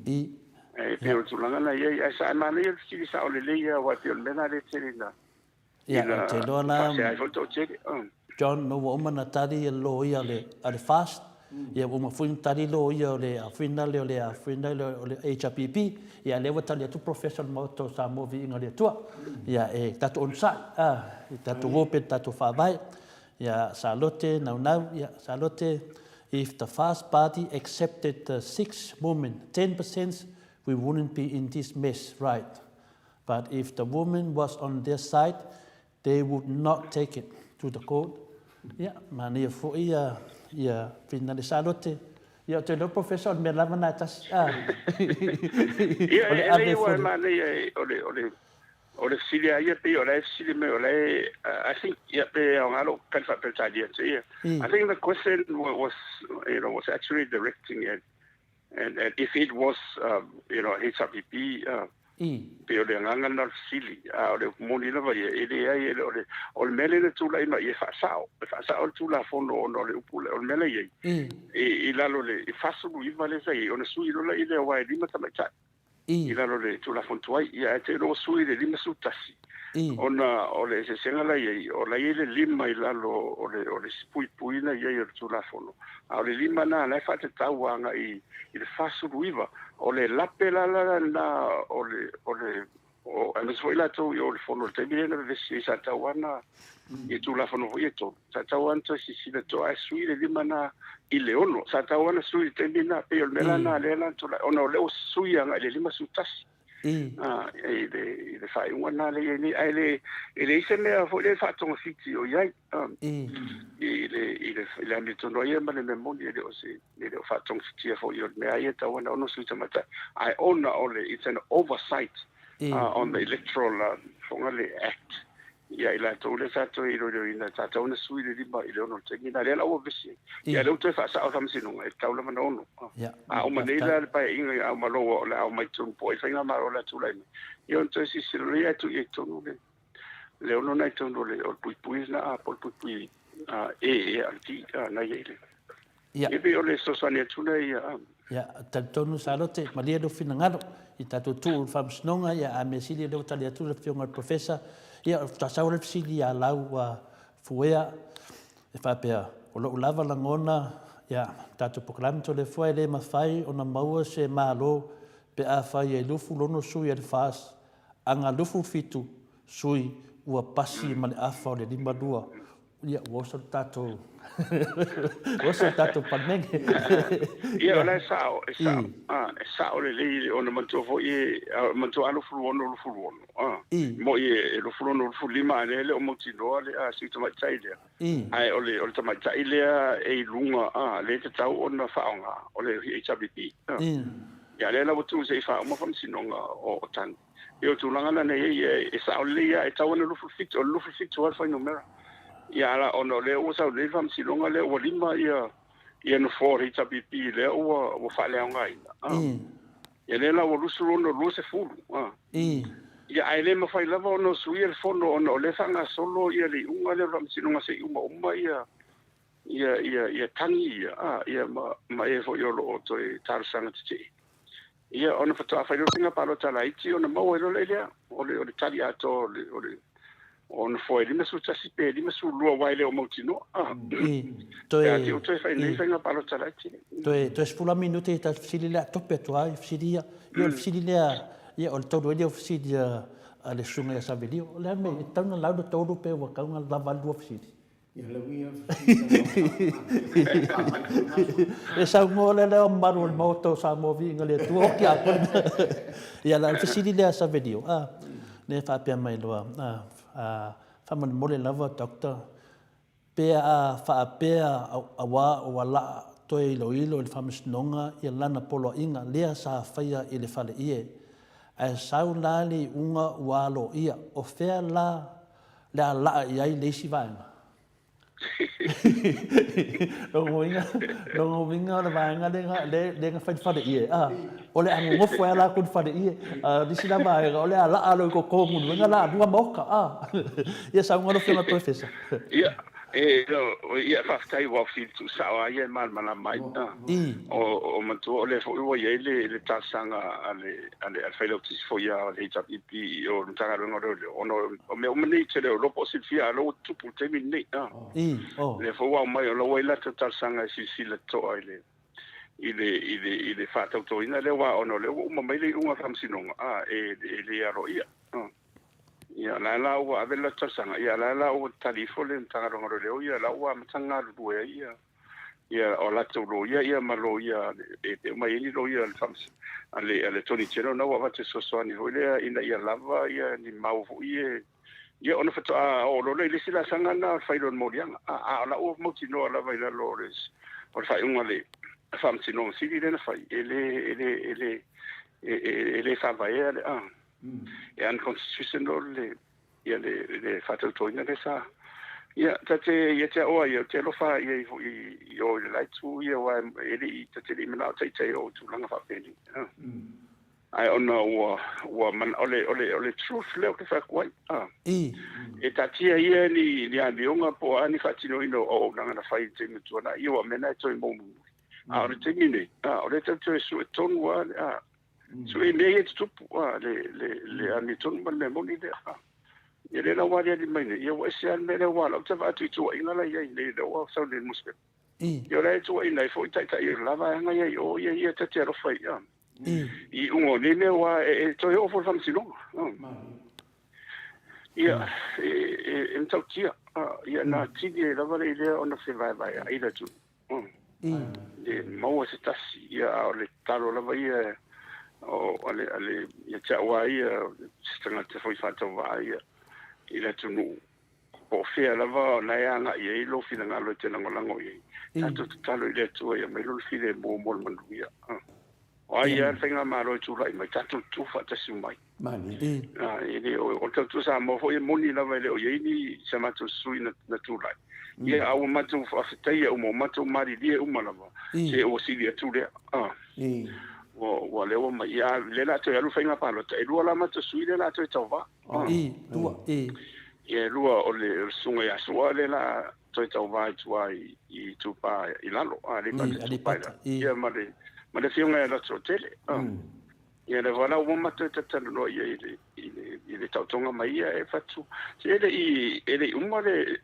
S3: E pe o tulanga na ia sa mani il si sa o le ia wa pe o mena le tselina.
S4: Ia te dona.
S3: Sai foto check.
S4: John no wo mana tari lo ia le fast ia wo mafun tari lo ia le afina le HPP ia le wata tu professional Maota Samoa Viiga le ATUA ia e tatu onsa tatu wope tatu fawai ia salote now ia salote if the fast party accepted 6 women 10% we wouldn't be in this mess, right? But if the woman was on their side they would not take it to the court. Ya, mani fo ia finalisalote. Ya te no professor me lava na tas.
S3: Ia wa mani ole silia ia pe ole silia me ole I think ia pe ngalo kan fa pelta dia. I think the question was was actually directing it and if it was HRPP pe o le nganga na sili o le moni lava ele ai ele o le mele le tula ina e fa sao tula fono o le upule o le mele ye e lalo le faso lu iva le sai o le sui lo le ile wa lima tamata e lalo le tula fonto ai ia te lo sui le lima sutasi ona o le se senga la ye o la ile lima i lalo o le spui na ye o tula fono o le lima na la fa te tauanga i le faso lu iva o le lapela na o ames foi la to yo le fono te bien le si sa tawana e tu la fono foi to sa tawana to si le to ai sui le dimana i le ono sa tawana sui te bien na pe o melana le la to ono le sui anga le lima sutas le fai una le ni ai le se me foi le fa ton fiti o yai le ami to no ye ma le memoni le o se le fa ton fiti fo yo me ai tawana ono sui tamata I own it's an oversight on the electoral act. Ia ila to le sa to ilo ina sa to na sui le ba ile ono te ngina le la o visi. Ia le to fa sa o fam sinu e taula mana ono. O manila le pa inga o malo la o mai tun poi fa inga maro la tu la. Io to si si le tu e to no le ono na to no le o pui na poi anti na yele. Ia e ole so sa ne tu na ia.
S4: Ya tonu salote malia do finangalo i tatu tu fam snonga ya a mesili do talia tu le fionga professor ya ta saule sili ya laua fuea e fa pe o lo lava la ngona ya tatu program to le foi le mafai ona maua se malo pe a fai e lufu lono sui e fas anga lufu fitu sui ua pasi male afa le lima dua ya woso tatu woso tatu panenge
S3: ia la sao sao le ona manto fo manto alo fu ono mo ye lo fu ono fu lima le o mo tino le si to mai le ai ole to mai le e lunga le te tau ona faonga ole HBP ya le la botu se fa mo fam sinonga o tan io tu langa na e sao le e tau ona lo fu fit o fa numero ia la ono le o sa le fam silonga le o lima ia no for HPP le o fa le ngai ia le la o lusulo no lu se fulu ia ai le ma fai lava ono sui el fondo ono le fanga solo ia le unga le fam silonga se uma ia tangi ia ma e fo yo lo to e tarsanga tsi ia ono fa to fa lo singa palo tala iti ono mo lo le o le tali ato on foi lima su tasi pe lima su lua wai le o mautino
S4: Toi
S3: o toi fai nei fai nga palo talati
S4: toi spula minute ta fsili la tope toi fsili ia fsili le ia o todo dia fsili a le sunga sa video le me tana laudo todo pe wa ka nga lava do fsili
S1: ia le wia
S4: e sa ngole le maru moto sa mo Viiga le tu o ki a ia la fsili le sa video ne fa pe mai lo fa man mole lava doctor pe fa pe wa wala toi lo ilo le famasnonga ia lana polo inga lea sa faia i le fale ie ai saulali unga walo ia o fea la ia i le sivainga lo winga le vainga le fa fale ie o le ango fo ala kun fale ie di sina vai o le ala alo ko ko mun winga la dua moka ia sa ngolo fena professor
S3: ia faftai wa fi tu sawa ia mal mana mai o mantu o le fo o ia le tasanga ale felo tis fo ia le tapipi o ntanga no o me o meni tele o lopo silfia lo tu pulte min nei le fo wa mai o lo ila tasanga si le to ile fata to ina le wa ono le o mai le unga famsinonga le aro ia ia la wa avela tasanga ia la o talifole ntanga ngoro leo ia la wa mtanga lu ia o la tolo ia malo ia mai ni lo ia fams ale toni chero no wa te so ni hoile ina ia lava ia ni mau ia ona fato o lo le sila sanga na failon modianga la o moti no la vai la lores por fai un ale fams no sili le fai ele fa vai e an constitutional le fatal toina le sa ia tate ia te o ia te lo fa ia o le lai tu ia wa ele tate le mana tai o tu langa fa peni ai ona wa man ole truth le ke fa kwai e tatia ia ni andionga po ani fatino ino o langa na fai te tu na ia wa mena to mo o te mine o le tate su ton wa so e me et tu le ani ton man le moni de ia le na wari di mai ia wa se an me le wala te va tu inga la ia le o so le muspe ia le tu ina fo tai lava nga ia te te ro fai i ungo ne me wa to yo for fam sino ia tau tia ia na tidi lava le ona se vai ila tu mau se tasi ia le talo lava ia o ale ia chawa ia stanga te foi fato vai ila tunu po fea lava na ia nga ia lo fina nga lo te lango ia tu talo ile tu ia me lo file mo manduia o ia fenga maro tu lai mai tatu tu fa te sumai
S1: mani
S3: ile o tu sa mo foi moni lava ile o ia ni sama tu sui na tu lai ia au matu fa ftai o mo matu mari dia o malava se o silia tu le wa le wa ia le la te alu fenga palo te lu la matu sui le la te tova ia lua o le sunga ya sua le la toi tova i tu pa i lalo le pata ia ma le fiunga la tele ia le wala o matu te tano no ia ile tautonga mai ia e fatu ele i uma le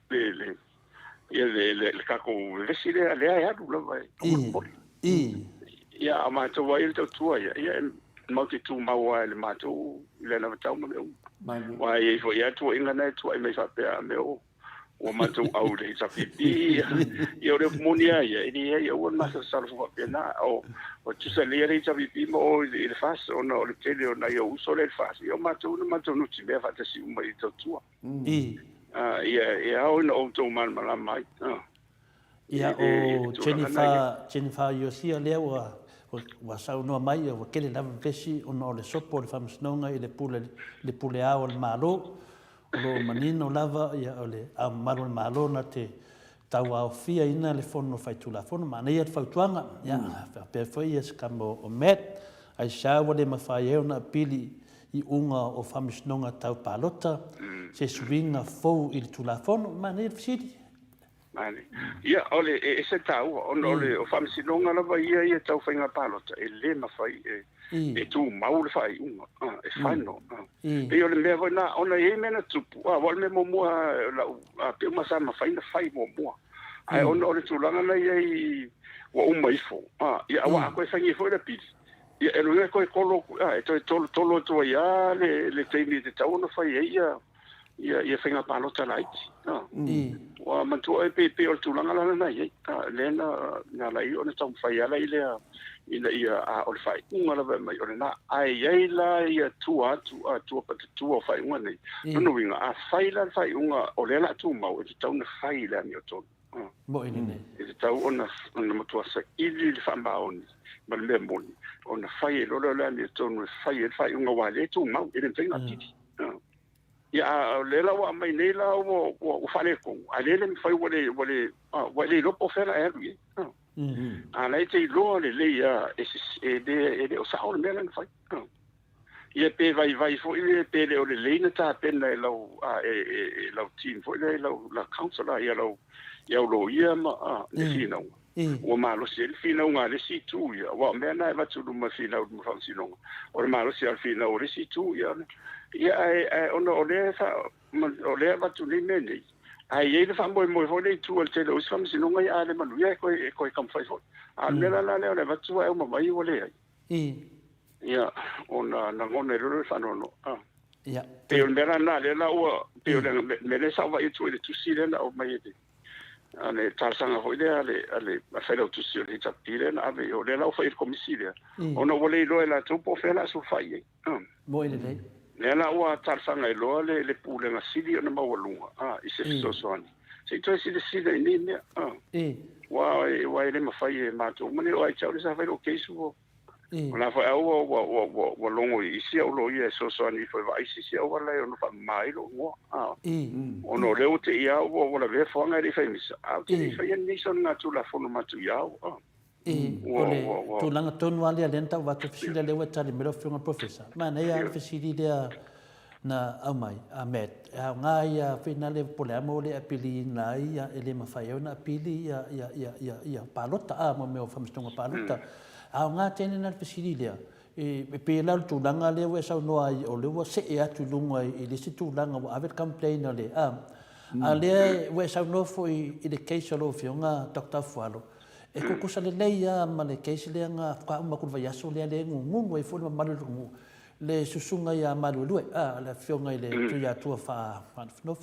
S3: ia le kako le sile le ai adu la vai ia ma to wa il to ia mauti tu maua le matu le na tau mo wa ia fo ia tu inga na tu ai me fa pe me o matu au le sa pipi ia le monia ia ia o ma sa sa fo pe na o tu sa le re sa pipi mo il fas o no le tele o na ia uso le fas ia matu no ti me fa te si mo i to tu ia o no to man mala mai
S4: ia o Jennifer Yosia le wa sau no mai o kele la vesi o no le sopo le famasnonga i le pule ao le malo lo manino lava ia o le a malo le malo na te tau au fia ina le fono fai tula fono ma nei at fautuanga ia pe foi es kamo o met ai sa wa le mafai e na pili i unga o famasnonga tau palota se swinga fou i le tula fono ma nei fsidi
S3: Mane. Ia ole e se tau ole o famsinonga lava ia tau whainga palota e le mawhai e tu mau le whai unga e whaino. E ole mea vai na ona e mena tupu wale me mo mua a peo masa mawhaina whai mo mua. Ai ona ole tūlanga na ia wa uma ifo. Ia awa a koe whangi fo i la pili. Ia e runga koe kolo e toi tolo tua ia le teimi te tau na whai ia whainga palota laiti. Wa mantua e pe o tulanga la na ye le na la io na tau fai ala ile ia a o fai unga la mai o na ai ai la ia tua pa tua fai unga nei no winga a fai la fai unga o le la tu mau e tau na fai la mi o to
S4: mo ini nei
S3: e tau ona matua sa ili le fa maoni ma le moni ona fai lo la mi to no fai unga wa le tu mau e le tenga titi ya lela wa mai nei la o fale ko alele mi fai wale lo po fera erwi ala te lo le ya de o sa o mela fai ia pe vai fo ile pe le o le leina ta pena lo lo team fo le lo la councilor ia lo ia ma le fino o malo se il fino nga le si tu ia wa mena va tu ma fino mo fa si no o malo se al fino le si tu ia ia ona ole va tu ni meni ai ele fa mo le tu al te lo sam si no ngai ale manu ia ko kam fai fo al mena la le va tu ai mo mai ole ai ia ona na ngone ro fa no ia pe on mena na le la o pe on me sa va tu le tu si le na o mai te ale tasanga ho ile ale fa lo tu si le ta pile na ave o le la o fa il comisilia ona vole lo la tu po fe la su fai
S4: mo ile nei
S3: Nela ua tarfanga e loa le pule nga sili o na mawalunga. I se fisosoani. Se i toi sili sili ni nea. Wa e le mawhai e mātou. Mani o ai tau le sa whai lo keisu o. O na whai au wa longo i isi au lo i e sosoani i whai wa isi si au wala e o na whai mai lo ngoa. O no leo te i au o wala vea whanga e le whai misa. Au te i whai an nison nga tu la whono matu i au.
S4: Ole tulanga tonu ale lenta watu fisile lewa tali mero fiunga professor mana ia fisili dia na amai amet ngai a finale pole amo le apili na ia ele mafai na apili ia palota a mo me famstonga palota a nga tene na fisili dia e pe la tulanga le we sa no ai o le wa se e atu lunga i le si tulanga wa ave complain ale ale we sa no foi i le case lo fiunga Dr. AFUALO e ko kusa le leia ma le keisi le nga ka uma ku vai aso le ngungu e fo ma malu le susunga ya malu lue le fionga ile tu ya tu fa no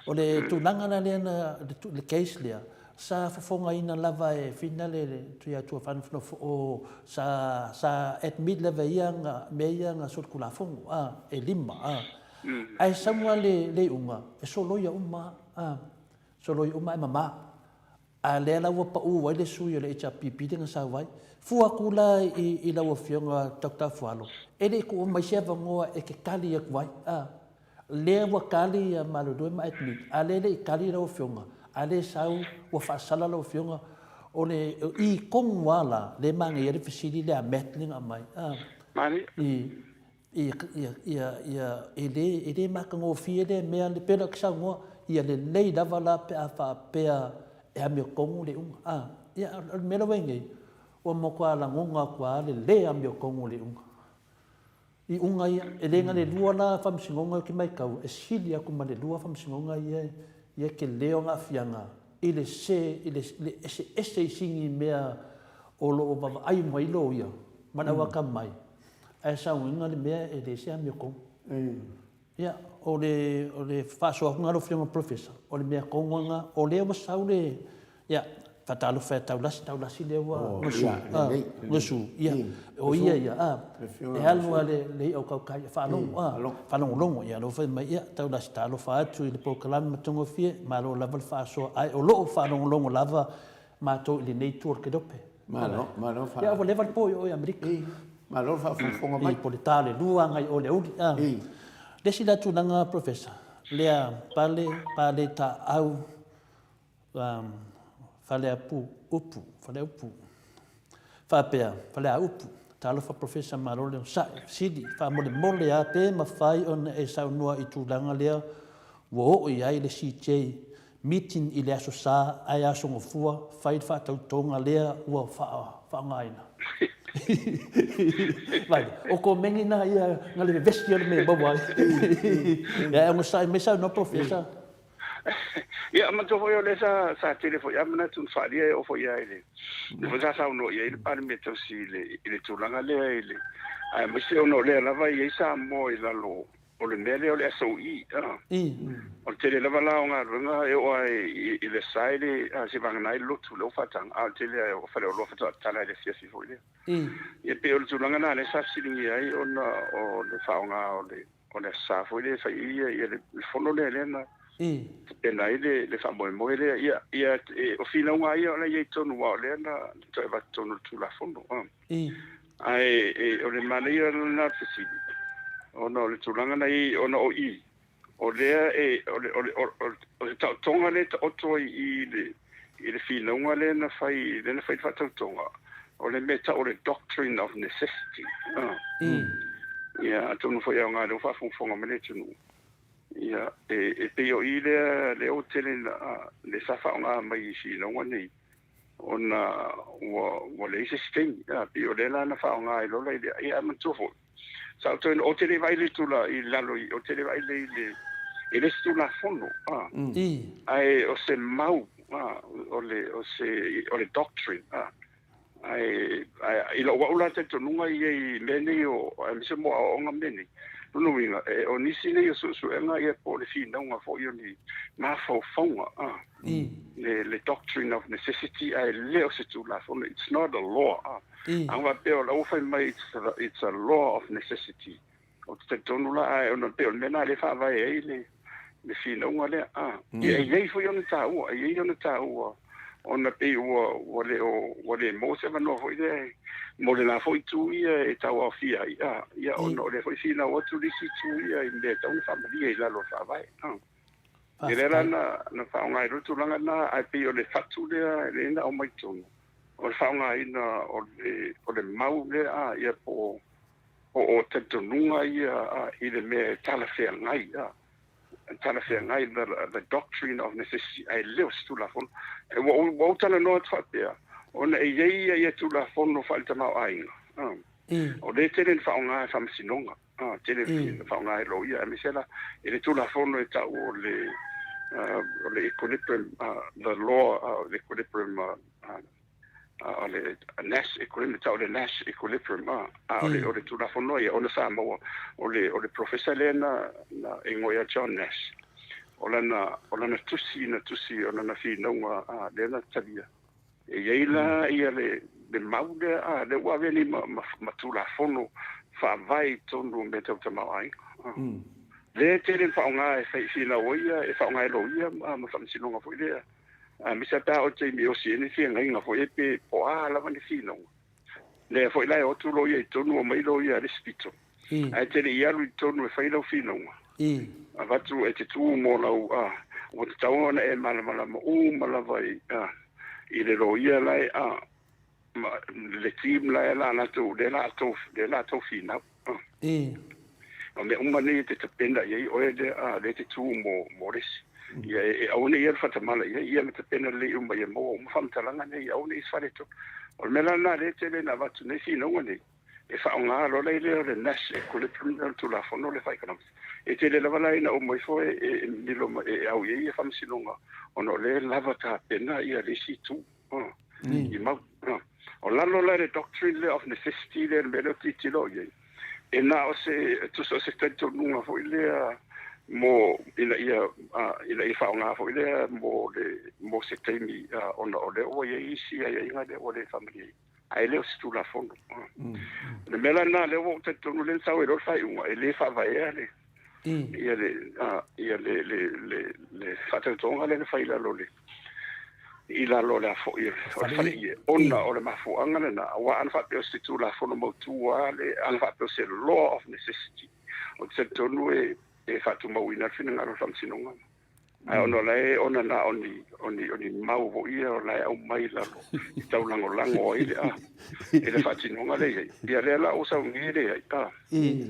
S4: o le tu nanga na le keisi le sa fonga ina lava e finale tu ya tu fa no o sa admit le veia nga sul kula fongo e lima ai samwa le unga e solo ya uma solo ya uma mama a le la wa pa u wa le su yo le cha pipi de sa vai fu akula i la wa fionga Dr. AFUALO ele ko mai se va ngo e ke kali ya vai le wa kali ya malu do ma etni a le kali la wa fionga a le sau wa fa sala la fionga o le i kong wala le mangi ya fisili le metling a mai
S3: mani
S4: ele ma ko fie de me le pelo ksa ngo ia le nei dava la pe a fa pe e a me kongu le unga ia me lo wenge o mo kwa la ngonga kwa le a me kongu le unga i unga ia e le ngale lua la fam singonga ki mai kau e sili aku ma le lua fam singonga ia ke leo nga fianga ile se singi mea o lo baba ai mai lo ia mana wa ka mai e sa unga le mea e le se a me kongu ia o le faso ngalo fianga professor o le mea kongonga o le wa saule ia fatalo fa taulasi le wa ngosu ia o ia e alwa le o ka fa longo ia lo fa mai ia taulasi talo fa tu le pokalan matongo fie malo level faso ai o lo fa longo lava mato le nei tour ke dope malo fa ia o level po o amerika
S1: malo fa fonga mai
S4: politale lua ngai o le udi desi la tu nanga professor lea pale ta au fale upu fa upu talo fa professor marole sa sidi fa mole a te ma fai on e sa no i tu langa lea wo o ia le CJ meeting i le aso sa ai aso ngofua fai fa tautonga lea ua fa ngaina. Vai, o ko mengi na ia ngale vesti ole me bawa. Ya mo sai me sa no professor.
S3: Ya ma to foi ole sa telefo ya mana tun fa dia o foi ile. Fo sa no ia ile par me to si ile tulanga le ile. Ai mo se no le la vai sa mo ila lo. O le mele o le SOE. O tele lava la nga runga e o ai le saile se vanga nai lotu lo fatang a tele o fale o lo fata tala le fiasi foi le. E pe o tulanga na le sa silingi ai ona o le faunga o le sa foi le fa ia le fono le na. E nai le fa mo le ia o fina nga ia la ia tonu wa le na to va tonu tu la fono. Ai o le mania na fisi. Ono le tulanga nei ono o i o lea o le tautonga le ta oto i le whinunga le na whai whatautonga o le meta o le doctrine of necessity ia tonu whai au ngā reo whawhongwhonga mene tunu ia e peo i le o tele le safa o ngā mai i whinunga nei ona wa le ise sting peo le la na whao ngā i lola ia amantofo sa to o tele vai le tula i lalo o tele vai le tula fono ai o se mau o le doctrine ai i lo wa ula te tonunga i mene o se mo o nga mene no winga o nisi le so nga ia po le fina nga fo yo ni ma fo fonga le doctrine of necessity ai le o se tula fono it's not a law Anga peo la ufa mai it's a law of necessity. O te tonula ai ona peo mena le fa vai ai le fina unga le Ye fu yo na taua, ye yo na taua. Ona peo o le mo se no foi de mo le na foi tu ia e taua fia ia ona le foi fina o tu li si tu ia in de tau familia la lo fa vai. Ele na fa unga i rutu langa na ai peo le fatu le na o mai tonu. O le whaunga ina o le mau le ia po o te tonunga i le mea talawhea ngai the doctrine of necessity ai leo stula fono e wa utana noa twapea ona e ia tula fono falta mau ainga o le tele le whaunga e whamasinonga tele le whaunga e lo ia misela e le tula fono e tau o le equilibrium the law the equilibrium ole Nash equilibrium ole tu la fonoia ona Samoa ole professor Lena na ingoia John Nash ole na tusi ona na fina nga Lena tabia e ila ia le maude le wa veni ma tu la fono fa vai tonu me te mai le tele fa nga e fina oia e fa nga loia ma fa sinonga foi le mi sa ta o te mi o si ni finga inga fo epe po la mani fino le fo la o tu lo ye tonu o mai lo ye respito ai te ia lu tonu e fai lo fino va tu e te tu mo la o te tau na e mala mo mala vai i le lo ia lai le team la na tu de la to fina o me umani te penda ye o le te tu mo resi ia au nei fata mala ia me te pena le umba ia mo famtalanga nei au nei fareto o mela na le tele na vatu nei fino ngone e fa nga lo le Nash equilibrium tu la fono le fa economics e tele la vala ina o mo fo e milo au ia fam sinonga ono le lava ta pena ia le situ i mau o la lo le doctrine of necessity le melo titilo ia e na o se tu so se tanto nunga fo ile mo ina ia whaunga fo ile mo se teimi ona ole o ia isi ia inga de o le familia ai leo stu la fondo le mela na le o te tonu le sau e ro fai unga e le fa vai ale ia le fata tonga le fai la lole i la lole fo ia fai ona o le mafu anga na wa an fa pe stu la fondo mo tu ale an fa pe se law of necessity o te tonu e fatu mau ina fina ngaro fam sinonga ai ono lai ona na oni mau vo ia o lai au mai la I tau lango ile ele fati no ngale ia rela o sa ngire ai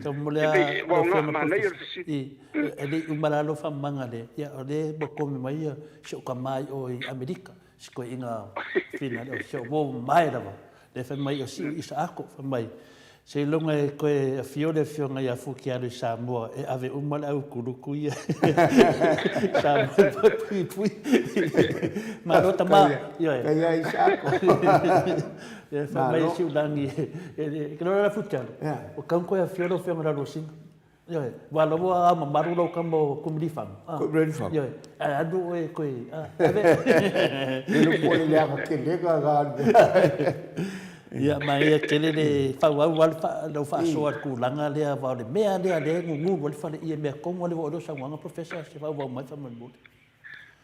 S4: to mulea
S3: wa nga ma nei o si
S4: ele umalalo fa mangale ya ole boko me mai sho kamai o Amerika siko inga fina o sho mo mai la le fa mai o si isa ako fa mai se longa ko fiore fionga ya fuki ale Samoa e ave umala au kuluku ia Samoa pui Maota ma yo
S1: ia isa ako
S4: e fa mai si ulangi e que non era futebol o campo é fiore fionga la rosin yo wa lo wa maru lo campo kumrifam yo adu e ko ave
S1: ele pode le que lega
S4: ia mai aquele le fa wa lo fa so ku langa le va le mea le ngu wal fa le ia como le o sa nga professor se va mai fa mo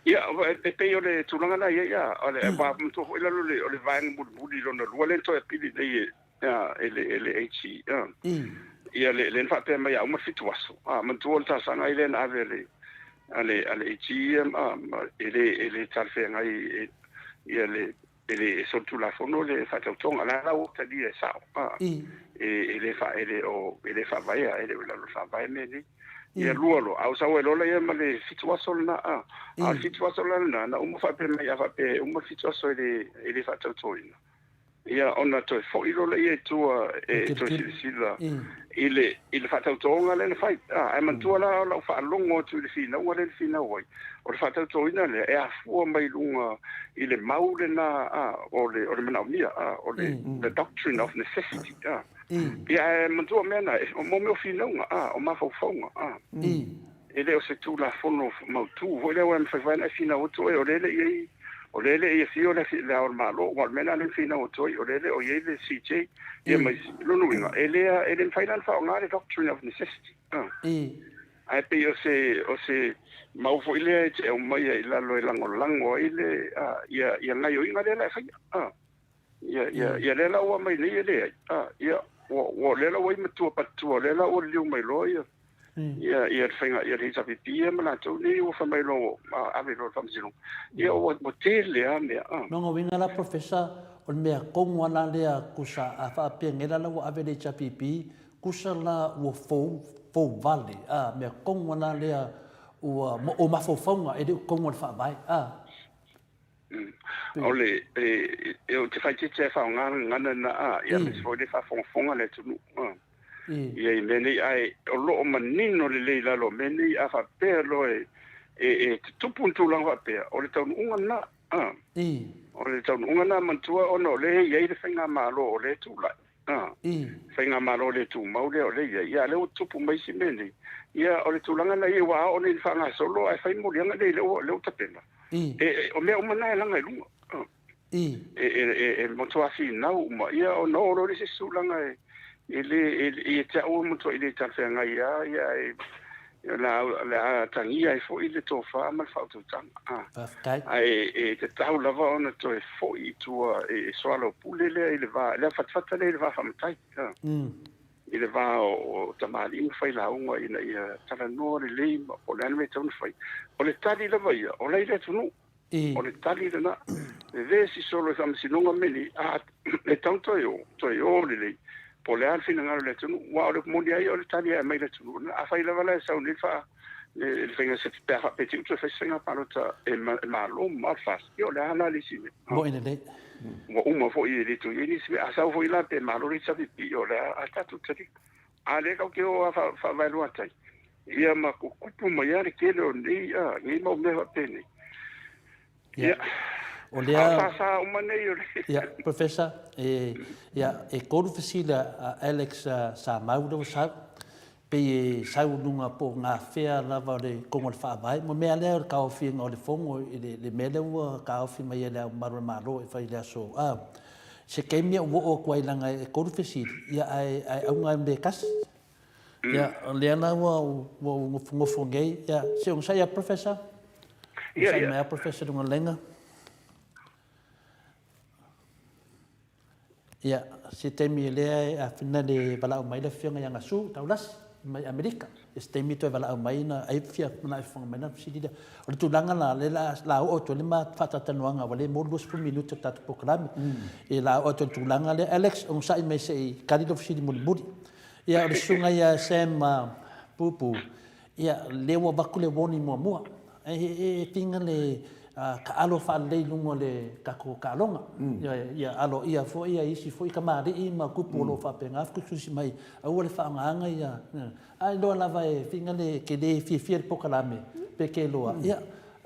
S3: ia pe yo le tulanga na ia ole ba mto ile le va ngul lo no le to e pili le ele echi ia le fa pe mai uma situaso man tu volta sana ile na ave ale echi ele tarfe ngai ia le ele son tu la fono le fa tonga la o ta di sa ele fa vai ele la fa vai me ni ia luolo au sa welo le ma le situazione na situazione na uma fa per me fa pe uma situazione ele fa tonga ia ona to fo ilo le tu to sila ele fa tonga le fa ai man tu la fa longo tu le fina o le fina o fa tonga le e afua mai lunga ile maule na o le mana mia o le the doctrine of necessity ia man tu mena o mo me fina o ma fo fonga ele o se tu la fono mau tu o le wa fa na fina o to o le ia fio le o malo o mena le fina o to o le CJ ia mai lo winga ele final fa nga le doctrine of necessity ai pe o se mau fo ile te o mai ila lo lango ile ia ngai o inga le fa ia le la o mai le ia o le la o mai tu patu le la o liu mai lo ia finga ia hisa pipia mana tu ni o fa mai lo ave lo fam sino ia o tele me
S4: no winga la professor o me kongo la le kusa fa pe ngela la o ave le chapipi kusa la o fo vale me kongo la le o ma fo fonga e kongo fa vai
S3: ole eu te fai te fa ngana na ia me fo de fa fonga le tu ia meni ai o lo manino le la lo meni a fa perlo e tupu tu lang fa per o le tau unga na o le tau unga na mantua o no le ia le fenga malo o le tu la fenga malo le tu mau le o le ia le tupu mai si meni ia o le tu langa na ia wa o le fanga solo ai fai mo le le tapena o me o mana langa lunga mantua si na uma ia o no lo le se sulanga ele te o muto ele ta fenga ia la tangia fo ile to fa mal fa to tang ai te tau lava ona to fo I tu swalo pulele ele va le fatfata le va famtai ele va o tamali fai la unga ina ia tala no le o le me ton fai o le tali lava ia o le tu no o le tali na ve si solo sam si longa meli le tanto io le po le alfina ngalo le tunu wa le mondia io le tali mai le tunu a fai la vala sa un fa le fenga se per petit tu fai singa palota e malo ma fa io le ala li si
S4: mo ina le
S3: mo uma fo I le tu ni si a sa fo ila pe malo ri sa io le a ta tu tari a le ka ke o fa vai lo atai ia ma ku ku ma ya le ke lo ni ni mo me va pene ia
S4: o le ia professor e koru fasila Alex Samoa sa pe sa lunga po nga fea lava le kongo le fa vai mo me ale ka ofi ngol fongo le mele o ka ofi mai le maro e fai le so se ke mi o ko ilanga e koru fasila ia ai unga me kas ia le ana wo ngofongei ia se un sa ia professor ia professor dunga lenga ia se temi le a fina le bala mai le fionga yang asu taulas mai Amerika. Este mito vala mai na ai fia na fong mai na sidi da. O tu langa la o to le ma fata tanuanga wale mo 2 minuto tatu program. E la o tu langa le Alex on sai mai sei kadido sidi mo budi. Ia o sunga ia sem pupu. Ia lewa bakule woni mo. E tinga le ka alo fa le lungo le kako kalonga ia alo ia fo ia isi fo ka mari I ma kupu lo fa penga fu susi mai au le fa nganga ia ai lo lava e finga le ke de fi pokalame pe ke lo ia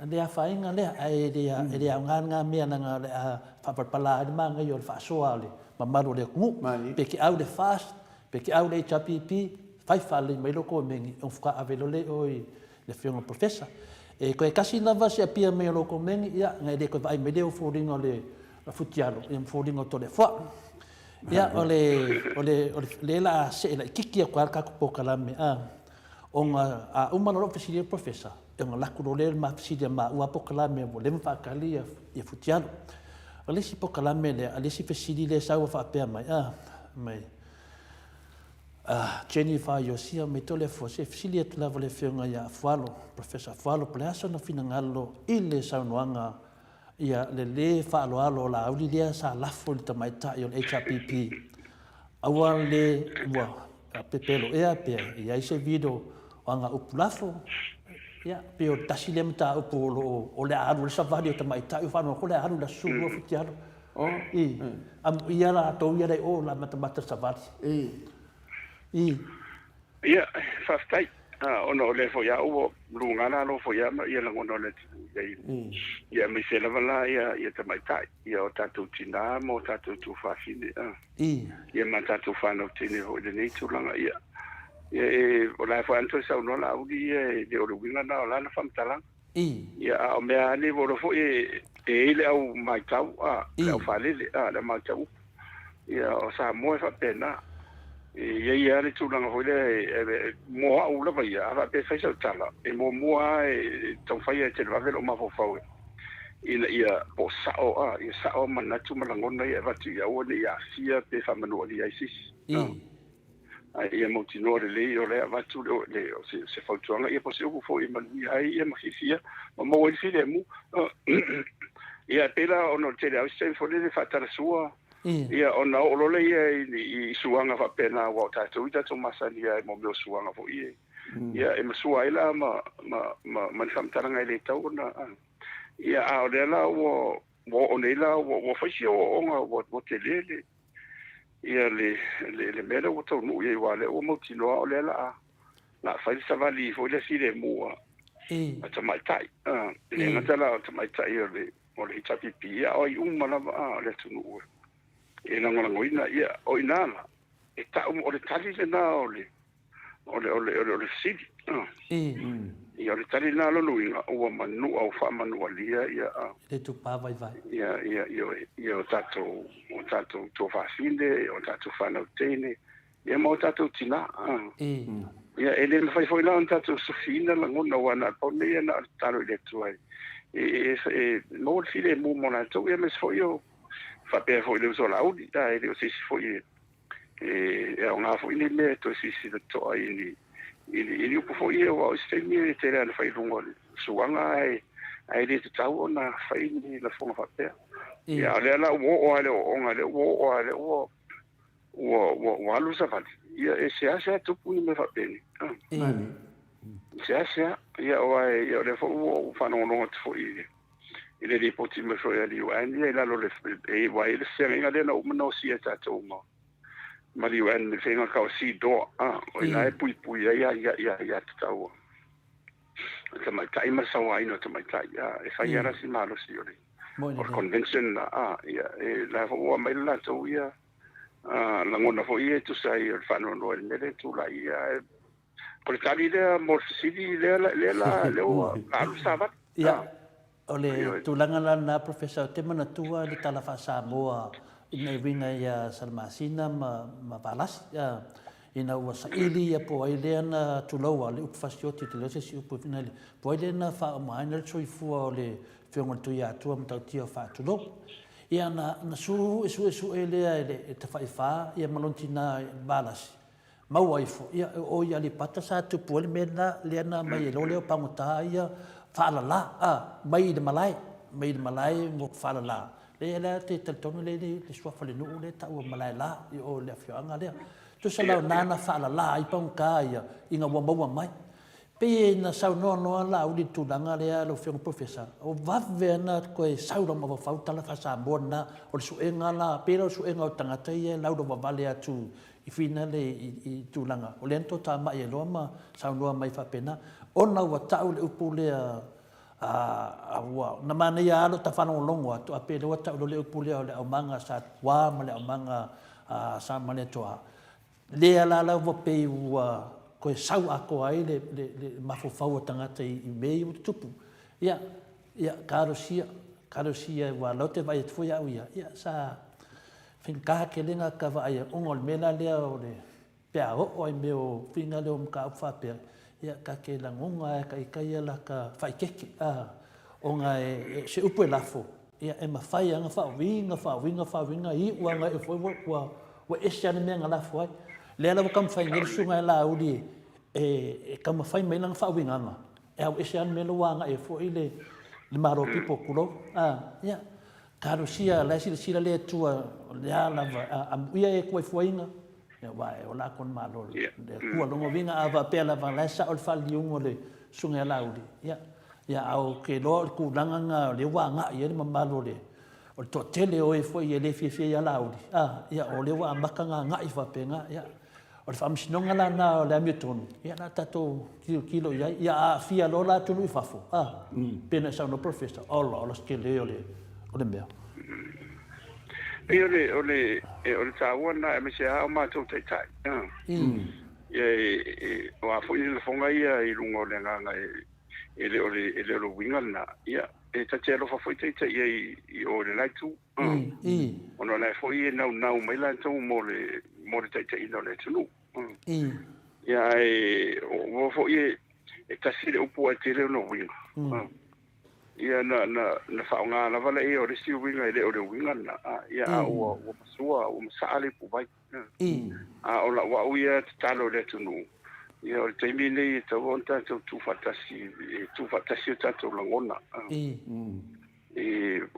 S4: le fa inga le ai le nganga me na le fa pala de manga yo fa so ale ma malo le ku pe ke au le fast pe ke au le chapipi fai fa le mai lo ko mengi on fa avelo le oi le fiona professor e koe kasi lava se apia me loko mengi ia ngai de ko vai me deo foringo le futialo e foringo to le fa ia ole la se la kiki ko ka ko kalame onga uma no ofisi professor e nga la ko le ma ofisi ma u apokalame mo le fa kalia e futialo ole si pokalame le ale si ofisi le sa fa apia mai mai Jennifer Yosia me tole fo se filia tu lava le fionga ia AFUALO professor AFUALO pleasa no finangalo ile saunoanga ia le fa alo la auli dia sa lafo le tamaita i on HRPP awal le wa pepelo pe ia ise video anga upulafo ia pe o tasile mta upo o le alu le savadi o tamaita i fa no ko le alu la sulo futialo ia la to ia le o la matamata savadi
S3: ia fastai ono le fo ya o lungana lo fo ya ia la ngono le ia me se la vala ia tamaita ia o tatu tina mo tatu tu fa fine ia ma tatu fa no tine ho de nei tu langa ia o la fo anto sa no la udi de o lungana na la na famtala ia o me ali vo fo le au mai tau le fa le le mai tau ia o Samoa fa pena ia le tulanga hole mo au la vai ava pe fa sa tala e mo ton fa ia te va velo ma fo fa ia po sa o mana tu malangona ia va tu ia o ia sia pe fa manu ia sis ia mo tino le o le va tu le se fa tu ia po se o fo ia manu ia ma sia mo o file mu ia pela ono te le se fo le fa tala sua ia ona o lole I suanga fa pena wa tatu ita to masani ia mo meu suanga fo ia e masua ila ma samtaranga ile tau na ia a o la wo onela wo fashi o nga wo telele ia le mera wo to no ia wale o mo tino o le la fa savali fo le sile mo ata mai tai le ngata la ata mai tai le o le tapipi ia o umana le tunu e na ngona ngoina ia o inala e ta o le tali le na o le sidi ia o le tali na lo luinga o manu au fa manu alia ia
S4: le tu pa vai
S3: ia o tato to fa finde o tato fa no tene ia mo tato tina ia ele me fai foi la tato sufina la ngona wana pone ia na talo le tuai e mo file mo mona to ia mes foi yo fa pe fo le sola udi dai le si fo e nga fo ni le to si to ai ni ku fo ye wa ste ni te le fa lungo suanga ai le tau ona fa ni la fo fa pe ya le la wo ale o nga le wo ale wo lu sa fa ya se asa tu pu ni me fa pe ni se asa ya wa ya le fo wo fa no fo ile le poti me so ya li wan ia la lo le e wa ile se ringa le no no si eta to mo ma li wan le fenga ka si do o ina e pui ya tau ta mai kai ma sa wa ino ta mai kai ya e fa ya si malo si ole o convention ia e la fo mai la to ia la ngona fo ia tu sai il fa no le mele tu la ia por tali le mo si le o sabat
S4: ole tulanga na professor te mana tua le tala fa Samoa ina vinga ya salmasina ma balas ya ina wa saili ya po ile na tuloa le upfasioti te le si upo finale po ile na fa maina soi fu le fionga tu ya tu am tau tio fa tulo ia na su ele te fa ya malontina balas mau ai fo ia o ia le pata sa tu pole mena le na mai lo le pangota ia fala la mai de malai mo fala la le la te tonu le sua fale no le ta o malai la o le fianga le tu sa la nana fala la ai pangka ia inga wa mai pe na sau no la o di tu danga le lo fianga professor o va vena ko e sau lo ma fa tala fa sa bona o su enga la pero su enga o tangata ia la do vale atu i fina le i tūlanga. O lento tā mai e loa ma sau noa mai whapena. O nau wa tau le upu lea ua. Na mana ia alo ta whanau longo atu a pere wa tau le upu lea o le au manga sa wā ma le au manga sa mane toa. Lea la lau wa pei ua koe sau ako ai le mafufau o tangata i mei o tupu. Ia karosia wa lote vai e tfui au ia. Ia sa finka ke lenga ka vai ongol mena lea o le pea o ai meo finga leo mka ufa pea ia ka ke langonga ka ikaia la ka fai keke onga se upu e lafo ia e mawhai anga whawinga i uanga e fwoi wa esiane mea nga lafo ai lea lawa kam whai ngeri sunga e la uri e kam whai mei langa whawinga anga e au esiane mea luanga e fwoi le maro pipo kulo ia karosia la sila le tua le ala ia e koe fuainga ya vai o la kon malo le kua longo vinga ava pela va la sa ol fal liungo le sunga laudi ya au ke lo ku langa le wa nga ye ma malo le o to tele o e foi ye le fi ya laudi ya o le wa maka nga i fa penga ya o fam sinonga la na le miton ya na tato kilo ya fia lo la tu lu fafo pena sa no professor all skele o le mea.
S3: Ole Samoa na me se a ma to tai. O a foi le fonga ia I lungo le nga ele lo winga na ia e ta telo fa foi tai I o le lai tu. Ono la foi na mai la tu mo le tai no le tu. Ia o foi e ta sile upo a tele no winga. Ia na whaonga na wala o resi winga o le winga na ia o masua o masale pu vai o la wa uia talo le tunu ia o teimi nei te wonta tu fatasi tato langona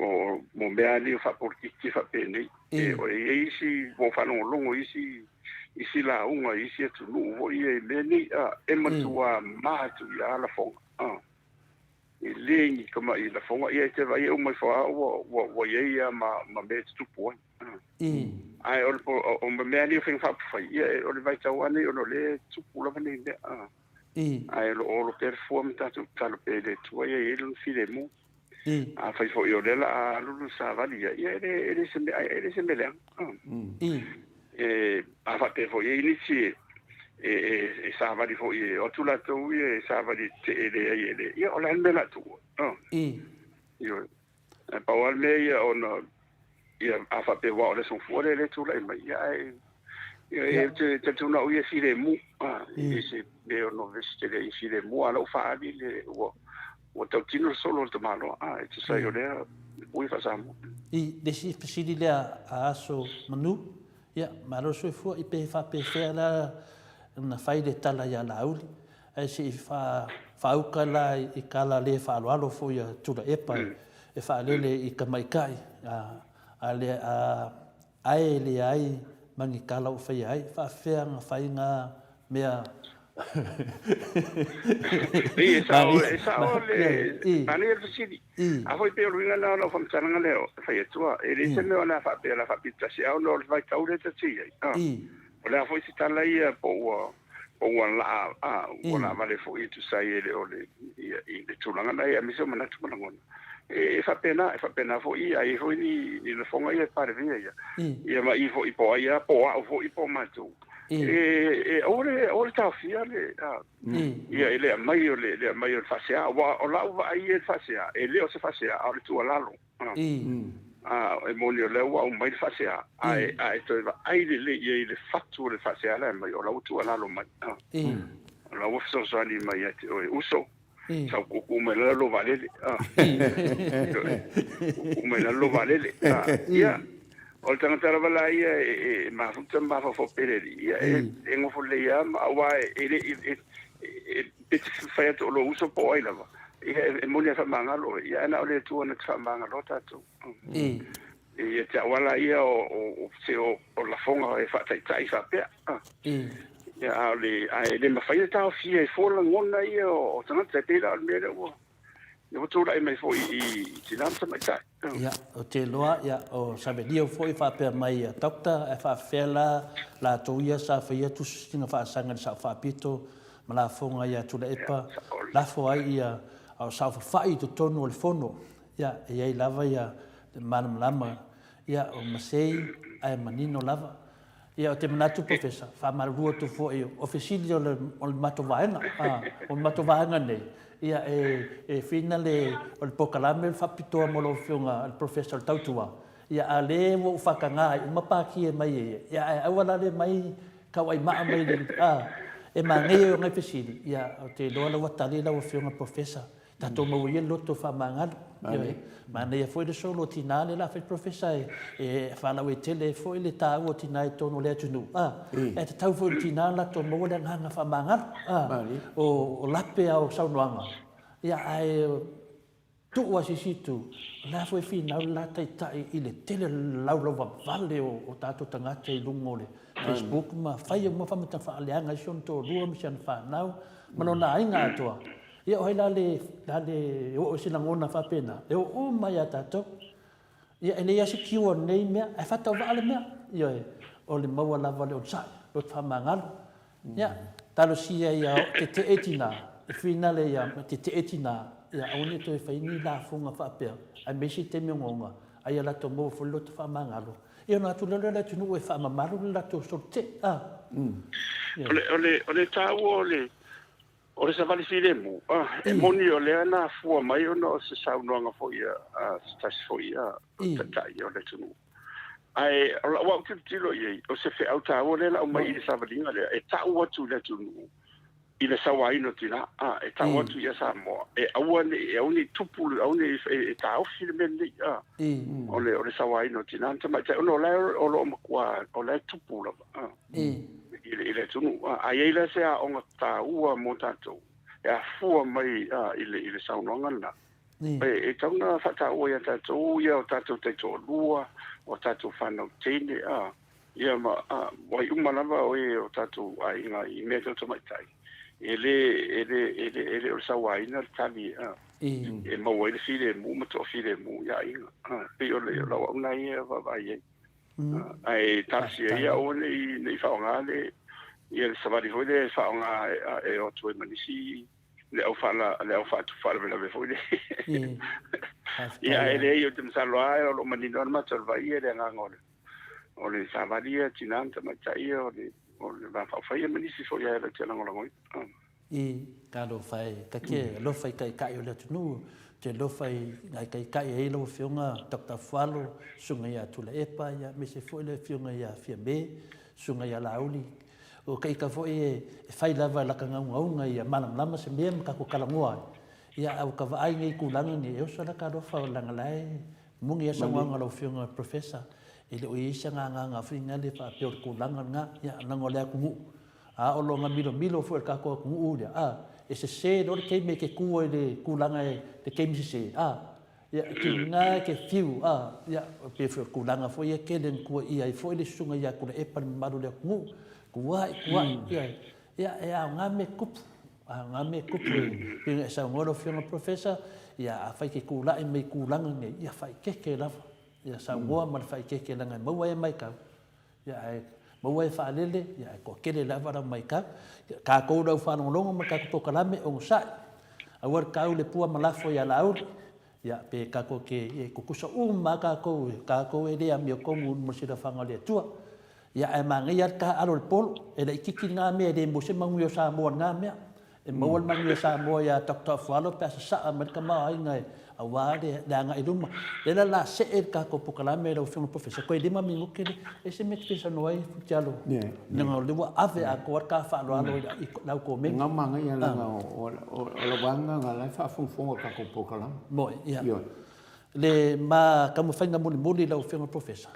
S3: o mo mea ni fa portiki fa pene o isi mo whanau longo isi la unga isi tunu o ia meni e matua mahatu ia la fonga lengi kama I la fonga ia te vai o mai fa o ia ma me tu po ai o me ali fin fa fa ia o le vai tau ani o le tu po la vene ai o per form ta tu talo pe de tu ia il filemu a fa fo io della lu sa valia ia ele se me le a fa te fo ia inizi e sa va di foi o tu la tu e sa va di te ele io la mela tu io pa o le ia ono ia a fa pe wa le son fuori le tu la ma ia te tu na ia si le mu e se le no veste le si le mu ala fa di le o te tino solo te malo e tu sai o le poi facciamo
S4: de si facili le a so manu ia malo so fu I pe fa pe la na fai de tala ya lauli e si fa uka la I kala le fa alo fo ya tula epa e fa lele I kamaikai ale ai mangi kala o fai ai fa fea nga fai nga mea
S3: esa ole ani el sidi a foi pe ruina na fam tsanga leo fai tua e le se me ona fa pe la fa pizza si a no vai kaule te ti Olha foi se tala ia po la wala vale foi tu sai ele ole I tulanga na ia miso mana tu mana e fa pena foi ai foi ni le fonga ia pare via ia ma I foi po ia po matu ore ta fia le ia ele mai le fasia o la ai fasia ele o se fasia o tu lalo e monio le wa o mai fasia ai to ai le fatu le fasia le mai o la tu lalo mai la o so ni mai o uso sa ku me lo valele ku me lo valele ia O tanga tara wala ia e mafuta mafafo pereri ia e ngofo le ia awa e fai atu o lo uso po ai lava ia e moni a whamangalo ia ana o le tua na whamangalo tatu ia te awala ia o se o la fonga e whataitai whapea ia a le mawhaia tau fia e fōla ngona ia o tanga te pera al mea ua ia watura e mai fo i tinamta mai tai
S4: ia o te loa ia o sabelia foi whapea mai a dokta e whawhela la toia sa whaia tusinga whaasanga sa whapito ma la fonga ia tula epa la foai ia o sa whawhai to tonu o le fono ia e ei lava ia manam lama ia o masei ai manino lava ia o te manatu profesa whamarua tu fo i ofisili o le matovaenga o le matovaenga nei ia e fina le o le pokalame le whapitoa mo lo whiunga le profesa o tautua ia a le wo whakanga i mapaki e mai ia e awala le mai kawai maa mai le e mangei o ngai fesili ia o te loa la watali la o whiunga profesa tato mau ia loto whamangalo ma nei foi le solo tina le la fe profesa e fala we tele foi le tau o tina e tono le tunu e te tau foi tina la to mo le nganga whamangalo o lape au saunoanga ia ai tu wa situ la foi fina la tai i le tele lau vale o tato tangata i lungo le Facebook ma fai mo famata fa aleanga son to rua mi san fa nau ma no na inga atua ia o hela le o sinangona fa pena e o mai atato ia ele ia sikiu nei mea e fata vale mea ia o le maua lava le o sa lo famangalo ia talo sia ia te etina e finale ia te etina ia oni to e faini la funga fa pe ai mesi te ngonga ai la to mo fo lo famangalo ia na tu le tunu e fa mamaru la to sorte
S3: ole tau o le savali filemu e moni o le ana fua mai ona o se saunoanga fo ia se tasi fo ia tatai o le tunu ai o wa kitilo ye o se fe auta o le la o mai i le savalinga le e tau atu le tunu i le sawaino tina e tau atu ia Samoa e awane e auni tupulu auni e tau filmeni o le sawaino tina tama te ono le o lo makua o le tupulu ile tunu ai ile se a onga taua mo tatou e fua mai ile saunonga na e tauna fata o ia tatou ia o tatou te lua o tatou fana tene ia ma wai umalava o tatou ai nga i me to mai tai ele o sawaina tavi e ma wai file mu ma to file mu ia inga pe o le la una ia va vai ai taxi ia o nei faonga le ia le savali foi le faonga e o tu manisi le au tu fala vela foi le ia ele io te msalwa o lo manino ma tolva ia le ngangole o le savali tinanta ma tai o le va fa foi manisi foi ia le tela ngolo ngoi
S4: ka lo fai ka ke lo fai kai o le tunu te lo fai kai e lo fiunga Dr. AFUALO sunga ia tula epa ia me se foi le fiunga ia fiambe sunga ia lauli o kai ka foi e fai lava la kanga unga ia malam lama se mem ka ko kalangoa ia au ka vai ngai kulanga ni eu sala ka do fa langa lai mungi ia sanga ngalo fiunga professor ele o isa nga finga le fa pe kulanga nga ia nangole ku o lo milo foi ka ko ku e se do ke me ke ku le kulanga e ke mi se ia tinga ke fiu ia pe kulanga foi ke den ku ia foi le sunga ia ku e pa maru le ku kuai ia ngame kupu e sa ngoro fiona professor ia fai ke kula e mai kulanga ne ia fai ke lava ia sa ngoa mal fai ke langa mau e mai ka ia mau e fa lele ia ko ke le lava ra mai ka ko do fa no longo ma ka to kalame o sa awar ka le pua malafo ia laur ia pe ka ko ke e kukusa ma ka ko e le ami ko mo sira fanga le tua ia e mangi ka alo le polo e le kiki nga me de mo se mangu sa mo nga me e mo wal mangu sa mo ia Dr. AFUALO pe sa Amerika ma ai ngai awade da nga iduma le la se e ka ko pokalame lo fiona professor ko lima mingu ke e se met pesa no ai futialo nga le wa ave a ko ka fa lo alo la ko me
S1: nga manga ia la o lo banga nga la fa fon ka ko pokalame
S4: mo ia le ma ka mo fainga mo le lo fiona professor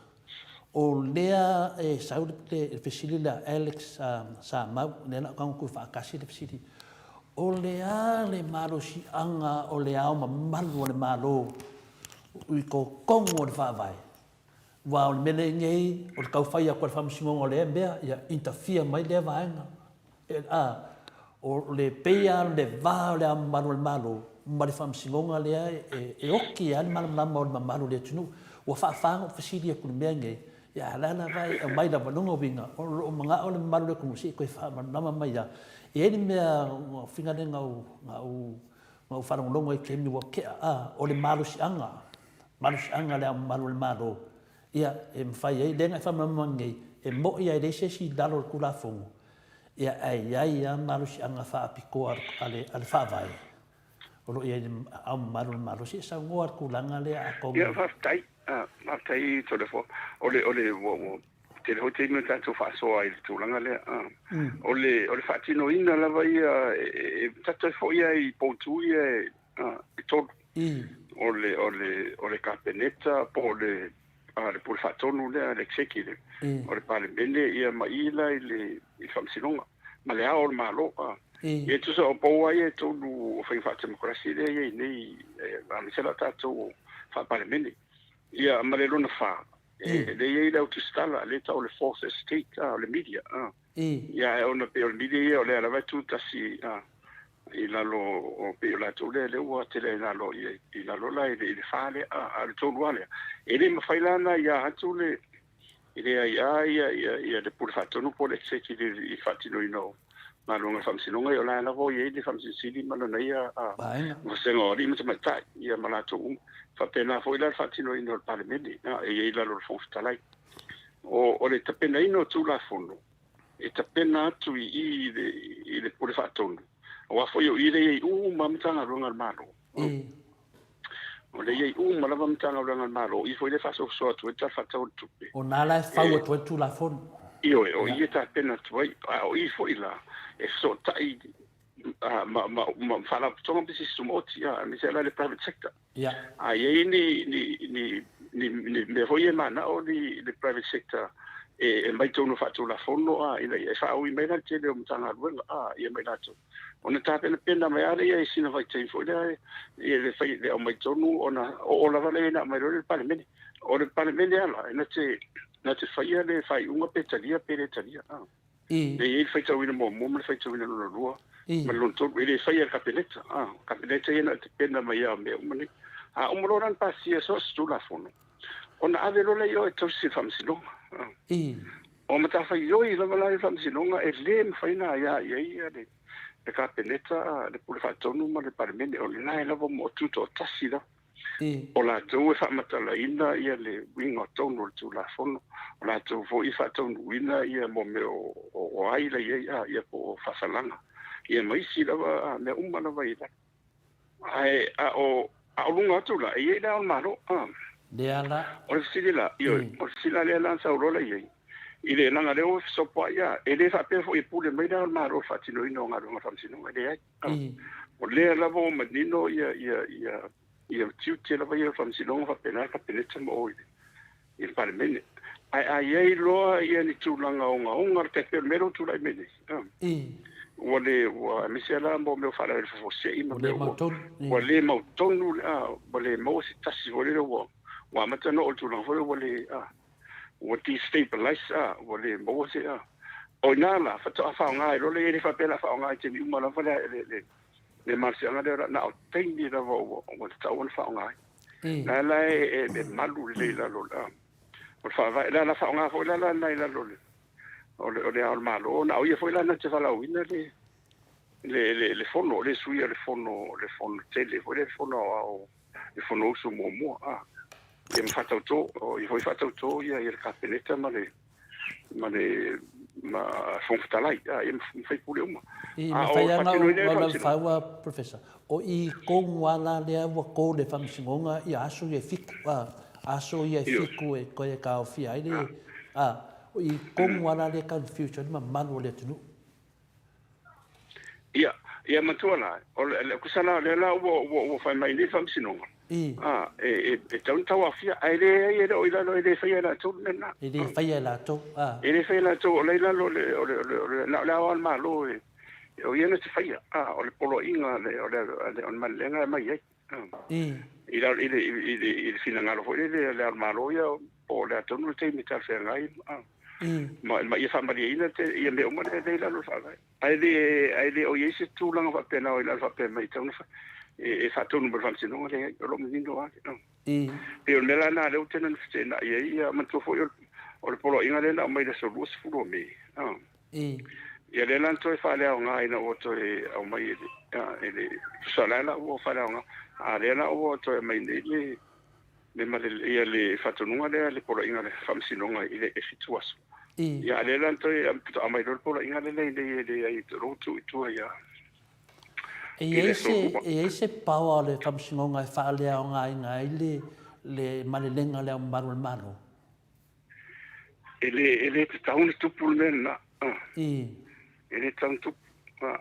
S4: o lea e sau le fesili la Alex sa mau le na kang ku fa kasi le fesili o lea le malo si anga o le au malu le malo ui ko kongo le fa vai wa o mele ngei o ka fa ya ko fa msingo o le bea ya interfere mai le vaenga o le peia le va le malu le malo ma le fa msingo le e oki al malu malu le tunu wa fa fa fesili ku le ngei ya la vai mai da balungo vinga o manga o le malu le kusi ko fa nama mai ya e ni me finga le ngau fa longo e kemi wa ke o le malu si anga le malu le malu ia e mfai e le fa mangi e mo ia le si dalo ku la fongo ia ai malu si anga fa piko ale fa vai o lo ia malu si sa ngor ku langa le a ko
S3: ia fa tai to le fo ole wo te ho te no tanto fa so ai tu langa le ole fa tino ina la vai e tato fo ia I pontu ia to ole capeneta po le por fa tonu le executive ole pale bene ia maila ile I famsilonga ma le ao ma lo e tu so po ai to lu fa democracia le nei a mi sela tato fa pale bene ia ma le lona fa le ia le autostala le tau le force state le media ia ona pe le media ole la va tutta si I lalo o pe la tole le o tele lalo I lalo la I fale a le tolu ale e le mafailana ia atule ile ia de por fatto no por executive I fatino ino ma longa famsilonga io la vo ie di famsili ma non ia ma se no ri ma tai ia ma la tu fa pena foi la fatino ino il parlamento e ia la lo fonstala o le tapena ino tu la fondo e tapena tu I le por fatto o foi o ile mamtanga ronga malo o le ia ma mamtanga ronga malo I foi le faso so tu ta fatto tu
S4: o nala fa o tu la fon
S3: io ia ta pena tu o I foi la e so tai ma fala toma bisi sumoti mi se la le private sector ai ni me foi mana o le private sector e mai tono fatto la fondo e fa o mai la tele o mtanga luenga e mai la to ona ta pena mai ale e sina vai tem foi le le fai le o mai tono ona o la vale na mai le parlamento o le parlamento ala na te fai le fai unha petalia peretalia le il fai tawina mo le fai tawina lo lua ma lo to le fai el capeleta ina te pena mai a me umani o mo ran pasia so stu la fono ona ave lo le yo e to si famsilo o mata fai yo I la vala famsilonga e le fai na ia le capeleta le por fatto no ma le parlamento o na la mo tutto tassida o la tu fa matala ina ia le winga tono tu la fono o la tu fo I fa tono wina ia mo me o ai la ia po fa salanga ia mai si la me la vai la ai o lunga tu la ia la malo
S4: de ala
S3: o si la io o si la le lanza o la ia ile nanga le o so pa ia e le fa pe fo I pule mai la malo fa tino ino nga lo fa tino ai o le la vo manino ia tiuti la vai famsilonga fa pena ka peneta mo I parlamento ai loa ia ni tulanga onga te mero tu lai mene wale wa misela mo me fala le fo se I mo wale mautonu wale mo si tasi wale wa mata no tu la wale wa ti stabilize wale mo se o nala fa to fa nga lo le fa pela fa nga te mi mo la fa le marsi anga de na tendi da vo ta on fa nga na la e malu le la lo por fa la fa nga fo la la lo o le al malo na o ia foi la na te fala o ina le fono le suia le fono tele foi le fono su mo e mi fatto to I foi fatto to ia il capeleta ma fontalai mi fai pure uma
S4: fai ana o faua professor o I kongwala le wa ko le famsingonga I aso ye fiku aso ye fiku e ko e ka ofi ai le o I kongwala le confusion ma manu le tunu
S3: ia matua la o le kusala le la o fai mai le famsingonga e tau tau afia ai le oila no le fai la tu na
S4: Ele fai la to.
S3: ele fai la tu le la lo le la al malo o ia na te fai o le polo inga le on malenga mai ai il fina ngalo foi le al malo ia o le tu no te mi ta fe ngai ma ia fa mari ina te ia me o ma le la lo fa ai le o ia se tu langa fa pena o la fa pe mai tau e fa tonu per fan sino le lo mi ndo a e o nela na le utena fitena ia man to foi o le polo inga le na mai le so lus fu me ia le lan to e fa le nga ina o to e au mai ele salala o fa le nga a le na o to e mai le ma ia le fa tonu le polo inga le fam sino nga ile e fituaso ia le lan to e a mai le polo inga le ai to tu ia
S4: e ese paua le whamsingonga e whaalea o ngā le malelenga leo maru.
S3: Ele te taune tupu lena. Ele taune tupu.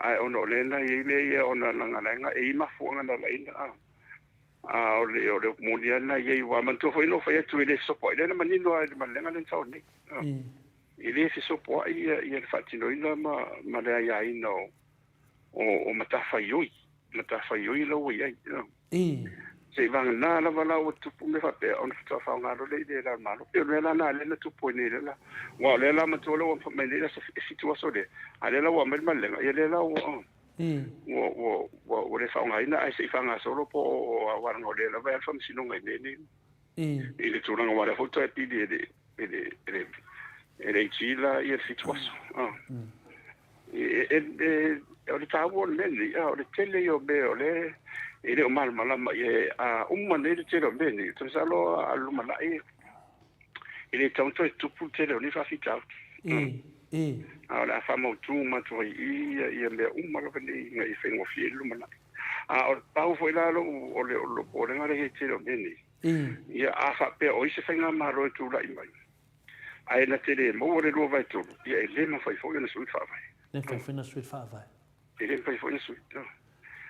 S3: Ai ono lena ile ona langalenga e ima fuanga na laina. Ole moniana ye wa manto foi no foi tu ele sopo ele manino ai malenga len taune. Ele se sopo ia fatino ina ma le ai no. O matafaioi lo ia se vang na la vala o tu me fa pe on fa fa ngalo le la malo pe le la na le tu po ni le la wa le la ma to lo fa me le sa situaso de ale la wa me malenga ia le la o le fa ngai na ai se fa nga solo po wa ngo le la va fa sino ngai ne ile tu nga wa le foto e pi ele chila ia situaso o le tāua leni, o le tele o me o le, e le o malama a umane le tele o meni, to salo a lumalai, e le taunto e tupu tele o ni whawhitau. A le a whamau tū matoi ia mea umalo veni inga i whengo fie lumalai. A o pau foi lalo o le o le ngare he tele o meni. Ia a whapea o ise whenga maro e tū lai mai. A e na tele mo o le lua vai tūru, ia e le ma whai fo na sui whawai.
S4: Ne whai na sui whawai.
S3: Ele fai foi isso.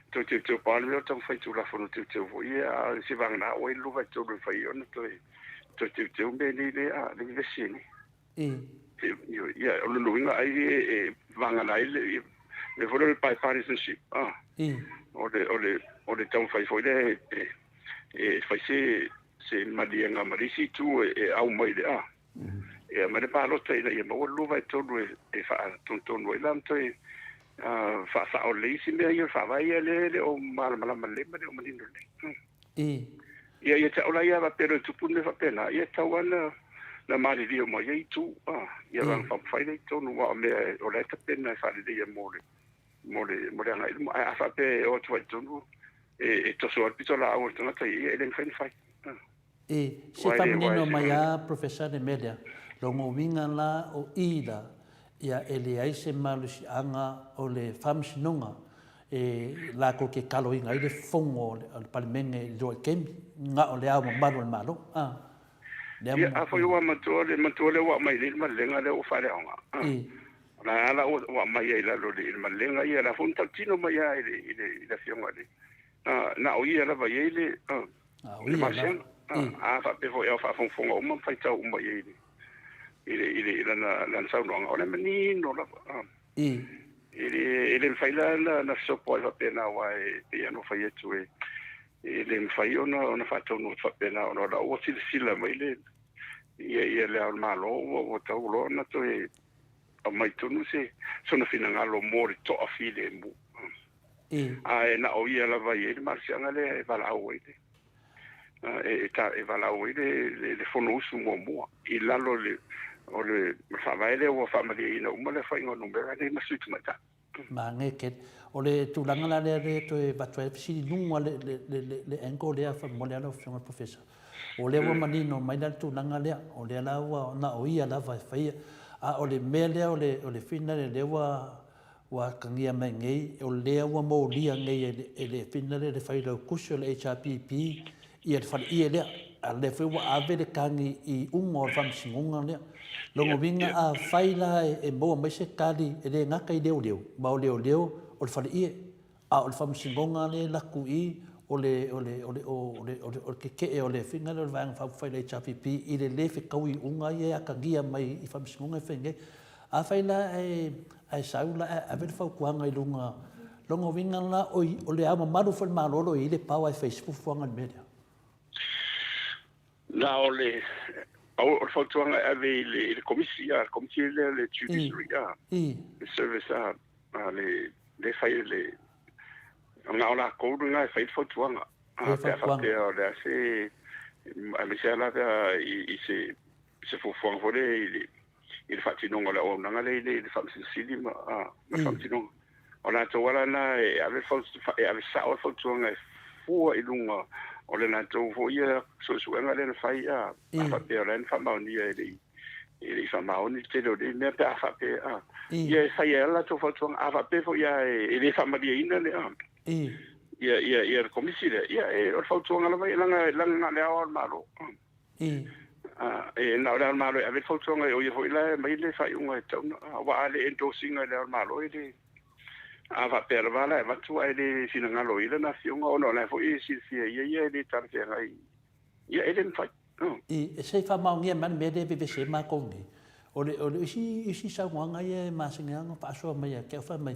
S3: Tu palo eu tão feito lá fora tu ia se vang na o lu vai tu fai on tu beni le vicini. Ia o lu inga ai vang na ile le fora il partisanship. O le tão fai foi fai se madianga marisi tu au mai de e ma le palo te ia mo lu vai tu fa ton no ilam tu fa o le si me ia fa vai le o mal le o manino le ia ta ola ia va pero tu pune fa pena ia ta wana na mali dio mo ia tu ia va fa fai le tu no me o le ta pena fa le ia mo le a fa pe o tu tu e to so al pitola o tu na ta ia le fai
S4: se famino mai a professor de media lo mo winga la o ida ia ele ai se malusi anga o le famsinonga la ko ke kalo inga i le fongo le palimene do kem nga o le au malo malo
S3: ia a foi o matole wa mai le malenga le o fare anga na ala o mai ia lo le malenga ia la fonta tino mai ia ile fionga le na o ia la vai ile a fa pe foi o fa fongo o ma fai tau o mai ile la sa no ole mani no la ile fai la so poi va pena wa e no fai tu ile fai ona fa tu no fa pena ona la o sila mai le ia le al malo o tau lo na to e mai tu no se sono fina ngalo mori to afile mu na o ia la vai ile marsianga le va la o e va la o le fono su mo il lo le o le whawaele o whamari ina umale whai ngā numbera nei masutu mai tā.
S4: Ma ngeket, o le tūlanga la le to e watua e pisi nunga le enko lea whamole ala o whionga professor. O le wa manino mai la tūlanga lea, o le ala ua na o ia la whaia. A o le mea lea o le whina le wa kangia mai ngei, o lea ua mō lia ngei e le whina le whaila kusio le HRPP, ia le whali ia lea, a le whiwa ave le kangi i unga o whamsingunga lea. Longo vinga a whaila e moa mai se kari e le ngaka i leo, mau leo, o le whali ie, a o le whamsingonga le laku i, o ke o le finga le vang fa fa le chapipi i le fe kaui unga ia ka gia mai I fa msinga fenge a fa ila ai saula a ver fa kuanga I lunga longo vinga la o le ama maru fa malolo I le pau ai Facebook fuanga media
S3: na ole o fautuanga ave le komisia le judiciary le service le fai le nga ola ko nga fai fautuanga a fa te o le se a le sala I se fuang fore il fatinonga la o nga le famsili ma fatinonga ona to wala na ave fautuanga fu ilunga o le na tau fo ia so suenga le fai a fa pe o le fa mauni e fa mauni te do de me pe fa pe a ia fa ia la to fo tong a fa pe fo ia e le fa maria ina le a ia komisi le ia o fo tong ala vai langa le o malo e na o malo ave fo tong o ia fo ila mai le fa unga tau wa ale endorsing le malo e ava per vala va tu ai fino ngalo ile na fiunga ono la fo I si ia le tante ai ia ele fa
S4: se fa maungia man me de vive se ma kongi o si sa wanga ia ma singa ngo pa so mai ke fa mai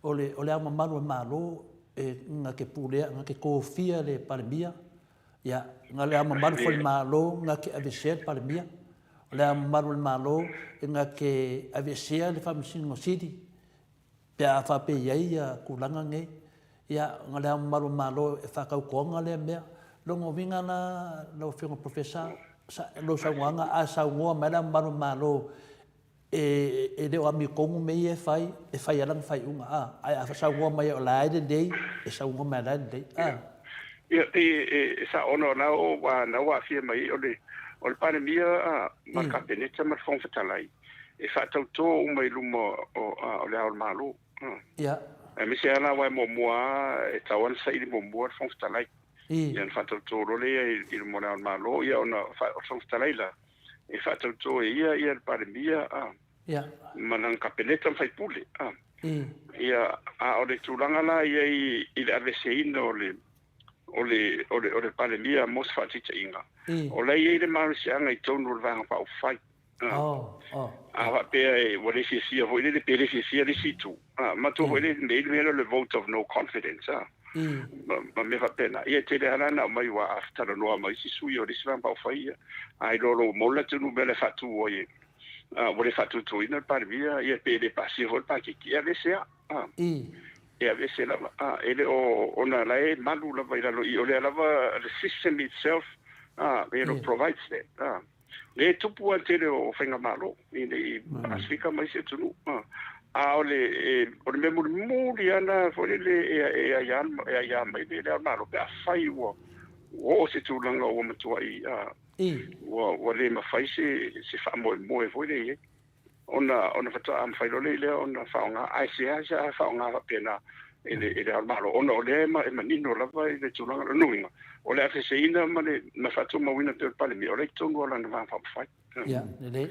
S4: o le ama malo nga ke pule nga ke kofia le palmia ya nga le ama malo nga ke avesel palmia o le ama malo nga ke avesel le famsingo city pe a fa pe ia kulanga nge ia ngale malo e fa ka ko ngale me longo vinga na lo fio professor lo sa wanga a sa ngo mala malo e de ami ko me e fai lang fai unga a sa ngo mai o la de dei e sa ngo mala de
S3: ia sa ono na o wa fia mai o le pandemia ma ka peneta ma fon fatalai e fa tau mai lumo o le al malo
S4: ia
S3: me se ana wa mo e tawan sai mo fon fatalai ia fa tau le il mo al malo ia ona fon fatalai la e fa tau ia el pandemia
S4: ia
S3: manang ka peneta fai pule ia o le tulanga la ia I le aveseino o le pandemia mos fatita inga o le ia le marsianga I tonu le vanga pa o fai va pe wale sia vo le pe sia le situ ma to wale le vote of no confidence ma me va pena ia te le ana mai wa after no mai si sui o le svan pa o fai ai lo mola tu no bele fatu o ye wale fatu to ina par via ia pe le pasi vol pa ki ia le sia e avesse la ele ona la e malu la vai lo I ole la the system itself it provides that le tupu ante o fenga malo I le Pacifica mai se tunu ole me muri ana fo le ya mai le malo pe fai wo se tu langa o matua I wo le ma fai se fa mo fo le ona fata am fai lo le ona fa nga ai se fa nga pena ele malo ona ole ma nino la vai le tu langa no inga ole a se ina ma le na fatu ma wina te pale mi ole tongo la na fa fai
S4: ya le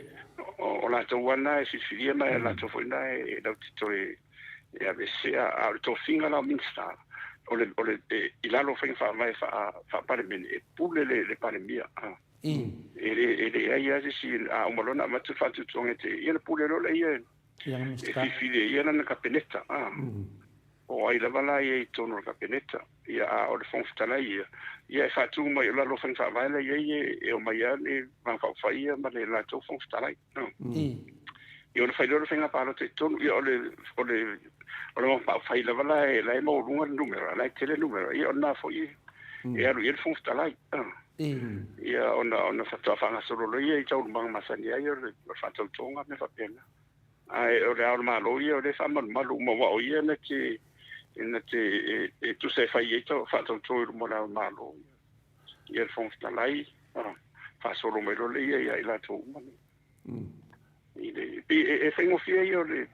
S3: o la to wana si filia ma la to foi na e da tito e avesse a to finga la minsta ole ilalo fa mai fa pale mi e pule le pale mia ele ia si a malona ma tu fatu tongete ia pule lo le ia si filia ia na capeneta o ai la vala ia tono capeneta ia o le fonstala ia fatu mai la lo fa vai la ia e o mai ani ma fa ia ma le la to fonstala io le fai lo fa pa lo te tono ia ole fa fai la vala e la mo lunga numero la tele numero ia na fo ia ia fonstala ia ona fatu fa solo lo ia tau mang masani ia le fatu tonga me fa pena ai o le al malo ia o le fa malu mo wa ia na ke ina te tu se fai ito fa to mo la malo ia fon sta lai fa solo me lo le ia la to e fengo fia io le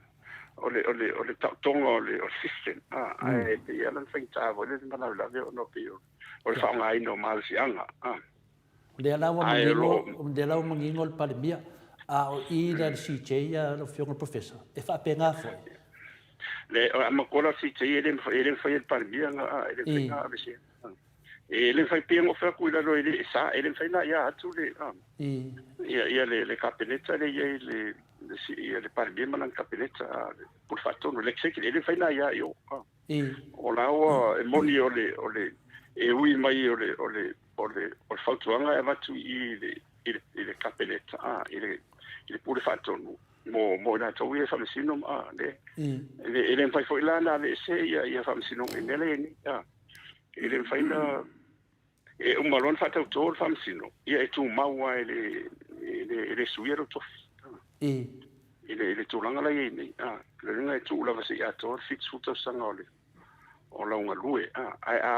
S3: tongo le system ai ia lan fenta vo le ma la ve no pio o fa ngai no mal si anga
S4: le la wa mangingol pa le mia o I da si cheia lo fio professor e fa pena foi
S3: le ma kola si cheia ele fai il palmia ele fai a le fai pia ngo fa kuila lo ile sa ele fai na ya atu le ia le kapeleta le ia le parbi mana kapeleta por fatto no le che ele fai na ya yo o la o moni ole e ui mai ole fautuanga e matu i le kapeleta ile por fatto mo na to ia fa sino le ele fai foi la na le se ia fa sino ele ni ile fai na e un malon fa tau famsino ia e tu maua ele suero to ele tu langa la ni le nga tu la vasi a to fix futa sangole o la unga lue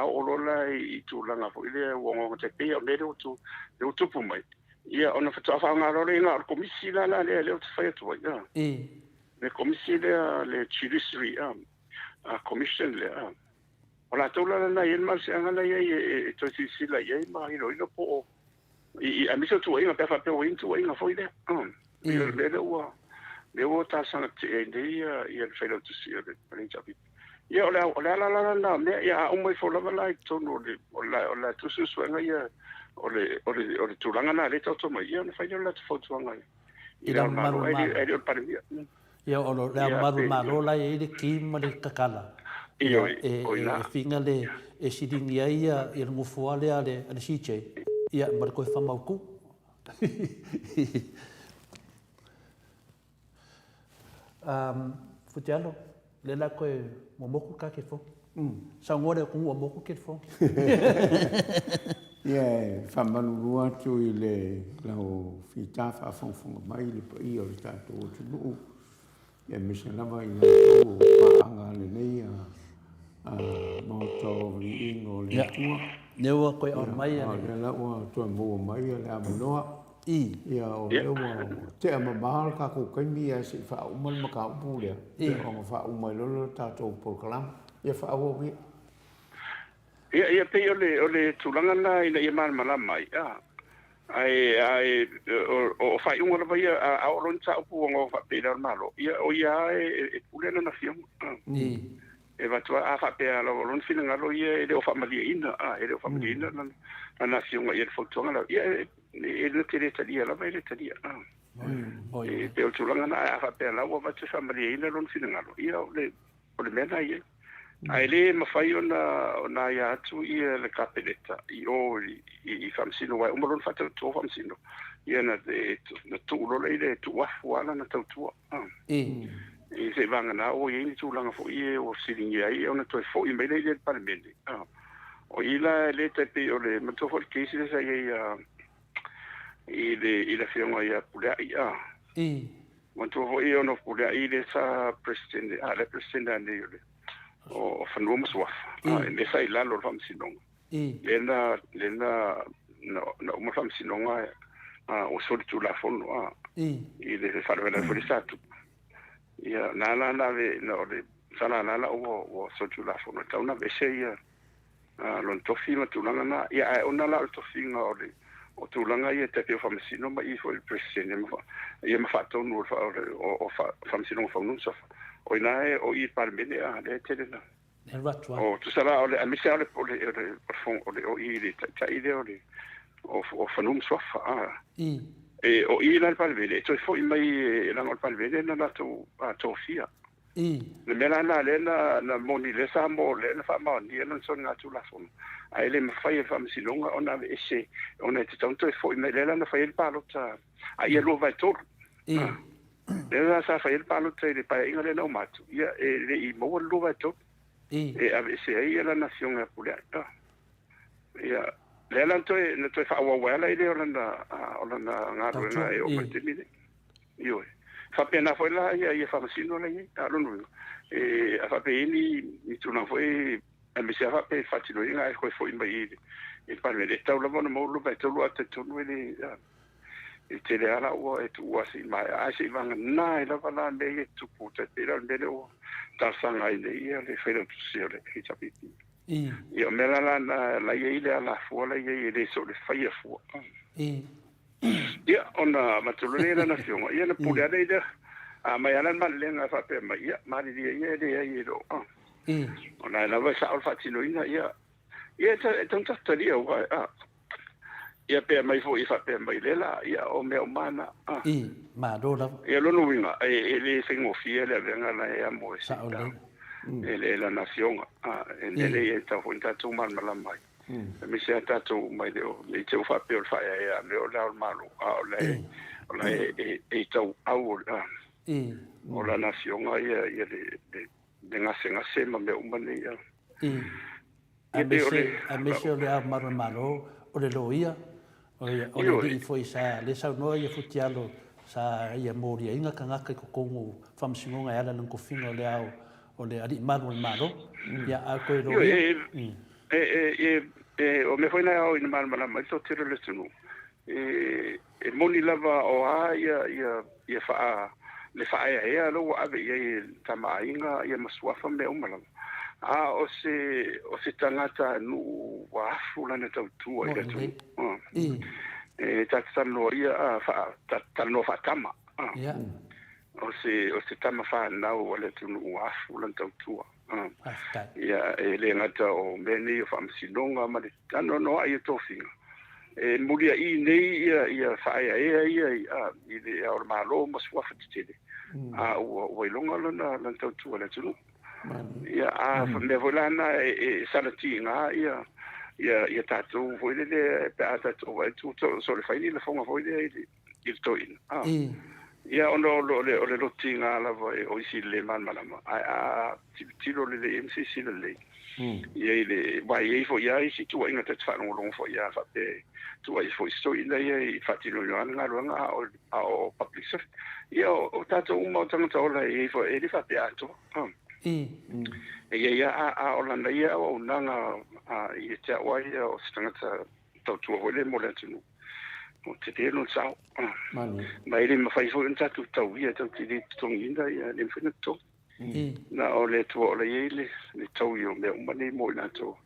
S3: o lo la i tu langa fo ile wongo te pe o le tu pu mai ia ona fa fa nga lo nga komisi la le te fa tu le komisi le judiciary commission le Ola tola na yen mal se ngala ye to si la ye ma ino po I amiso tu inga pe fa pe win tu inga foi de le o ta sana te ia felo tu si de printa bit ia ola me ia o mai fo la la to no le ola tu su suenga ia ole tu langa na le to mai ia na fa yo la fo tu nga
S4: ia maru
S3: e para mia
S4: ia o le maru la e de kim le kakala e finga le e sidingi ia i ngofo ale ale siche ia mar ko fa mauku futialo le la ko momoku ka ke fo sa ngore ko momoku ke fo
S1: ia fa manurua tu i le lau fita fa fonfonga mai le i o ta to tu ia misana mai o pa anga le nei Maota Viiga o le ATUA.
S4: Neua koe au mai
S1: ane. Le laua tua mua mai le amanoa. Ia o leua te amamahal ka kukaimi ia si wha umal maka upu lea. Ia o wha umai lolo tātou program. Ia wha awa wia.
S3: Ia pei o le tulanga na ina ia mana mana mai. Ai o whai unga rawa ia a oron ta upu o wha pei lar malo. Ia o ia e pulena na fiong. E vatua a fa pe lo lon fina ngalo ye o fa malia ina o fa malia ina na nación ye fotonga la ye le tere tadia la vai tadia e te o tulanga na a fa pe la o va te fa malia ina lon fina ngalo ye le mena ye ai le ma fai ona ya tu ye le capeleta i famsino wa umron fa to famsino ye na tu lo le tu wa wala na tu e se vanga na o ye ni tu langa fo ye o siringi ai ona to fo I me le parlamento o ila le te pe o le mato fo ke se sa ye ile fiona ya pula ia mato fo ye ona pula ile sa presidente le presidente le o fanu mo swa le sa ila lo fam sinong lena no mo fam sinong o so tu la fo no ile fa le fo sa tu ia nala le sala nala o so tu la fono tauna bese ia lon tofi ma tu langa na ia ona la tofi nga o tu langa ia te pe famsino ma I fo il presidente ma ia ma fatto no o famsino fa non so o ina o I parmene le tele na o tu sala o le amisa o le fon o I le ta ide o fanum sofa o I la palvele to fo mai la palvele na to fia le mena na moni le sa mo le fa ma ni na son na tu la son ai le fai fa mi longa ona ese ona te tanto fo mai le na fai il palo ta ai lo vai to le sa fai il palo te le pa ingale no matu ia le I mo lo vai to ave se ai la nación a pula ia le lan to fa wa wala ile ona nga na e o matini io fa pena foi la ia fa sino la ia no fa pe ni tu na foi a mi se fa pe fatino inga ko foi mai il parle de tavolo mo lo vai to lo atto no e te le ala o e tu wasi mai a se vanga na la vala le tu puta te la le o ta sanga ile ia le fero tu se le e chapiti io me la ile ala fuola ie le so le fai fu ia ona matulone la nación ia na pula de a mai ala malenga fa pe mai ia mari ie de ia do ona la va sa al fatino ia Ia tanta taria wa ia pe mai fo ia pe mai lela ia o me o mana
S4: I ma do la
S3: ia lo no winga ele singo fiele venga na ia mo
S4: sa o le
S3: ele la nación ele e ta fonta tu man mala mai mi se ta tu mai le te fa pe fa ia le o la malo o la e tau au o la nación ia de ngase ma me umane ia
S4: a me se o le a maro malo o le loia o le di foi sa le sa no ia futialo sa ia mori inga kanga ko kongu famsingo nga ala nang ko finga le au o le ali maro ia a ko lo
S3: o me foi na o ina mal mala mai so tiro le tunu moni lava o ia fa le fa ia lo ave ia tama inga ia maswafa me umala o se tangata nu wa fulana tau tua ia tu taksano ia fa tano fa tama o se tama fa na o le tu nu wa fulana tau tua ia le ngata o meni o famsinonga ma le tano no ai tofinga mulia I nei ia fa ia i le o malo maswafa tete o ilonga lana tau tua le tu ia me volana salati nga ia tatu foi le tatu vai tu so le fai le fonga foi le il toin ia ono le lotinga la vai o isi le man malama tilo le MCC le ia le vai foi ia isi tu inga te fa no long foi ia fa pe tu ai foi sto ia ia fatilo nga nga o public service ia o tatu mo tanga ola ia foi ele fa pe ato ia o lana ia o nanga ia te awai o stangata tautua hole mo le tunu o te te no sao mai le mawhai fo nta tu tau ia tau te tonginda ia le mwhina to na o le tua o le le tau i o mea umane mo ina to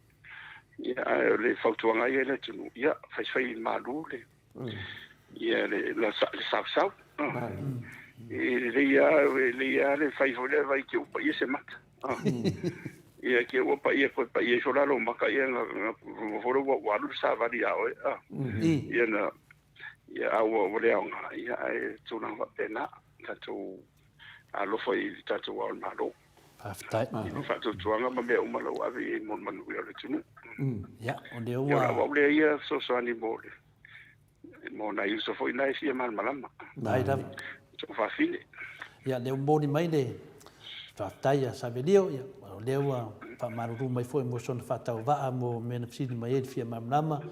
S3: ia le whautuanga ia le tunu ia whai malu le ia le sau le ia le whai fo le vai ke upa ia se mata ia ke o pa ia so la lo maka ia nga foro wa lu sa va dia o ia na ia o le nga ia tu na va pena tatu a lo foi tatu wa ma lo
S4: aftai
S3: fa tu nga ma me o ma lo ave mon manu ia le tunu
S4: ia o le
S3: wa le ia so ani mo na ia so foi na ia mal malama
S4: dai da
S3: so fa fine
S4: ia le mboni mai le taia savelio ia lewa pa maru mai foi mo son fata va mo men fini mai fia mamlama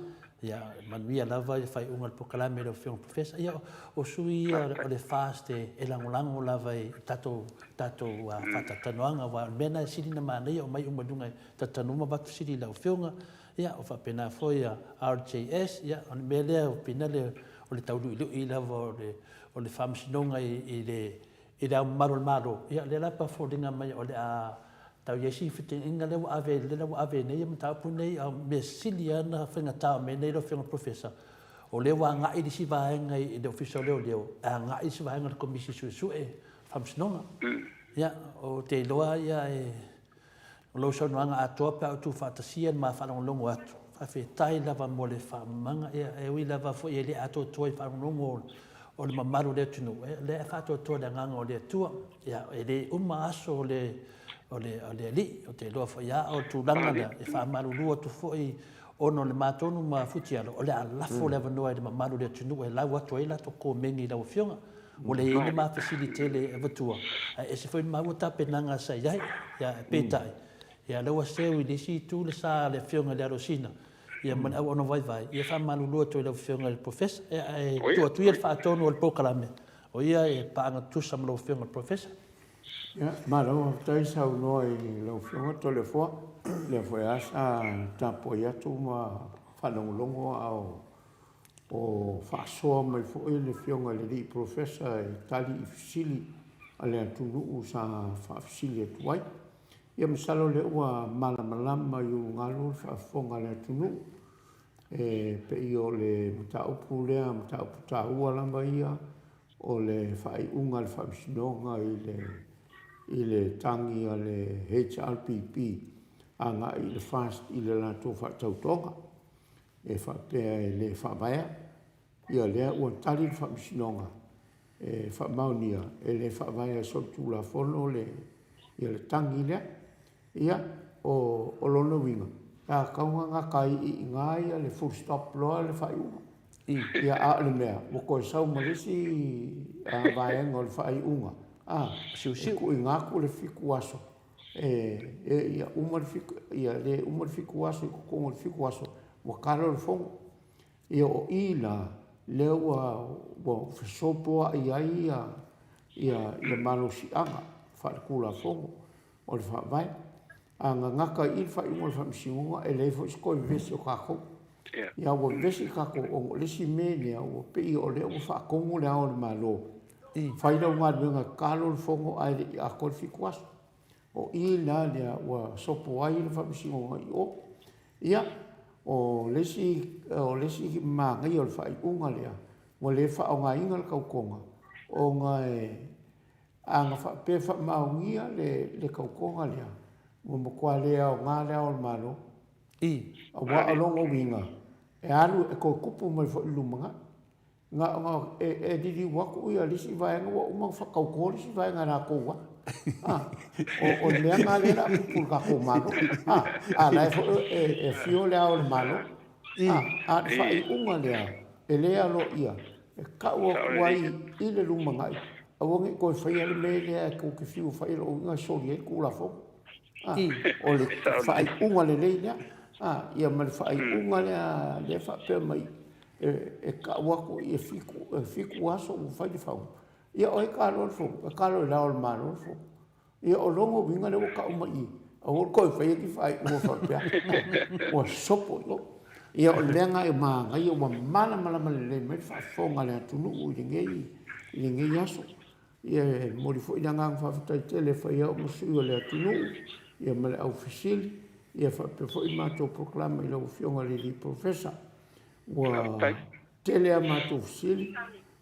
S4: ia manuia lava fai ungal pokalame lo fiong professor ia o sui o le faste e langolango lava tato fata tanoanga wa mena sili na mana ia o mai umadunga tatanuma batu sili la fionga ia o fa pena foi RJS ia on mele o pinale o le taudu i lava o le famsinonga i le maro ia le la pa fodinga mai o le a tau yesi fiting inga le ave nei mata punei a mesiliana fenga ta me nei lo fenga professor o le wa nga i si va nga i de official le a nga i si va nga komisi su famsnonga ia o te loa ia lo so no nga ATUA pa tu fantasia ma fa longo atu fa fe tai lava mo le fa manga e wi lava fo ele ato toi fa longo o le mamaru le tunu le fa to le nga o le tua ia ele aso o le li o te loa fo ia o tu langa e fa malu lua tu fo i ono le matonu ma futialo o le alafo le vanoa le mamaru le tunu e lau atu ila to ko mengi lau fionga o le ine ma facilite le evatua e se foi ma uta penanga sa ia ia petai ia lau aseu i le si tu le sa le fionga le arosina ia man au ono vai ia fa malu lua to le fionga le professor e tu ia fa tonu o le pokalame o ia e pa anga tu sam lo fionga le professor
S1: ya malo tai sau noi lo fionga to le fo le foi asa tapo ia tu ma fa longo au o fa so mai fo le fionga le di professor tali fisili ale tu lu sa fa fisili tuai ia masalo le ua malama yu ngalu fa fonga le tunu pe io le mtaupu lea mtaupu taua lamba ia o le fai unga le famsinonga i le tangi a le HRPP anga i le fast i le lato whaatautonga e whapea e le whaamaya ia lea ua tali le whaamisinonga e whaamaunia e le whaamaya sotu la fono le ia le tangi lea ia o lona winga a kaunga ngā kai i ngā ia le full stop loa le whaiunga ia a le mea mo koe sau marisi a vaenga o le whaiunga e ku i ngā ku le fiku aso ia umar fiku ia le umar fiku aso i kukongo le fiku aso wa karo le fongo ia o ila le ua fesopoa ia le malosi anga whaakula fongo o le whaavai a ngaka i le whaiunga le whaamisingonga e le fo isko i vesi o kako ia ua vesi kako o lesi me lea ua pei o lea ua whaakongo lea o le malo whairau ngā ruenga kalo le fongo ai le a kore fiku aso o ila lea ua sopo ai le whaamisingonga i o ia o lesi māngai o le whaiunga lea ua le whaonga inga le kaukonga o ngā anga whapea whamaungia le kaukonga lea ua makua lea o ngā lea o le malo a wa alongo winga e alu e ko kupu mai fo ilumanga nga e didi waku ia lisi vaenga wa umang whakaukō lisi vaenga rā koua o lea ngā lea kupu ka ko malo lai fo e fio lea o le malo a whai unga lea e lea lo ia e kaua kuai i le lumangai a wangi koe whaia le me lea e kou ke fiu whai lo inga sori e kula fo o le whai unga le lea ia ma le whai unga lea whapea mai e kaua i e fiku aso u whai le whau ia o e karo le fo e karo le lao le malo le fo ia o longo winga le o ka uma i a o koe whai ki whai ua whapea ua sopo i o ia o lenga e māngai o wa malama le me whafonga le atunu u i ngei aso ia mori fo i nanga whawhitai tele whai au musui o le atunu ia ma le au fisili ia whapea fo i mātou proklama i lau fionga le li profesa ua tele a mātou fisili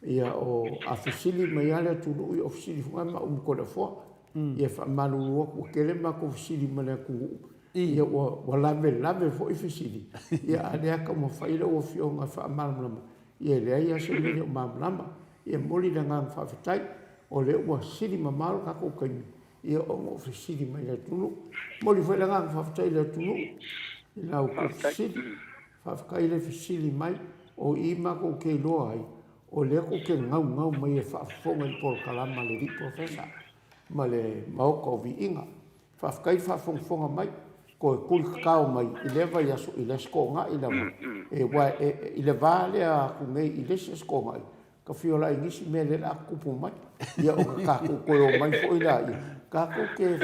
S1: ia o a fisili mai ale atunu i o fisili funga ma umkona fua ia whamalulu o kele ma ko fisili ma le akungu ia ua lave fo i fisili ia alea ka ma whaila o fionga whaamalamlama ia lea ia se mele o maamalama ia moli na ngā whawhitai o le ua siri mamalo kako kaimi ia o ngō fisili mai le tunu moli whaila ngā whawhitai le tunu i lau ko fisili whawhikai le fisili mai o i mako ke loa ai o le ko ke ngau mai e whaafonga i polo kalama le ri profesa ma le maoka o Viiga whawhikai whaafonga mai ko e kul kakao mai i lewa i aso i le skonga i lawa i le vale a kungei i le skonga i ka fiola i ngisi me le la kupu mai ia o kako koe o mai fo i la i kako ke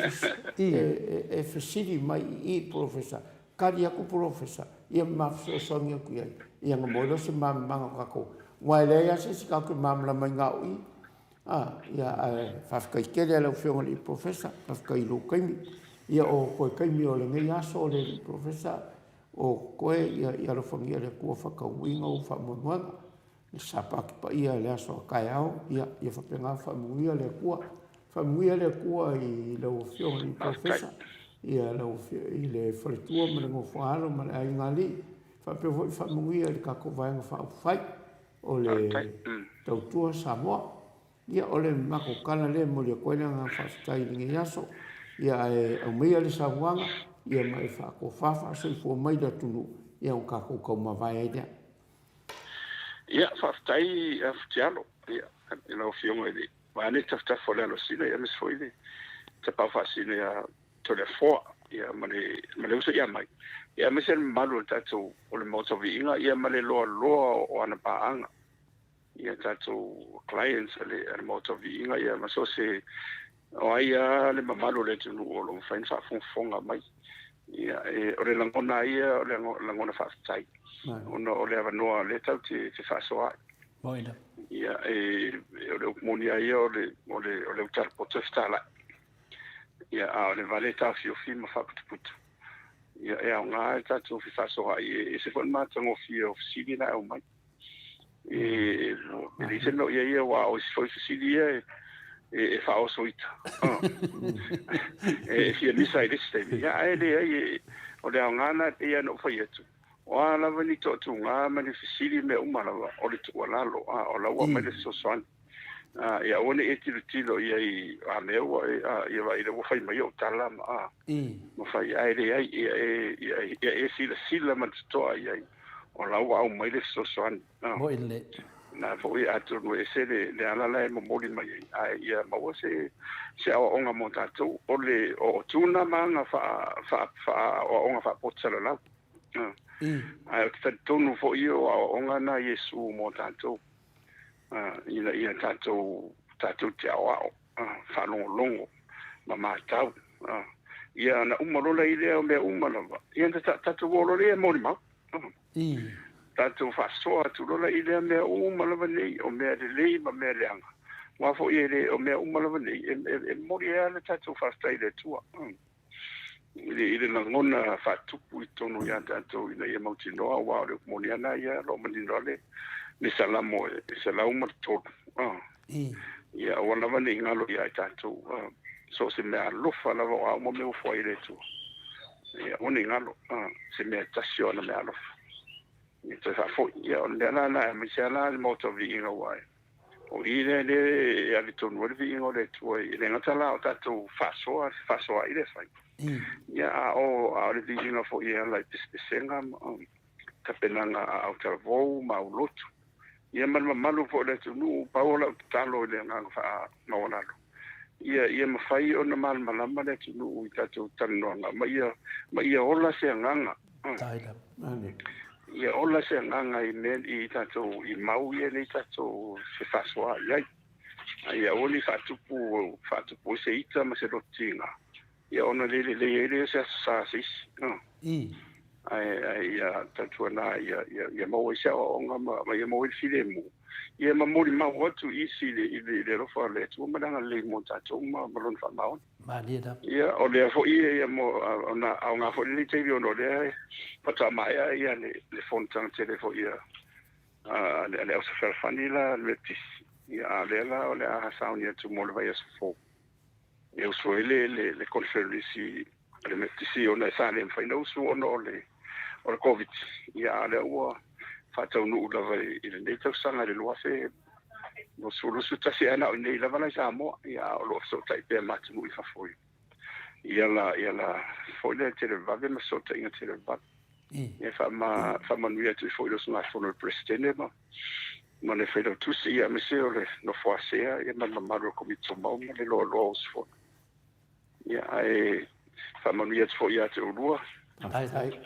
S1: e fisiri mai i profesa kari aku profesa ia mafso songi aku iai ia ngamoilo se mamanga kako ngā le ia se si kako mamla mai ngā ui ia whawhikai kere lau fionga i profesa whawhikai lo kaimi ia o koe kaimi o le ngei aso le profesa o koe ia lo whangia le kua whakauinga o whamonuanga le sapaki pa ia le aso kai au ia whapenga whamuia le kua i lau fionga i profesa ia lau i le whaletua ma le ngofahalo ma le aingali whapewoi whamuia le kako vaenga whaupwhai o le tautua Samoa ia o le mako kala le mo le koe ngā whawhitai ngei aso ia au mea le sauanga ia mai whako whawha so i fua mai da tunu ia o kako kauma vai aidea.
S3: Ia whawhitai a whitialo ia i lau fionga i Vane tafo le alosina ia mes foi te pau fasina ia to le foa ia male usa ia mai ia mes el malu tato o le Maota Viiga ia male loa o ana paanga ia tato clients le Maota Viiga ia maso se o ia le mamalu le tunu o lo fain fa fonga mai ia o le langona ia o le langona fa tai o le avanoa le tau te fa soa
S4: Moina.
S3: Ia o le monia ia o le utar potestala. Ia o le vale ta fio film fa put. Ia o nga ta tu fi fa so ai se fon ma tango fio sidi na o mai. Le se no ia wa o se foi sidi ia e fa o soita e fia lisa ile ste ya ele o le ngana e no fa yetu o ala vani to tunga mani fisili me umala o le tu lalo o la wa me so son ya one e tilo ia i a me o ia vai le wo fai mai o tala ma mo fai ele ai e sila man to ai o la wa o mai le so son
S4: mo ile
S3: na foi atu no ese le ala la mo moli mai ai ia ma wo se o nga mo tatu o le o tuna manga fa o nga fa potsala la ai ka tonu fo io o nga na yesu mo tatu ia tatu te ao fa longo ma tau ia na umalola ile o me umalola ia tatu wolo le mo ma tatu fasoa tu lola ile me umalola nei o me le ma me leanga wa fo ile o me umalola nei e mori ala tatu fasta ile tua ile na ngona fa tupu tonu ya tatu ina ia mautinoa wa le moniana ia lo mandinole ni salamo salauma tot ia wana vani ngalo ia tatu so se me alofa la wa mo me fo ile tu ia oni ngalo se me tasio na me alofa ni te fa fo ia on na me sala mo to Viiga wa o ile le ya li tonu le Viiga le tu ile ngata la tatu faso ile fa ia o le Viiga fo ia la pispenga ka penanga au tavo ma ulotu ia malu fo le tunu paola talo le nga fa maona ia mafai ona malama le tunu tatu tano ma ia ola se nganga ia ola se nganga I men I tatu I mau ia ni tatu se faswa ia oli fatupu se ita ma se rotinga ia ona le se sasis ai tatu na ia mau se onga ma ia mau filemu ia ma mori ma watu isi le rofa le tu ma danga le mo tatu ma malon fa maon
S4: malida
S3: ia o le fo ia mo ona nga fo le te no le pata mai ia le fontan tele fo ia le o se fanila le tis ia le la o le a saunia tu mo le vai fo eu so le conferency le metisi ona sale fa no so ono le o covid ia le o fatau no lava ile nei tau sanga le loa se no solo su tasi ana o nei lava la Samoa ia o lo so tai pe matu mu fa foi ia la foi le tele vave ma so tai tele va ia fa manuia tu foi lo sna fono presidente ma le fedo tu si ia monsieur le no fo sea ia ma maro komito ma le lo so ia ai fa manuia tu foi ia te lua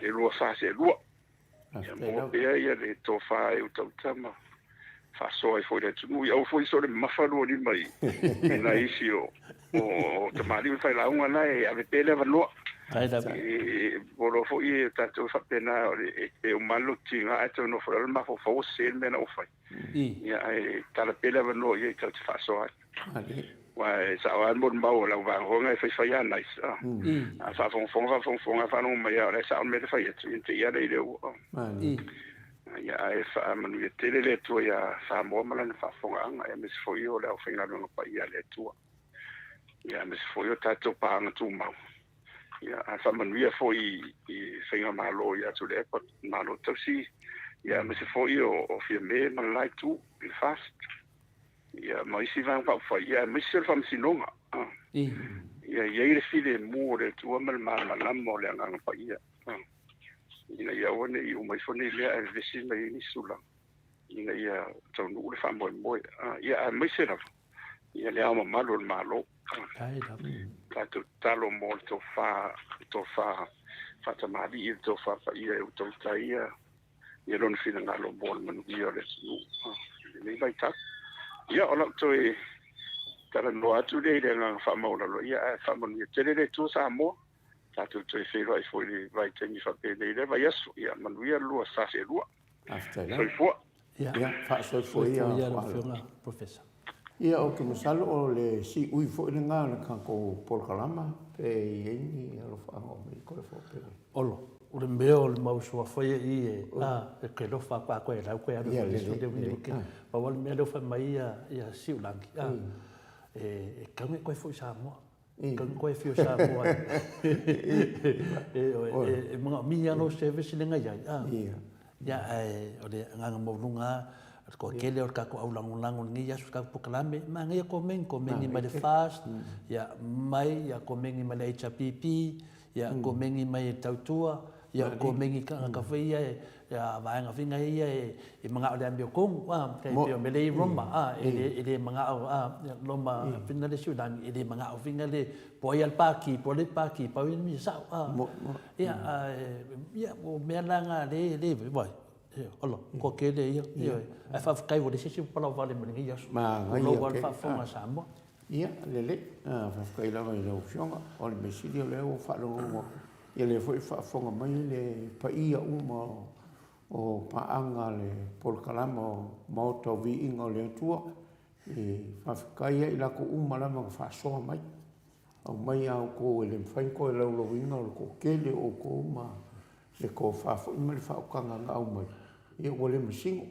S3: e lua sa se lua ia le tofa e utama fa so e foi le tu ia o foi so le mafalo ni mai na isi o tamari fa la unha na e ave pele va no e bolo foi tanto fa pena e o malo tinga ato no for ma fo se me na o fai ia e tala pele va no ia ka fa so wa sa wa mo mbao la va honga e fa ya nice fa fon fa no mai ya sa me fa ya ia le o ia e fa manu e tele le tu ya Samoa mala fa fonga e mes foi o le finga no pa ia le tu ia mes foi o tato pa na tu mau ia fa manu ia foi I finga malo ia tu le pa malo tu si ia mes foi o firme man like tu fast ia mai si van pa fa ia mes se fam sinonga ia le file mo le tu mal la mo le nga pa ia ina ia one I mai fone le a vesi mai ni sula ina ia tonu le famo mo ia mai se la ia le ama malo ka talo mo to fa tamali to fa ia to taia ia non fina ngalo bon man ia le ni vai ta ia ola to e tara no atu le nga fa mo lo ia fa mo ni tele le tu Samoa tatu te whewai foi vai tengi fa pene le vai asu ia manuia lua sa se lua
S1: after
S3: so fo
S1: ia fa so foi ia
S4: professor
S1: ia o ke masalo o le si ui fo le nga na kan ko por kalama pe ni ro fa o me ko fo pe
S4: olo o le meo le mau so foi e ke lo fa kwa la ko ya le de ni ke pa wal me lo fa mai ia si ulangi kaunga koe fo Samoa. Kaunga koe fio Samoa. Mga miano service le ngai ai. Ya o le nganga maulunga ko kele o kako au langulangu ngi ya su kako pokalame ma ngai ko mengi mai le fast ya mai ya ko mengi mai le HPP ya ko mengi mai tautua ya ko mengi ka feia ya vaenga finga ia e mga o le ambio kong kai pio mele roma ele mga o loma finga le sudan ele mga o finga le poial paki paki pa mi sa ya o melanga le boy Olo, ko kele ia. Ai fa kai wo desi pala vale mani ia.
S1: Ma
S4: lo wal fa fonga Samoa.
S1: Ia lele, fa kai la mai lo fionga, o le mesili le o fa lo mo. Ia le foi fa fonga mai le pa ia uma o pa anga le por kalamo Maota Viiga o le ATUA. Fa kai ia ko uma la ma fa so mai. Au mai au ko le fai ko le lo vinga ko kele o ko ma le ko fa fo mai fa o kanga au mai. Ia wale masingo.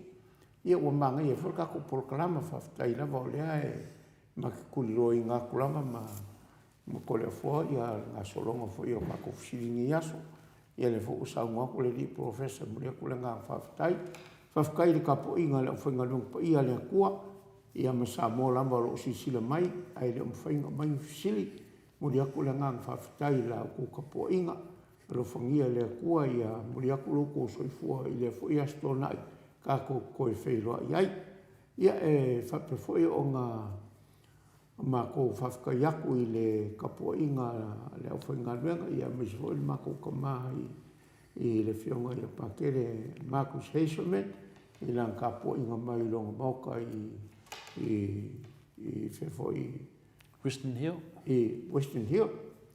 S1: Ia wa manga ia forka ko proklama fa tai la vole ai ma kuliro inga kulama ma ko le fo ia la solonga fo ia ma ko filingi aso. Ia le fo usa ngo ko le di professor mo ko le nga fa tai. Fa kai le kapo inga le fo nga pa ia le kua ia ma Samoa la ma lo sisila mai ai le fo nga mai fisili mo dia ko le nga fa tai la ko kapo inga. Pero fangia le kua ia muria ku ko soifua ile fo ia stona ka ko feiro ai ia fa pe fo o nga ma ko fa ka yaku ile kapo inga le o fanga venga ia me fo ma ko kama i le fionga ia pa kere ma ku seisome ila kapo inga mai longa moka i fe fo i Western Hill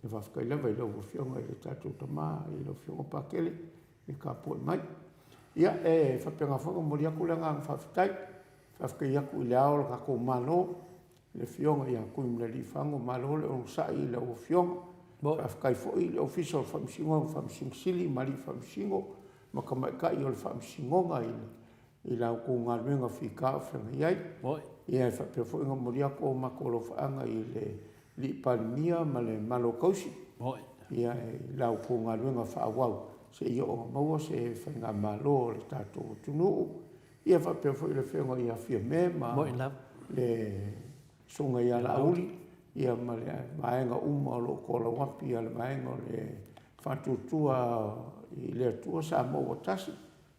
S1: e va ficar lá vai logo fionga e tatu tama e lo fionga pakele e kapo mai ia fa penga fonga moria kulanga fa fitai fa ficar ia ku leao ka ko malo le fionga ia ku mle li fango malo le on sai le o fionga fa ficar fo i le official fa msingo fa msingili mali fa msingo makama ka i o fa msingo i la ku ngalwenga fika fa ia ia fa pe fonga moria ko makolo fa anga i le li palmia male malo kausi ia lau punga luenga whaawau se ia o maua se whainga malo le tato tunu ia whapea fo i le whenga ia fia me ma le sunga ia la auli ia male maenga uma lo kola wapi ia le maenga le whatutua i le atua sa maua tasi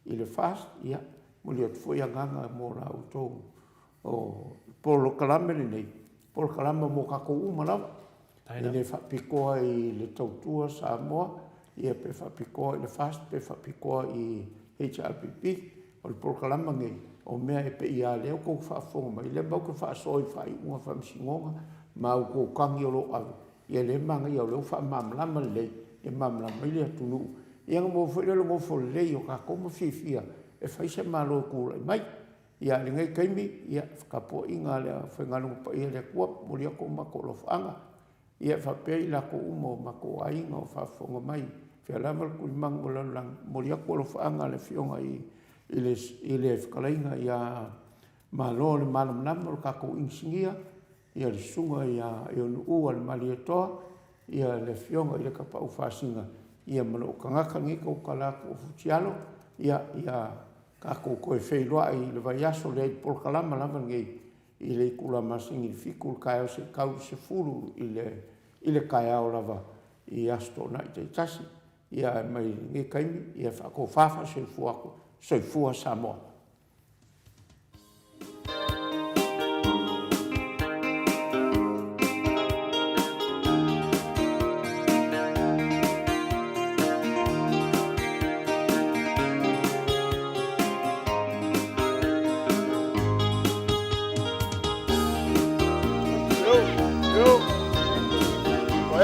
S1: i le fast ia muli atu fo ia nganga mo la autou o polo kalamere nei por kalama mo kako uma lava. Ele fa pikoa i le tautua Samoa, ia pe fa pikoa i le fast, pe fa pikoa i HRPP, o le por kalama ngai, o mea e pe ia leo kou fa fonga mai, le mau ke fa soi fa i unga fa msingonga, ma u kou kangi o lo alu. Ia le manga ia o leo fa mamlama lei, ia mamlama i le atunu. Ia mo fwere lo mo fo lei o kako ma fifia, e fa ise malo kula i mai. Ia le ngai kaimi ia kapo inga le whengalunga pa ia le kua moria ko mako lo whaanga. Ia whapei la ko umo mako ainga o whafonga mai. Whia lamal kuri mango lang moria ko lo whaanga le whionga i le whakalainga ia malo le malam namor kako ingsingia. Ia le sunga ia e onu ua le mali atoa. Ia le whionga i le kapau whasinga. Ia malo o kangaka ngika o kalako o futialo. Ia kako koe wheiroa i le vai aso le por kalama lama ngei i le kula masingi i fikul kai o se kau se furu i le kai ao lava i asto na i te tasi ia mai nge kaimi ia whako whafa soifua Samoa.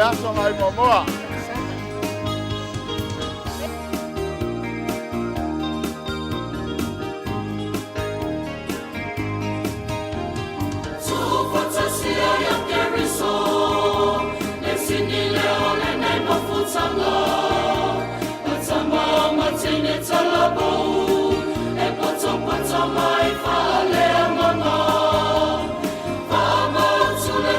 S3: Aso mai momoa.
S5: Mai fa le mama. Fa mo tu le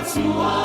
S5: ATUA.